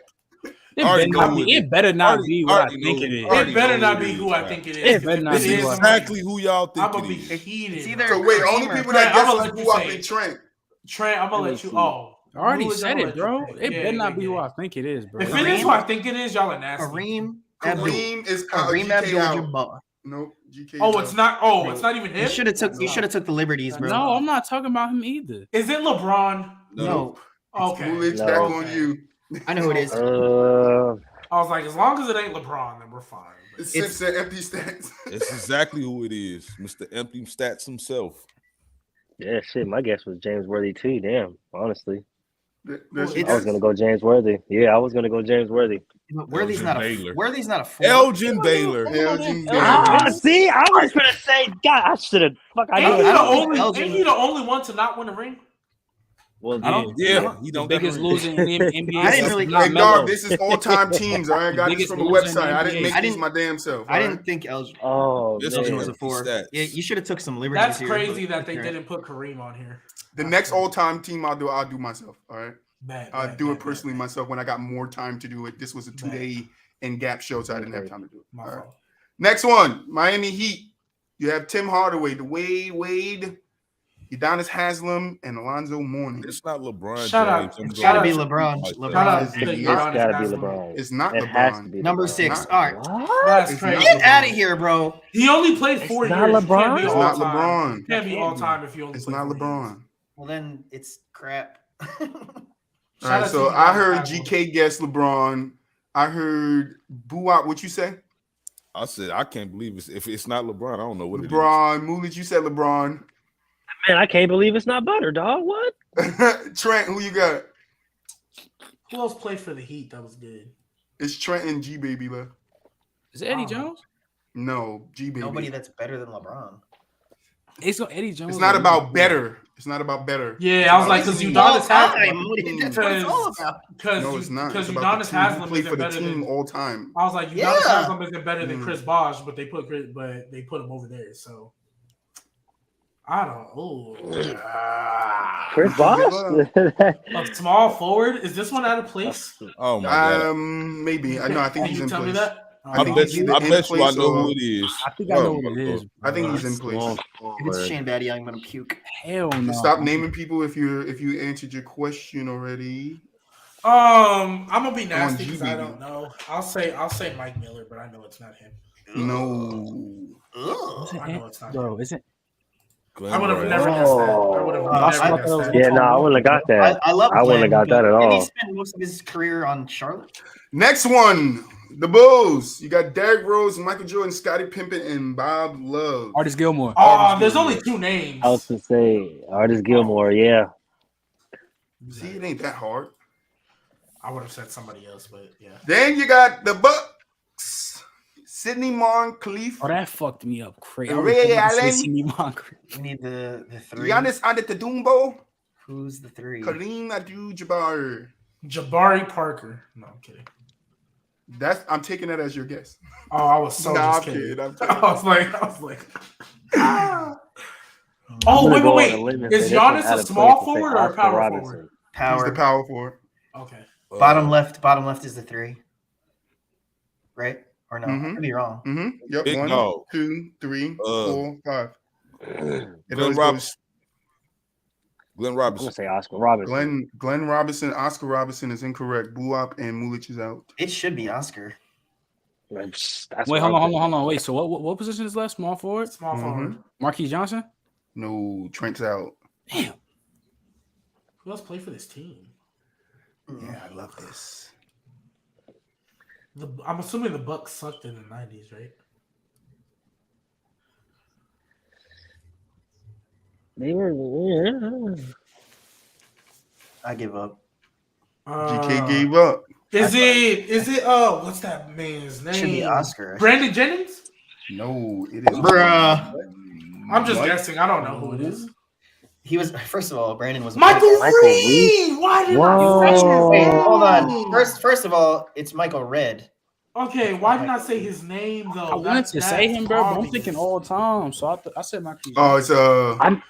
It better not be what I think it is. It better not be who I think it is. It better not This be is what I exactly who y'all I'm think gonna it be is. heated. It's either- So wait, only Kramer. people that Trent, I'ma guess let is you BooWop say and it. Trent. Trent, I'm gonna let you. Oh, I already Muulidge, said I'ma it, let you bro. pick. It Yeah, better not yeah, be who yeah. I think it is, bro. If it is who I think it is, y'all are nasty. Kareem Abdul. Kareem is Kareem GK out. Abdul-Jabbar. Nope, GK. Oh, it's not. Oh, Bro, it's not even him. You should have took the liberties, bro. No, I'm not talking about him either. Is it LeBron? No. Okay. Muulidge, No. back on Okay. you. I know who it is. I was like, as long as it ain't LeBron, then we're fine. It's Simpson empty stats. That's exactly who it is, Mr. Empty Stats himself. Yeah, shit. My guess was James Worthy too. Damn, honestly, That's It's- I was gonna go James Worthy. Yeah, I was gonna go James Worthy. Worthy's Elgin not a Baylor. Worthy's not a four. Elgin Baylor. Elgin Ah, Baylor. see, I was gonna say, God, I should have. Fuck, I Ain't know. he I the don't think only? Elgin- Ain't he the only one to not win a ring? Well, I don't. Yeah, he the don't biggest got loser in the NBA. I didn't really- not Hey, Melo. dog, this is all-time teams. All right, I got this Biggest from a loser in the website. I didn't NBA. make I these didn't- my damn self. I didn't think Elgin. Oh, This Elgin is was a empty four. stats. Yeah, you should have took some liberties That's here. crazy but- that they okay. didn't put Kareem on here. The next all-time team I'll do myself. All right, Bad, I'll bad, do bad, it personally bad. myself when I got more time to do it. This was a 2-day in gap show, so I didn't have time to do it. My All right. fault. Next one, Miami Heat. You have Tim Hardaway, the Wade, Udonis Haslam, and Alonzo Mourning. It's not LeBron Shout out. James. I'm It's Shout gotta going be out. LeBron. Like LeBron Shout out is to the- it's Udonis gotta be Haslam. LeBron. It's not It LeBron. has to be Number LeBron. 6. Not- All right. What? That's It's crazy. not Get LeBron. out of here, bro. He only played 4 It's years. not You can't LeBron? be It's all not time. LeBron. You can't be all time if you only It's play not 4 years. LeBron. Well, then it's crap. All Shout right, out so to I Udonis heard Haslam. GK guess LeBron. I heard BooWop. What you say? I said I can't believe if it's not LeBron. I don't know what it is. LeBron. Muulidge, you said LeBron. Man, I can't believe it's not Butter, dog. What? Trent, who you got? Who else played for the Heat that was good? It's Trent and Gbaby left. Is it Eddie Oh. Jones? No, Gbaby. Nobody that's better than LeBron. It's Eddie Jones. It's not about better. It's not about better. Yeah, I was like, because It's Udonis all Haslam. That's what it's all about. No, it's not. Because It's about Udonis the team who Haslam played isn't for the better team than. all time. I was like, Udonis Yeah. Haslam isn't better than Mm. Chris Bosh, but they put him over there. So I don't. Oh, Chris Bosh? a small forward. Is this one out of place? Oh my god! Maybe. I know. I think Can he's you in tell me place. that? I I think bet he's you. either I in bet you. I place know or- who it is. I think I know what it is. I think he's in place. Small If it's forward. Shane Batty, I'm gonna puke. Hell no. Stop naming people if you answered your question already. I'm gonna be nasty because I Gbaby. don't know. I'll say Mike Miller, but I know it's not him. No. I know it's not him. Bro, isn't I would have Glenn never Rice. guessed that. I would have Oh, never I guessed thought that was- that. Yeah, no, I wouldn't have got that. I love. I wouldn't have got that at Did he all. spend most of his career on Charlotte? Next one, the Bulls. You got Derrick Rose, Michael Jordan, Scottie Pippen, and Bob Love. Artis Gilmore? Oh, there's only 2 names. I was to say Artis Gilmore. Yeah, See, it ain't that hard. I would have said somebody else, but yeah. Then you got the Bucks. Sidney Moncrief. Oh, that fucked me up crazy. Ray Allen. We need the three. Giannis Antetokounmpo. Who's the three? Kareem Abdul-Jabbar. Jabari Parker. No, I'm kidding. I'm taking that as your guess. Oh, I was so Nah, just I'm kidding. kidding. I was like. Ah. I'm Oh, gonna go on a wait. limb and Is say this one Giannis out a of small place and say forward or a Oscar power Robinson. forward? He's the power forward. Okay. Bottom left is the three. Right? Or no? Mhm. I could be wrong. Mm-hmm. Yep. Big 1, dog. 2, 3, 4, 5. It Glenn always Robinson. Glenn I'm gonna Robinson. say Oscar Robinson. Glenn Robinson, Oscar Robinson is incorrect. BooWop and Muulidge is out. It should be Oscar. That's Wait, what hold I'm on. thinking. Wait, so what position is left? Small forward? Small forward. Marquise Johnson? No, Trent's out. Damn. Who else played for this team? Yeah, I love this. I'm assuming the Bucks sucked in the 90s, right? They were. I give up. GK gave up. Is it what's that man's name? It should be Oscar. Brandon Jennings? No, it is. Bruh. I'm just What? guessing. I don't know who it is. He was first of all, Brandon was Michael Michael Reed! Reed? Why did Whoa. Wait, I hold on. First of all, it's Michael Red. Okay, why didn't I say his name though? I wanted to say him, bro, but I'm obvious. thinking all time. So I said Marquise Oh, Johnson.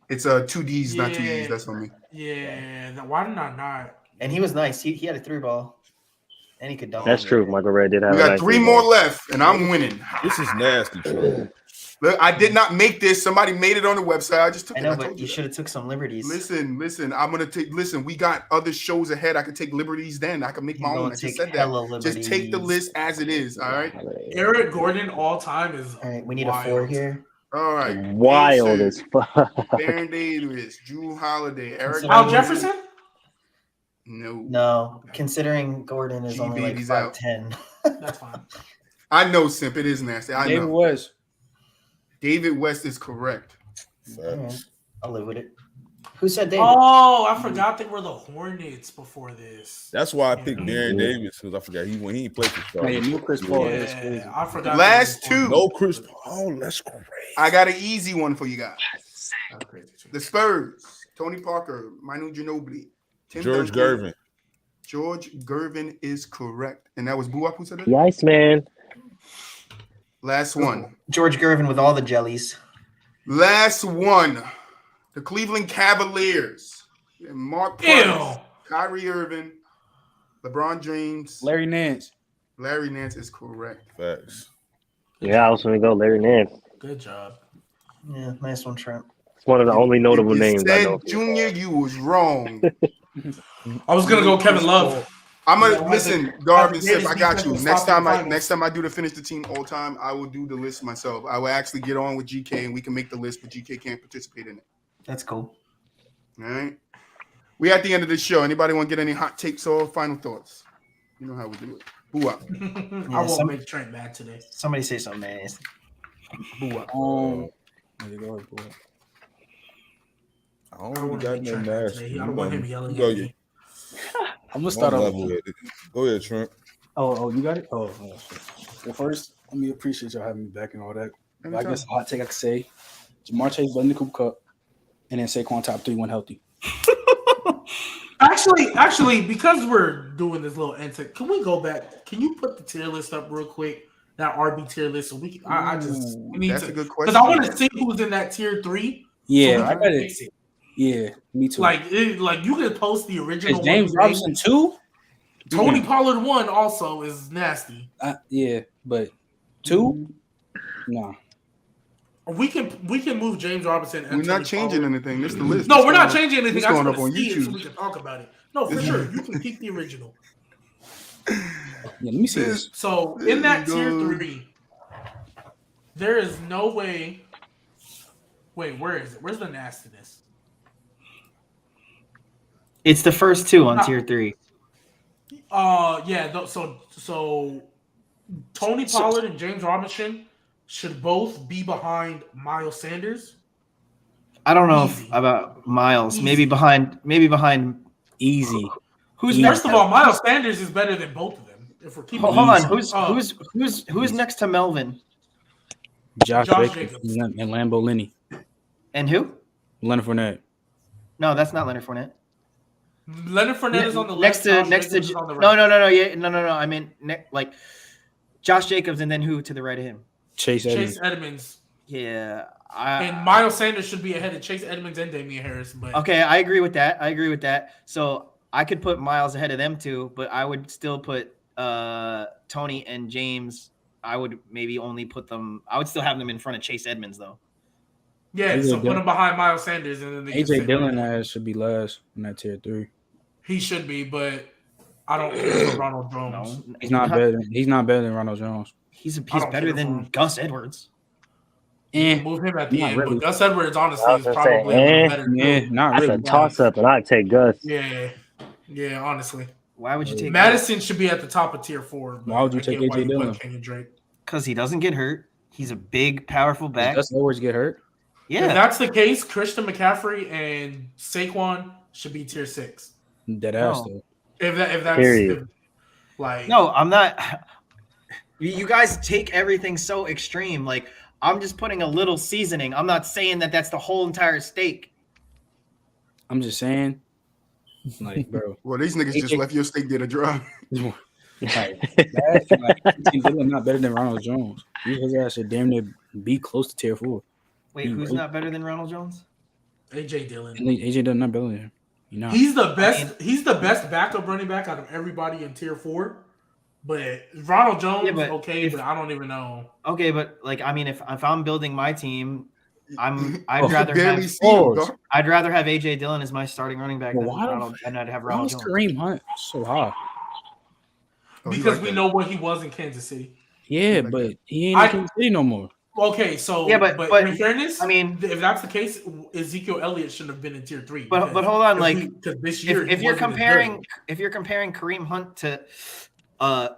it's two D's, not two E's. That's on me. Yeah, why did I not? And he was nice. He had a 3-ball. And he could dunk. That's true. Michael Red did have We a got nice 3 game. more left, and I'm winning. This is nasty, Trent. Look, I did not make this. Somebody made it on the website. I just took I it. know, I but told you that. should have took some liberties. Listen. I'm gonna take. Listen, we got other shows ahead. I could take liberties. Then I can make my You're own. gonna I just take said hella that. Just take the liberties. list as it is. All right. Eric Gordon all time is All right, we need wild. a 4 here. All right. Wild as Mason, fuck. Baron Davis, Drew Holiday, Eric. So- Al Gordon. Jefferson? No. No, considering Gordon is only like Gbaby's out. 5'10". That's fine. I know, Simp. It is nasty. I David know. West. David West is correct. Facts. I'll live with it. Who said David? Oh, I forgot they were the Hornets before this. That's why I picked Baron Davis, because I forgot he ain't played for Hey, Charlotte. new Chris Paul. Yeah, That's crazy. I forgot. Last they were the two. No Chris Paul. That's great. I got an easy one for you guys. That's crazy. The Spurs, Tony Parker, Manu Ginobili, Tim George Duncan. Gervin. George Gervin is correct. And that was BooWop who said it? The Iceman. Last one. George Gervin with all the jellies. Last one. The Cleveland Cavaliers. Mark Price, Ew. Kyrie Irving, LeBron James, Larry Nance. Larry Nance is correct. Facts. Yeah, I was gonna go Larry Nance. Good job. Yeah, nice one, Trent. It's one of the only notable If you names I know. said Junior, you was wrong. I was gonna go Kevin Love. I'm gonna Yeah, listen, the Garvin. Sip, greatest I got you. defensive Next stop in time, the I finals. next time I do the finish the team all time, I will do the list myself. I will actually get on with GK and we can make the list, but GK can't participate in it. That's cool. All right. We at the end of the show. Anybody want to get any hot takes or final thoughts? You know how we do it. BooWop. I won't make Trent mad today. Somebody say something, man. There you go, boy. I I don't don't really want to got make no Trent mad nasty. today. I don't want him yelling Go, at me. I'm gonna start off. Go ahead, Trent. Oh, you got it. Oh. Well, first, let me appreciate y'all having me back and all that. But I guess a hot take I could say: Jamar Chase winning the Cooper Cup, and then Saquon top 3 when healthy. Actually, because we're doing this little antic, can we go back? Can you put the tier list up real quick? That RB tier list, so we can. I just need That's to, a good because question. I want to see who's in that tier 3. Yeah, so I got it. Yeah, me too. Like you can post the original. Is James one. Robinson 2? Tony Pollard 1 also is nasty. Yeah, but 2? No. We can move James Robinson. And We're Tony not changing Pollard. anything. This is the list. No, It's we're not going- changing anything. it's I just going want up on to see it so YouTube. we can talk about it. No, for sure. You can keep the original. Yeah, let me see this. So in that tier Good. 3, there is no way. Wait, where is it? Where's the nastiness? It's the first 2 on tier 3. Yeah. So Tony Pollard and James Robinson should both be behind Miles Sanders. I don't know Easy. about Miles. Easy. Maybe behind. Easy. Who's First of all, Miles Sanders is better than both of them. If we're keeping hold on, who's next to Melvin? Josh Jacobs and Lambo Lenny. And who? Leonard Fournette. No, that's not Leonard Fournette. Leonard Fournette is on the next left. to on the right. No. Yeah, no. I mean, like Josh Jacobs, and then who to the right of him? Chase Edmonds. Yeah. And Miles Sanders should be ahead of Chase Edmonds and Damian Harris. But okay, I agree with that. So I could put Miles ahead of them too, but I would still put Tony and James. I would maybe only put them. I would still have them in front of Chase Edmonds though. Yeah, so put him behind Miles Sanders, and then AJ Dillon should be last in that tier 3. He should be, but I don't care for Ronald Jones. No, he's not better than Ronald Jones. He's better than Gus Edwards. And move him at the end. Really. But Gus Edwards, honestly, is probably better. Yeah, not really. That's a toss-up, and I'd take Gus. Yeah, honestly. Why would you take Madison? Should be at the top of tier 4. Why would you take AJ Dillon? Because he doesn't get hurt. He's a big, powerful back. Does Edwards get hurt? Yeah. If that's the case, Christian McCaffrey and Saquon should be tier 6. Dead ass though. If that's like no, I'm not. You guys take everything so extreme. Like I'm just putting a little seasoning. I'm not saying that that's the whole entire steak. I'm just saying, like, bro. Well, these niggas just left your steak there to dry. Dillon not better than Ronald Jones. His ass should damn near be close to tier 4. Wait, who's not better than Ronald Jones? AJ Dillon. AJ Dillon not better than him. He's the best. He's the best backup running back out of everybody in tier 4. But Ronald Jones, but I don't even know. Okay, but like I mean, if I'm building my team, I'd rather have AJ Dillon as my starting running back than Ronald, and I'd have Ronald Jones. Kareem Hunt so high? Because we know what he was in Kansas City. Yeah, but he ain't in Kansas City no more. Okay, so yeah, but in fairness, I mean, if that's the case, Ezekiel Elliott shouldn't have been in tier 3. But hold on, like this year, if you're comparing Kareem Hunt to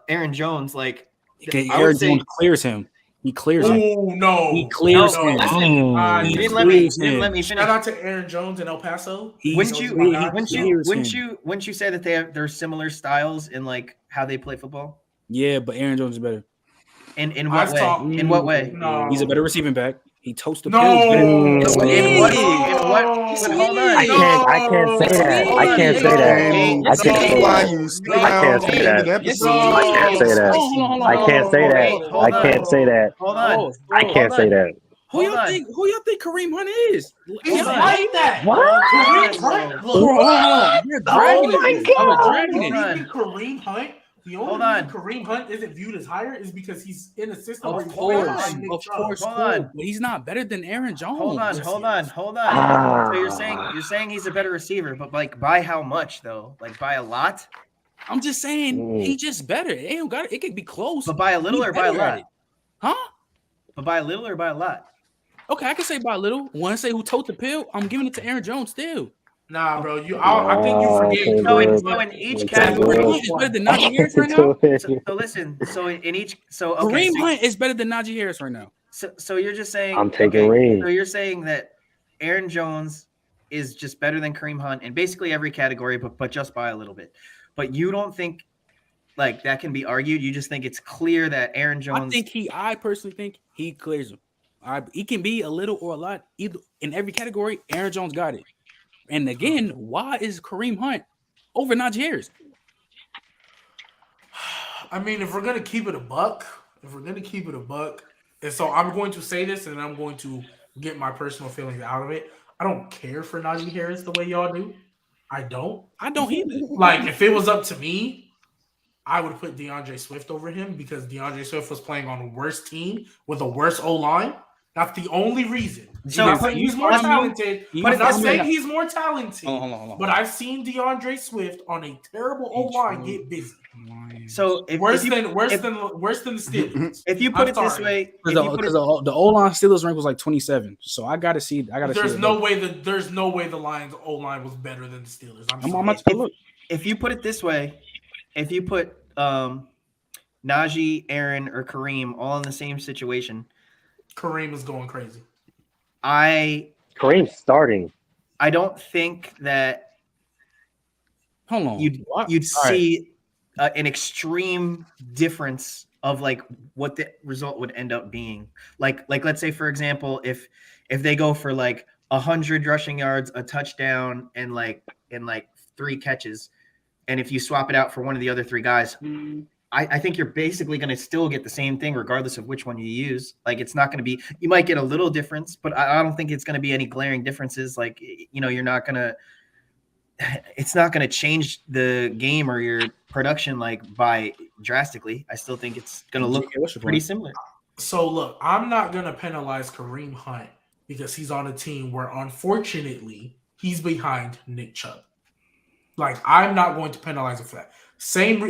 Aaron Jones, like Aaron Jones clears him. He clears him. Oh no, he clears him. You didn't let me finish. Shout out to Aaron Jones in El Paso. Wouldn't you say that they're similar styles in like how they play football? Yeah, but Aaron Jones is better. In what way? In what way? No. He's a better receiving back. He toasts the pills. In what? Hold on. I can't say that. I can't say that. I can't say that. Hold on. I can't say that. Who y'all think Kareem Hunt is? He's like that. What? You're dragging it. I was dragging it. Kareem Hunt. The only reason Kareem Hunt isn't viewed as higher is because he's in a system. Of course. But he's not better than Aaron Jones. Hold on. So you're saying he's a better receiver, but like by how much though? Like by a lot? I'm just saying he's just better. It could be close. But by a little or by a lot? Huh? But by a little or by a lot? Okay, I can say by a little. When I say who told the pill, I'm giving it to Aaron Jones still. Nah, bro. I think you forget. So in each category, is better than Najee Harris right now. So listen. So in each, Kareem Hunt is better than Najee Harris right now. So you're just saying I'm taking Reed. So you're saying that Aaron Jones is just better than Kareem Hunt in basically every category, but just by a little bit. But you don't think like that can be argued. You just think it's clear that Aaron Jones. I personally think he clears him. He can be a little or a lot either in every category. Aaron Jones got it. And again, why is Kareem Hunt over Najee Harris? I mean, if we're gonna keep it a buck, and so I'm going to say this, and I'm going to get my personal feelings out of it. I don't care for Najee Harris the way y'all do. I don't either. Like, if it was up to me, I would put DeAndre Swift over him because DeAndre Swift was playing on a worse team with a worse O-line. That's the only reason. So he's more talented. I'm not saying he's more talented. Hold on. But I've seen DeAndre Swift on a terrible O-line get busy. So worse than the Steelers. If you put it this way, because the O-line Steelers rank was like 27. So I gotta see. There's no way the Lions O-line was better than the Steelers. I'm about to look. If you put it this way, if you put Najee, Aaron, or Kareem all in the same situation, Kareem is going crazy. Kareem's starting. I don't think that Hold on. you'd see an extreme difference of like what the result would end up being. Like let's say, for example, if they go for like 100 rushing yards, a touchdown, and like 3 catches, and if you swap it out for one of the other 3 guys, I think you're basically going to still get the same thing regardless of which one you use. Like, it's not going to be – you might get a little difference, but I don't think it's going to be any glaring differences. Like, you know, you're not going to – it's not going to change the game or your production, like, by drastically. I still think it's going to look pretty similar. So, look, I'm not going to penalize Kareem Hunt because he's on a team where, unfortunately, he's behind Nick Chubb. Like, I'm not going to penalize him for that. Same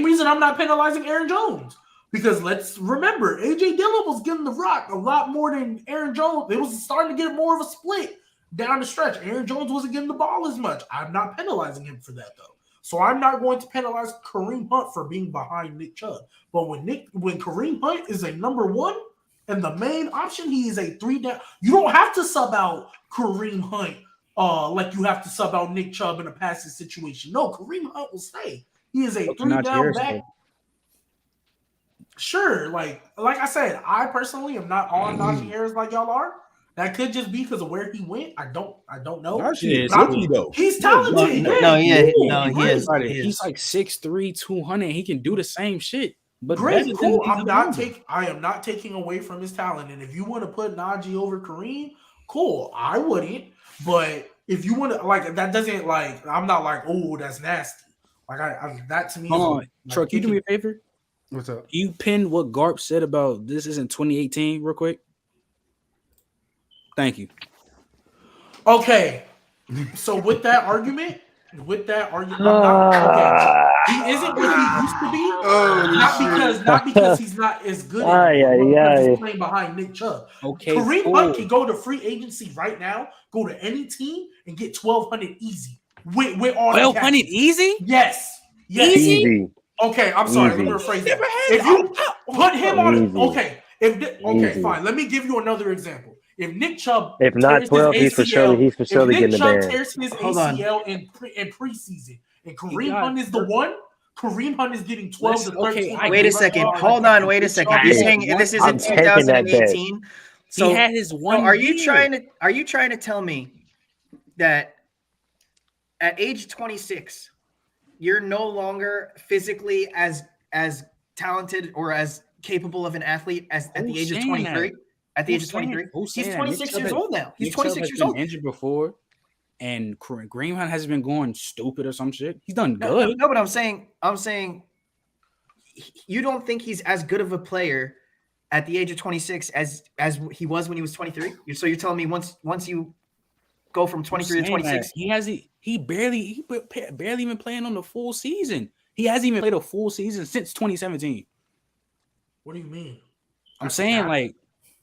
reason I'm not penalizing Aaron Jones, because let's remember AJ Dillon was getting the rock a lot more than Aaron Jones. It was starting to get more of a split down the stretch. Aaron Jones wasn't getting the ball as much. I'm not penalizing him for that though. So I'm not going to penalize Kareem Hunt for being behind Nick Chubb. But when Kareem Hunt is a number 1 and the main option, he is a 3 down. You don't have to sub out Kareem Hunt. Like you have to sub out Nick Chubb in a passing situation. No, Kareem Hunt will stay. He is a 3 down back. Sure, like I said, I personally am not on Najee Harris like y'all are. That could just be because of where he went. I don't know. Najee is rookie though. He's talented. He is. He's like 6'3", 200. He can do the same shit. But great, cool. I am not taking away from his talent. And if you want to put Najee over Kareem, cool. I wouldn't. But if you want to, like, that doesn't, like, I'm not like, oh, that's nasty. Like, that to me. Hold on, Troy, can you do me a favor? What's up? Can you pin what Garp said about this isn't 2018 real quick? Thank you. Okay. So with that argument, he isn't what he used to be. Not because he's not as good as he's playing behind Nick Chubb. Okay. Kareem Hunt can go to free agency right now, go to any team and get 1,200 easy. With all 1,200 easy? Yes. Easy. Okay, I'm sorry. Let me rephrase that. If you put him on, fine. Let me give you another example. If Nick Chubb, if not 12, he's for sure getting the ban. If Nick Chubb tears his ACL in preseason, and Kareem Hunt is the one, Kareem Hunt is getting 12 to 13. Okay, wait a second. Hold on. Wait a second. You're saying this isn't 2018? So he had his one. Are you trying to tell me that at age 26, you're no longer physically as talented or as capable of an athlete as at the age of 23? At the age of 23, he's 26 years old now. He's 26 years old. Injured before, and Kareem Hunt hasn't been going stupid or some shit. He's done good. No, but I'm saying, you don't think he's as good of a player at the age of 26 as he was when he was 23? So you're telling me once you go from 23 to 26, he barely even playing on the full season. He hasn't even played a full season since 2017. What do you mean? I'm saying like.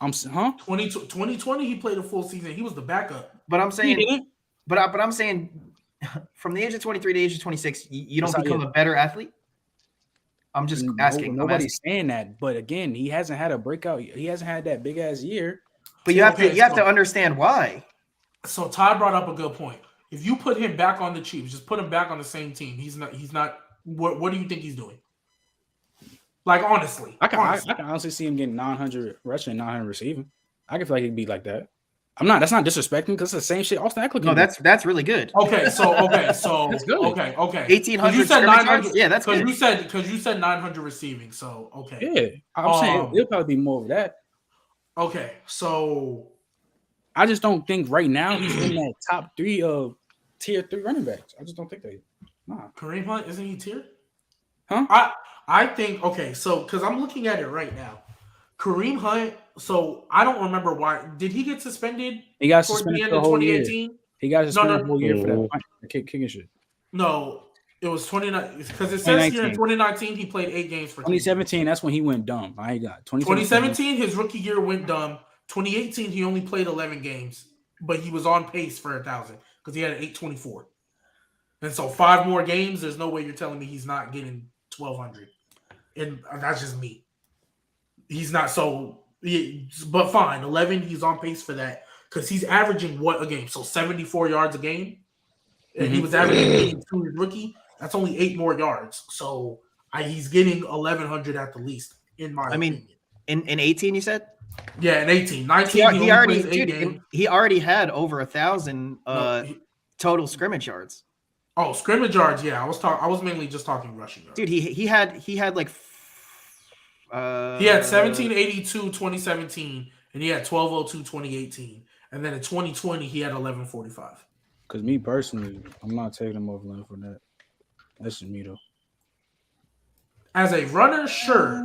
2020 he played a full season. He was the backup. But I'm saying, but I'm saying, from the age of 23 to the age of 26, you don't become a better athlete. I'm just asking. Nobody's saying that, but again, he hasn't had a breakout. He hasn't had that big ass year. But you have to understand why. So Todd brought up a good point. If you put him back on the Chiefs, just put him back on the same team. He's not. What do you think he's doing? Like, honestly. I can honestly see him getting 900 rushing and 900 receiving. I can feel like he'd be like that. That's not disrespecting because it's the same shit Austin Eckler. No, that's really good. Okay, so that's good. Okay. 1,800. You said 900. Yeah, that's good. Because you said 900 receiving. So okay. Yeah, I'm saying it'll probably be more of that. Okay, so I just don't think right now he's in that top 3 of tier 3 running backs. I just don't think that. Nah. Kareem Hunt, isn't he tier? Huh? I think, okay, so because I'm looking at it right now. Kareem Hunt, so I don't remember why. Did he get suspended? He got suspended for the whole year. He got suspended the whole year for that kicking shit. No, it was 29 because it says here in 2019 he played 8 games for 2017. That's when he went dumb. I got 2017 his rookie year went dumb. 2018 he only played 11 games, but he was on pace for 1,000 because he had an 824. And so 5 more games, there's no way you're telling me he's not getting 1,200. And that's just me. He's not but fine. 11, he's on pace for that because he's averaging what a game? So 74 yards a game. and he was averaging 82 his rookie, that's only 8 more yards. So he's getting 1,100 at the least, in my opinion. In 18, you said? Yeah, in 18. 19, he only plays 8 games. He already had over 1,000 total scrimmage yards. Oh, scrimmage yards, yeah. I was mainly just talking rushing yards. Dude, he had like he had 1782 2017, and he had 1202 2018, and then in 2020 he had 1145. Because me personally, I'm not taking him over Leonard Fournette. That's just me though. As a runner, sure,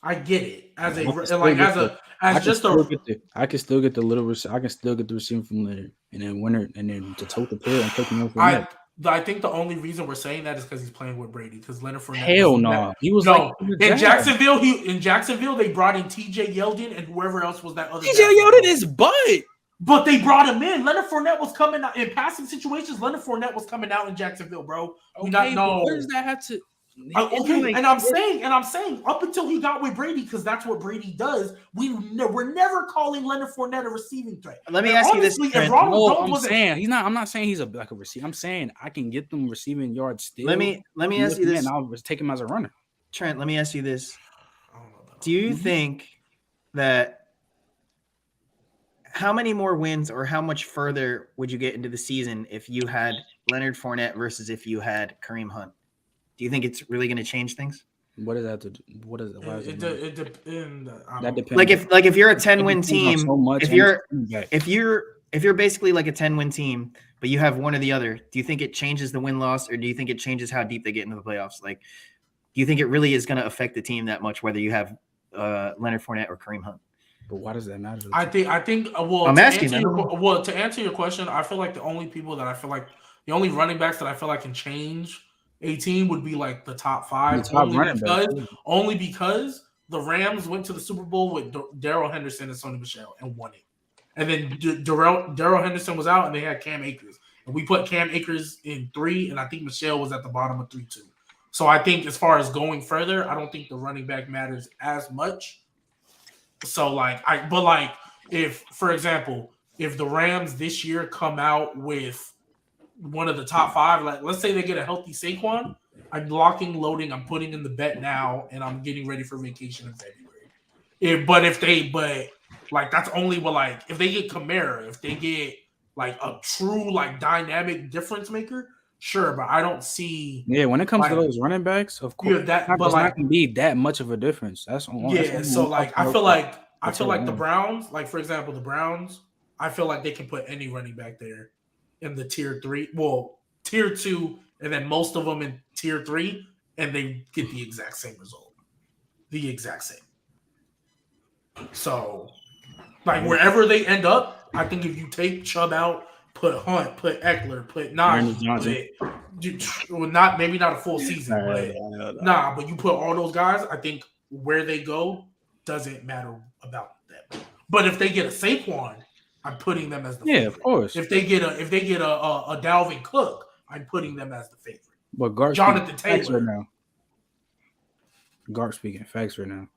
I get it. I can still get the receiving from Leonard, and then to tote the pill and take him over Fournette. I think the only reason we're saying that is because he's playing with Brady. Because Leonard Fournette, hell no, he was in Jacksonville. They brought in T.J. Yeldon and whoever else was that other. T.J. Yeldon is butt, but they brought him in. Leonard Fournette was coming out in passing situations. Leonard Fournette was coming out in Jacksonville, bro. What does that have to? And I'm saying, up until he got with Brady, because that's what Brady does. We're never calling Leonard Fournette a receiving threat. Let me ask you this: I'm not saying he's a receiver. I'm saying I can get them receiving yards still. Let me ask you this: I'll take him as a runner. Trent, let me ask you this: do you think that how many more wins or how much further would you get into the season if you had Leonard Fournette versus if you had Kareem Hunt? Do you think it's really going to change things? What does that to do? What is it? It depends. That depends. Like if you're a 10-win team, if you're basically like a 10-win team, but you have one or the other, do you think it changes the win-loss, or do you think it changes how deep they get into the playoffs? Like, do you think it really is going to affect the team that much, whether you have Leonard Fournette or Kareem Hunt? But why does that matter? I think. Well, I'm asking. To answer your question, I feel like the only running backs that I feel like can change a team would be like the top 5, only because the Rams went to the Super Bowl with Darrell Henderson and Sony Michel and won it. And then Darrell Henderson was out and they had Cam Akers. And we put Cam Akers in 3, and I think Michel was at the bottom of 3-2. So I think as far as going further, I don't think the running back matters as much. So if, for example, if the Rams this year come out with one of the top 5, like let's say they get a healthy Saquon, I'm locking, loading, I'm putting in the bet now, and I'm getting ready for vacation in February. That's only if they get Kamara, if they get like a true like dynamic difference maker, sure, but I don't see. Yeah, when it comes to those running backs, of course, it's not going to be that much of a difference. That's so I feel like the Browns, like for example, the Browns, I feel like they can put any running back there in the tier 3, tier 2, and then most of them in tier 3, and they get the exact same result. The exact same. So, wherever they end up, I think if you take Chubb out, put Hunt, put Eckler, put Najee, maybe not a full season, but you put all those guys, I think where they go doesn't matter about them. But if they get a Saquon, I'm putting them as the favorite. Of course. If they get a Dalvin Cook, I'm putting them as the favorite. But Garp Jonathan Taylor right now. Garp speaking facts right now.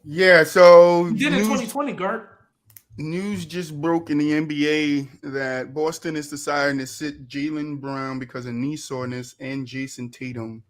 Yeah, so he did in 2020, Garp. News just broke in the NBA that Boston is deciding to sit Jaylen Brown because of knee soreness and Jason Tatum.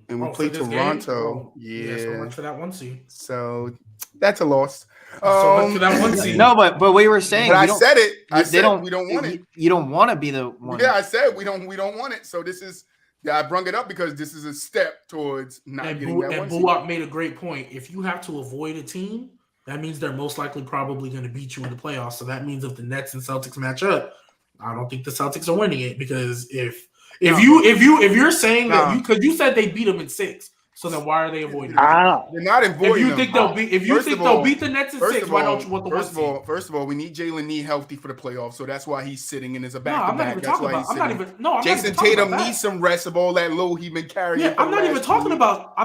And we play Toronto. Yeah, so much for that 1 seed. So that's a loss. So much for that 1 seed. No, but we were saying. But I said it. I said we don't want it. You don't want to be the one. Yeah, I said we don't want it. So this is. I brung it up because this is a step towards not getting that 1 seed. And BooWop made a great point. If you have to avoid a team, that means they're most likely probably going to beat you in the playoffs. So that means if the Nets and Celtics match up, I don't think the Celtics are winning it, because if you're saying that because you said they beat them in 6, so then why are they avoiding it? They're not avoiding them. They'll beat the Nets in 6, why don't you want the 1 seed? First of all, we need Jalen knee healthy for the playoffs, so that's why he's sitting in as a back-to-back. Jason Tatum needs some rest of all that load he's been carrying. Yeah, I'm not even talking about.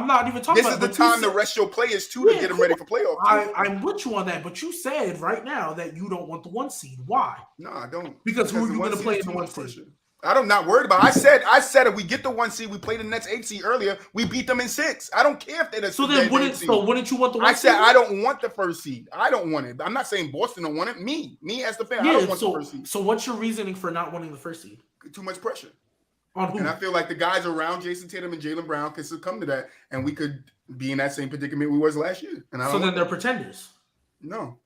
This is the time to rest your players too to get them ready for playoffs. I'm with you on that, but you said right now that you don't want the 1 seed. Why? No, I don't. Because who are you going to play in the 1 seed? I'm not worried about it. I said if we get the 1 seed, we play the Nets 8 seed earlier, we beat them in 6. I don't care if they're the wouldn't you want the 1 I seed? said I don't want the first seed. I don't want it. I'm not saying Boston don't want it. Me as the fan, I don't want the first seed. So what's your reasoning for not wanting the first seed? Too much pressure. On who? And I feel like the guys around Jason Tatum and Jaylen Brown could succumb to that, and we could be in that same predicament we was last year. And so then they're pretenders. No.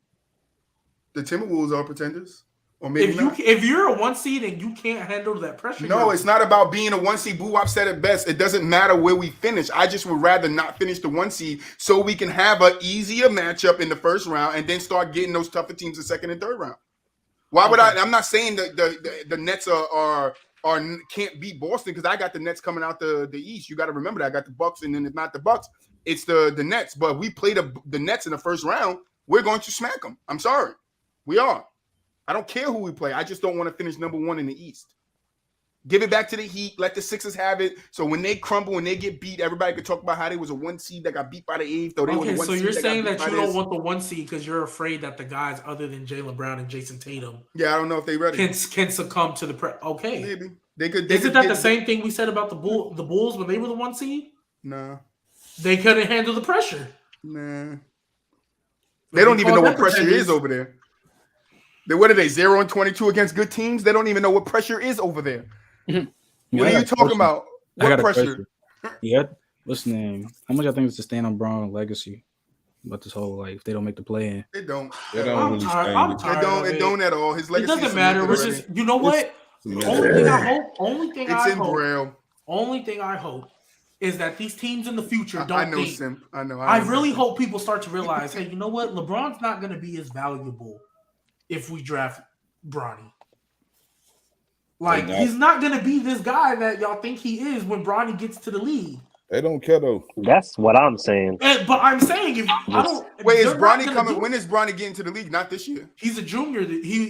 The Timberwolves are pretenders. Or maybe if you're a 1 seed and you can't handle that pressure. No, it's not about being a 1 seed. BooWop said it best. It doesn't matter where we finish. I just would rather not finish the 1 seed so we can have an easier matchup in the first round and then start getting those tougher teams in the second and third round. Why would I'm not saying that the Nets are can't beat Boston because I got the Nets coming out the East. You got to remember that I got the Bucks, and then it's not the Bucks, it's the Nets. But if we play the Nets in the first round, we're going to smack them. I'm sorry, we are. I don't care who we play. I just don't want to finish number 1 in the East. Give it back to the Heat. Let the Sixers have it. So when they crumble, when they get beat, everybody could talk about how they was a 1 seed that got beat by the 8th. Okay, so you're saying that you don't want the 1 seed because you're afraid that the guys other than Jaylen Brown and Jason Tatum, I don't know if they ready, can succumb to the Okay, maybe they could. Isn't that the same thing we said about the Bulls when they were the 1 seed? Nah, they couldn't handle the pressure. Nah, they don't even know what pressure is over there. What are they, 0-22 against good teams? They don't even know what pressure is over there. What are you talking about? What pressure? Yeah, what's the name? How much I think it's to stand on Braun's legacy about this whole if they don't make the play in? It don't. It don't It don't at all. His legacy. It doesn't matter. Which is, you know what? Only thing I hope is that these teams in the future don't think. I really hope people start to realize, hey, you know what? LeBron's not going to be as valuable if we draft Bronny. He's not going to be this guy that y'all think he is when Bronny gets to the league. They don't care though. That's what I'm saying. But I'm saying is Bronny coming? When is Bronny getting to the league? Not this year. He's a junior.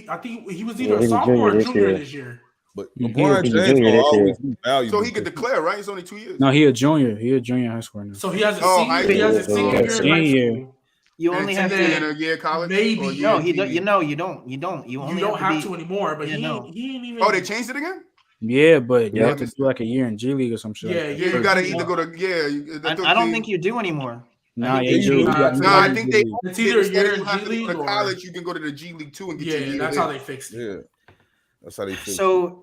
I think he was either a sophomore or junior this year. But LeBron James will always be valuable. So he could declare, right? It's only 2 years. No, he a junior. He a junior high school now. So he has a senior year. You only have to in a year college. Maybe no, you don't. You only don't have to anymore. But he ain't even. Oh, they changed it again. Yeah, but you have to do like a year in G League or some shit. Yeah, you got to either go to. I don't think you do anymore. No, you do. I think it's either a year in G League or college. You can go to the G League too and get your year. That's how they fixed it. Yeah, that's how they fixed it. So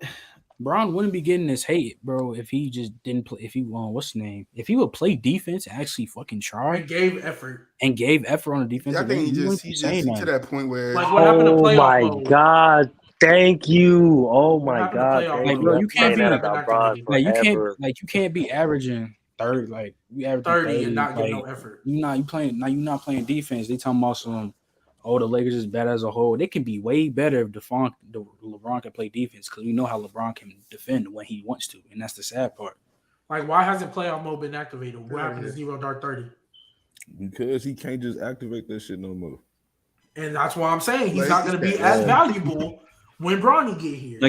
Braun wouldn't be getting this hate, bro, if he just didn't play. If he what's the name? If he would play defense and actually fucking try and gave effort on the defense. I think he's just to that point where. Like what happened to playoff? Oh my god. Thank you. Oh my god. Bro, you can't be you can't be averaging 30, you average 30 and not get no effort. You're not playing defense. They talking about some the Lakers is bad as a whole. They can be way better if LeBron can play defense because we know how LeBron can defend when he wants to, and that's the sad part. Why hasn't playoff mode been activated? What happened to 0 Dark 30? Because he can't just activate that shit no more. And that's why I'm saying he's not going to be as valuable when Bronny get here.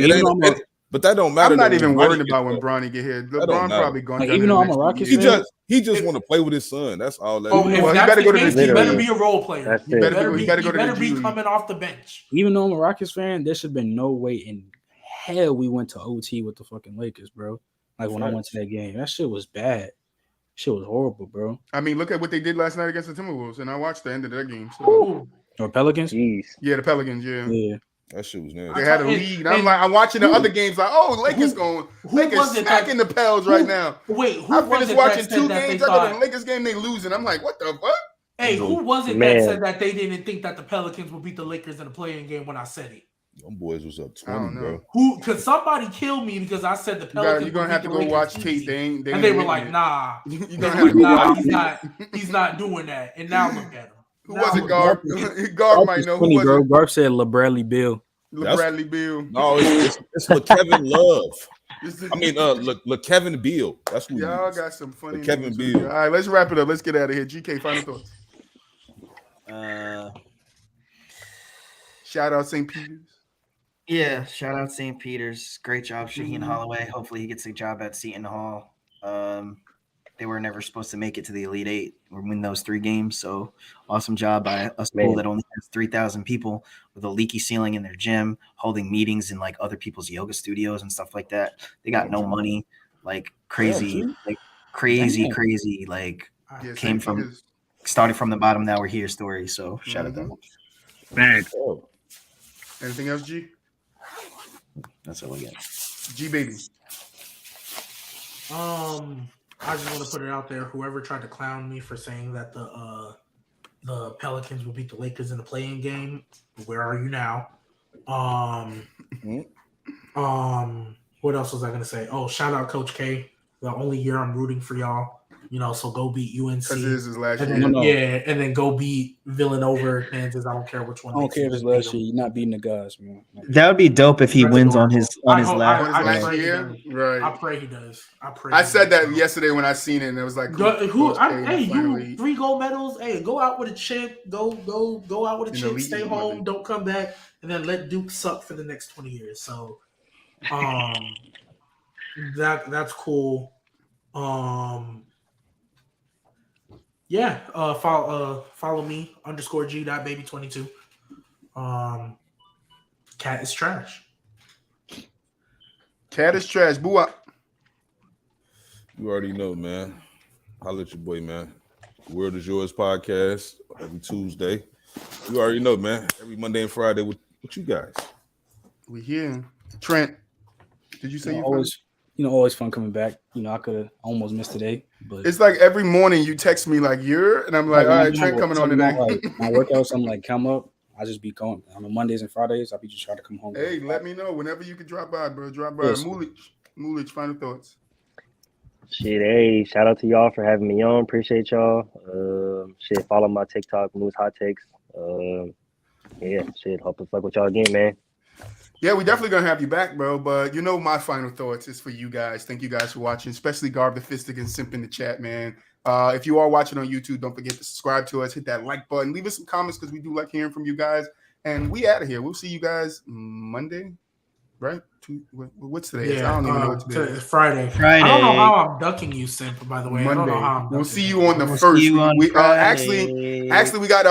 But that don't matter. I'm not even worried about when Bronny get here. LeBron probably going. Even though I'm a Rockets fan, he just want to play with his son. That's all. That he better go to the. He better be a role player. He better be coming off the bench. Even though I'm a Rockets fan, there should have been no way in hell we went to OT with the fucking Lakers, bro. When I went to that game, that shit was bad. Shit was horrible, bro. I mean, look at what they did last night against the Timberwolves, and I watched the end of that game. So. Or Pelicans? Jeez. Yeah, the Pelicans. Yeah. That shit was nasty. They had a lead. I'm watching the other games Lakers smacking the Pels right now. Wait, I finished watching 2 games. I go to the Lakers game, they losing. I'm like, what the fuck? Hey, who was it that said that they didn't think that the Pelicans would beat the Lakers in the play-in game when I said it? Them boys was up 20, bro. Could somebody kill me because I said the Pelicans? You're gonna have to go watch tape. They were like, nah. You're gonna have to go watch. He's not doing that. And now look at him. Who was it, Garb? Garb might know. Who was it? Garb said LeBradley Beal. LeBradley Beal. No, it's LeKevin Love. I mean, LeKevin Beal. That's who. Y'all got some funny. Kevin Beal. All right, let's wrap it up. Let's get out of here. GK, final thoughts. Shout out St. Peter's. Yeah, shout out St. Peter's. Great job, Shaheen Holloway. Hopefully he gets a job at Seton Hall. they were never supposed to make it to the Elite Eight or win those 3 games. So awesome job by a school that only has 3,000 people with a leaky ceiling in their gym, holding meetings in like other people's yoga studios and stuff like that. They got no money, like crazy, crazy. Like started from the bottom. Now we're here story. So shout out to them. Thanks. Anything else, G? That's all we got. Gbaby. I just want to put it out there. Whoever tried to clown me for saying that the Pelicans will beat the Lakers in the play-in game, where are you now? What else was I gonna say? Oh, shout out Coach K. The only year I'm rooting for y'all. So go beat UNC. Because this is last year. Yeah, and then go beat Villanova, Kansas. I don't care which one. I don't care if it's last year. You're not beating the guys, man. That would be dope if he wins on his last year. Right. I pray he does. I said that yesterday when I seen it, and it was like, you 3 gold medals. Hey, go out with a chip. Go out with a chip. Stay home. Don't come back, and then let Duke suck for the next 20 years. So, that's cool. Yeah, follow me _G.Baby22. Cat is trash. Cat is trash. BooWop. You already know, man. Holla at your boy, man. World is Yours podcast every Tuesday. You already know, man. Every Monday and Friday with you guys. We here. Trent, did you say always fun coming back. I could have almost missed today, but it's like every morning you text me like and I'm like, all right, Trent coming on today. My workouts, I'm like, come up. I just be going. On Mondays and Fridays, I'll be just trying to come home. Hey, let me know whenever you can drop by, bro. Drop by. Yes. Muulidge, final thoughts. Hey, shout out to y'all for having me on. Appreciate y'all. Follow my TikTok, muushottakes. Hope to fuck with y'all again, man. Yeah, we definitely gonna have you back, bro. But my final thoughts is for you guys. Thank you guys for watching, especially Garb the Fistic and Simp in the chat, man. If you are watching on YouTube, don't forget to subscribe to us, hit that like button, leave us some comments because we do like hearing from you guys. And we out of here. We'll see you guys Monday, right? What's today? I don't even know what today is. Friday. I don't know how I'm ducking you, Simp. By the way, Monday. I don't know how I'm we'll see you on the first. Actually, we got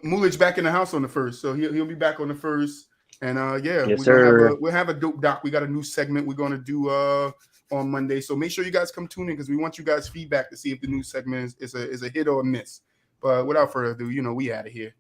Muulidge back in the house on the first, so he'll be back on the first. And we'll have a dope doc. We got a new segment we're gonna do on Monday. So make sure you guys come tune in because we want you guys' feedback to see if the new segment is a hit or a miss. But without further ado, we out of here.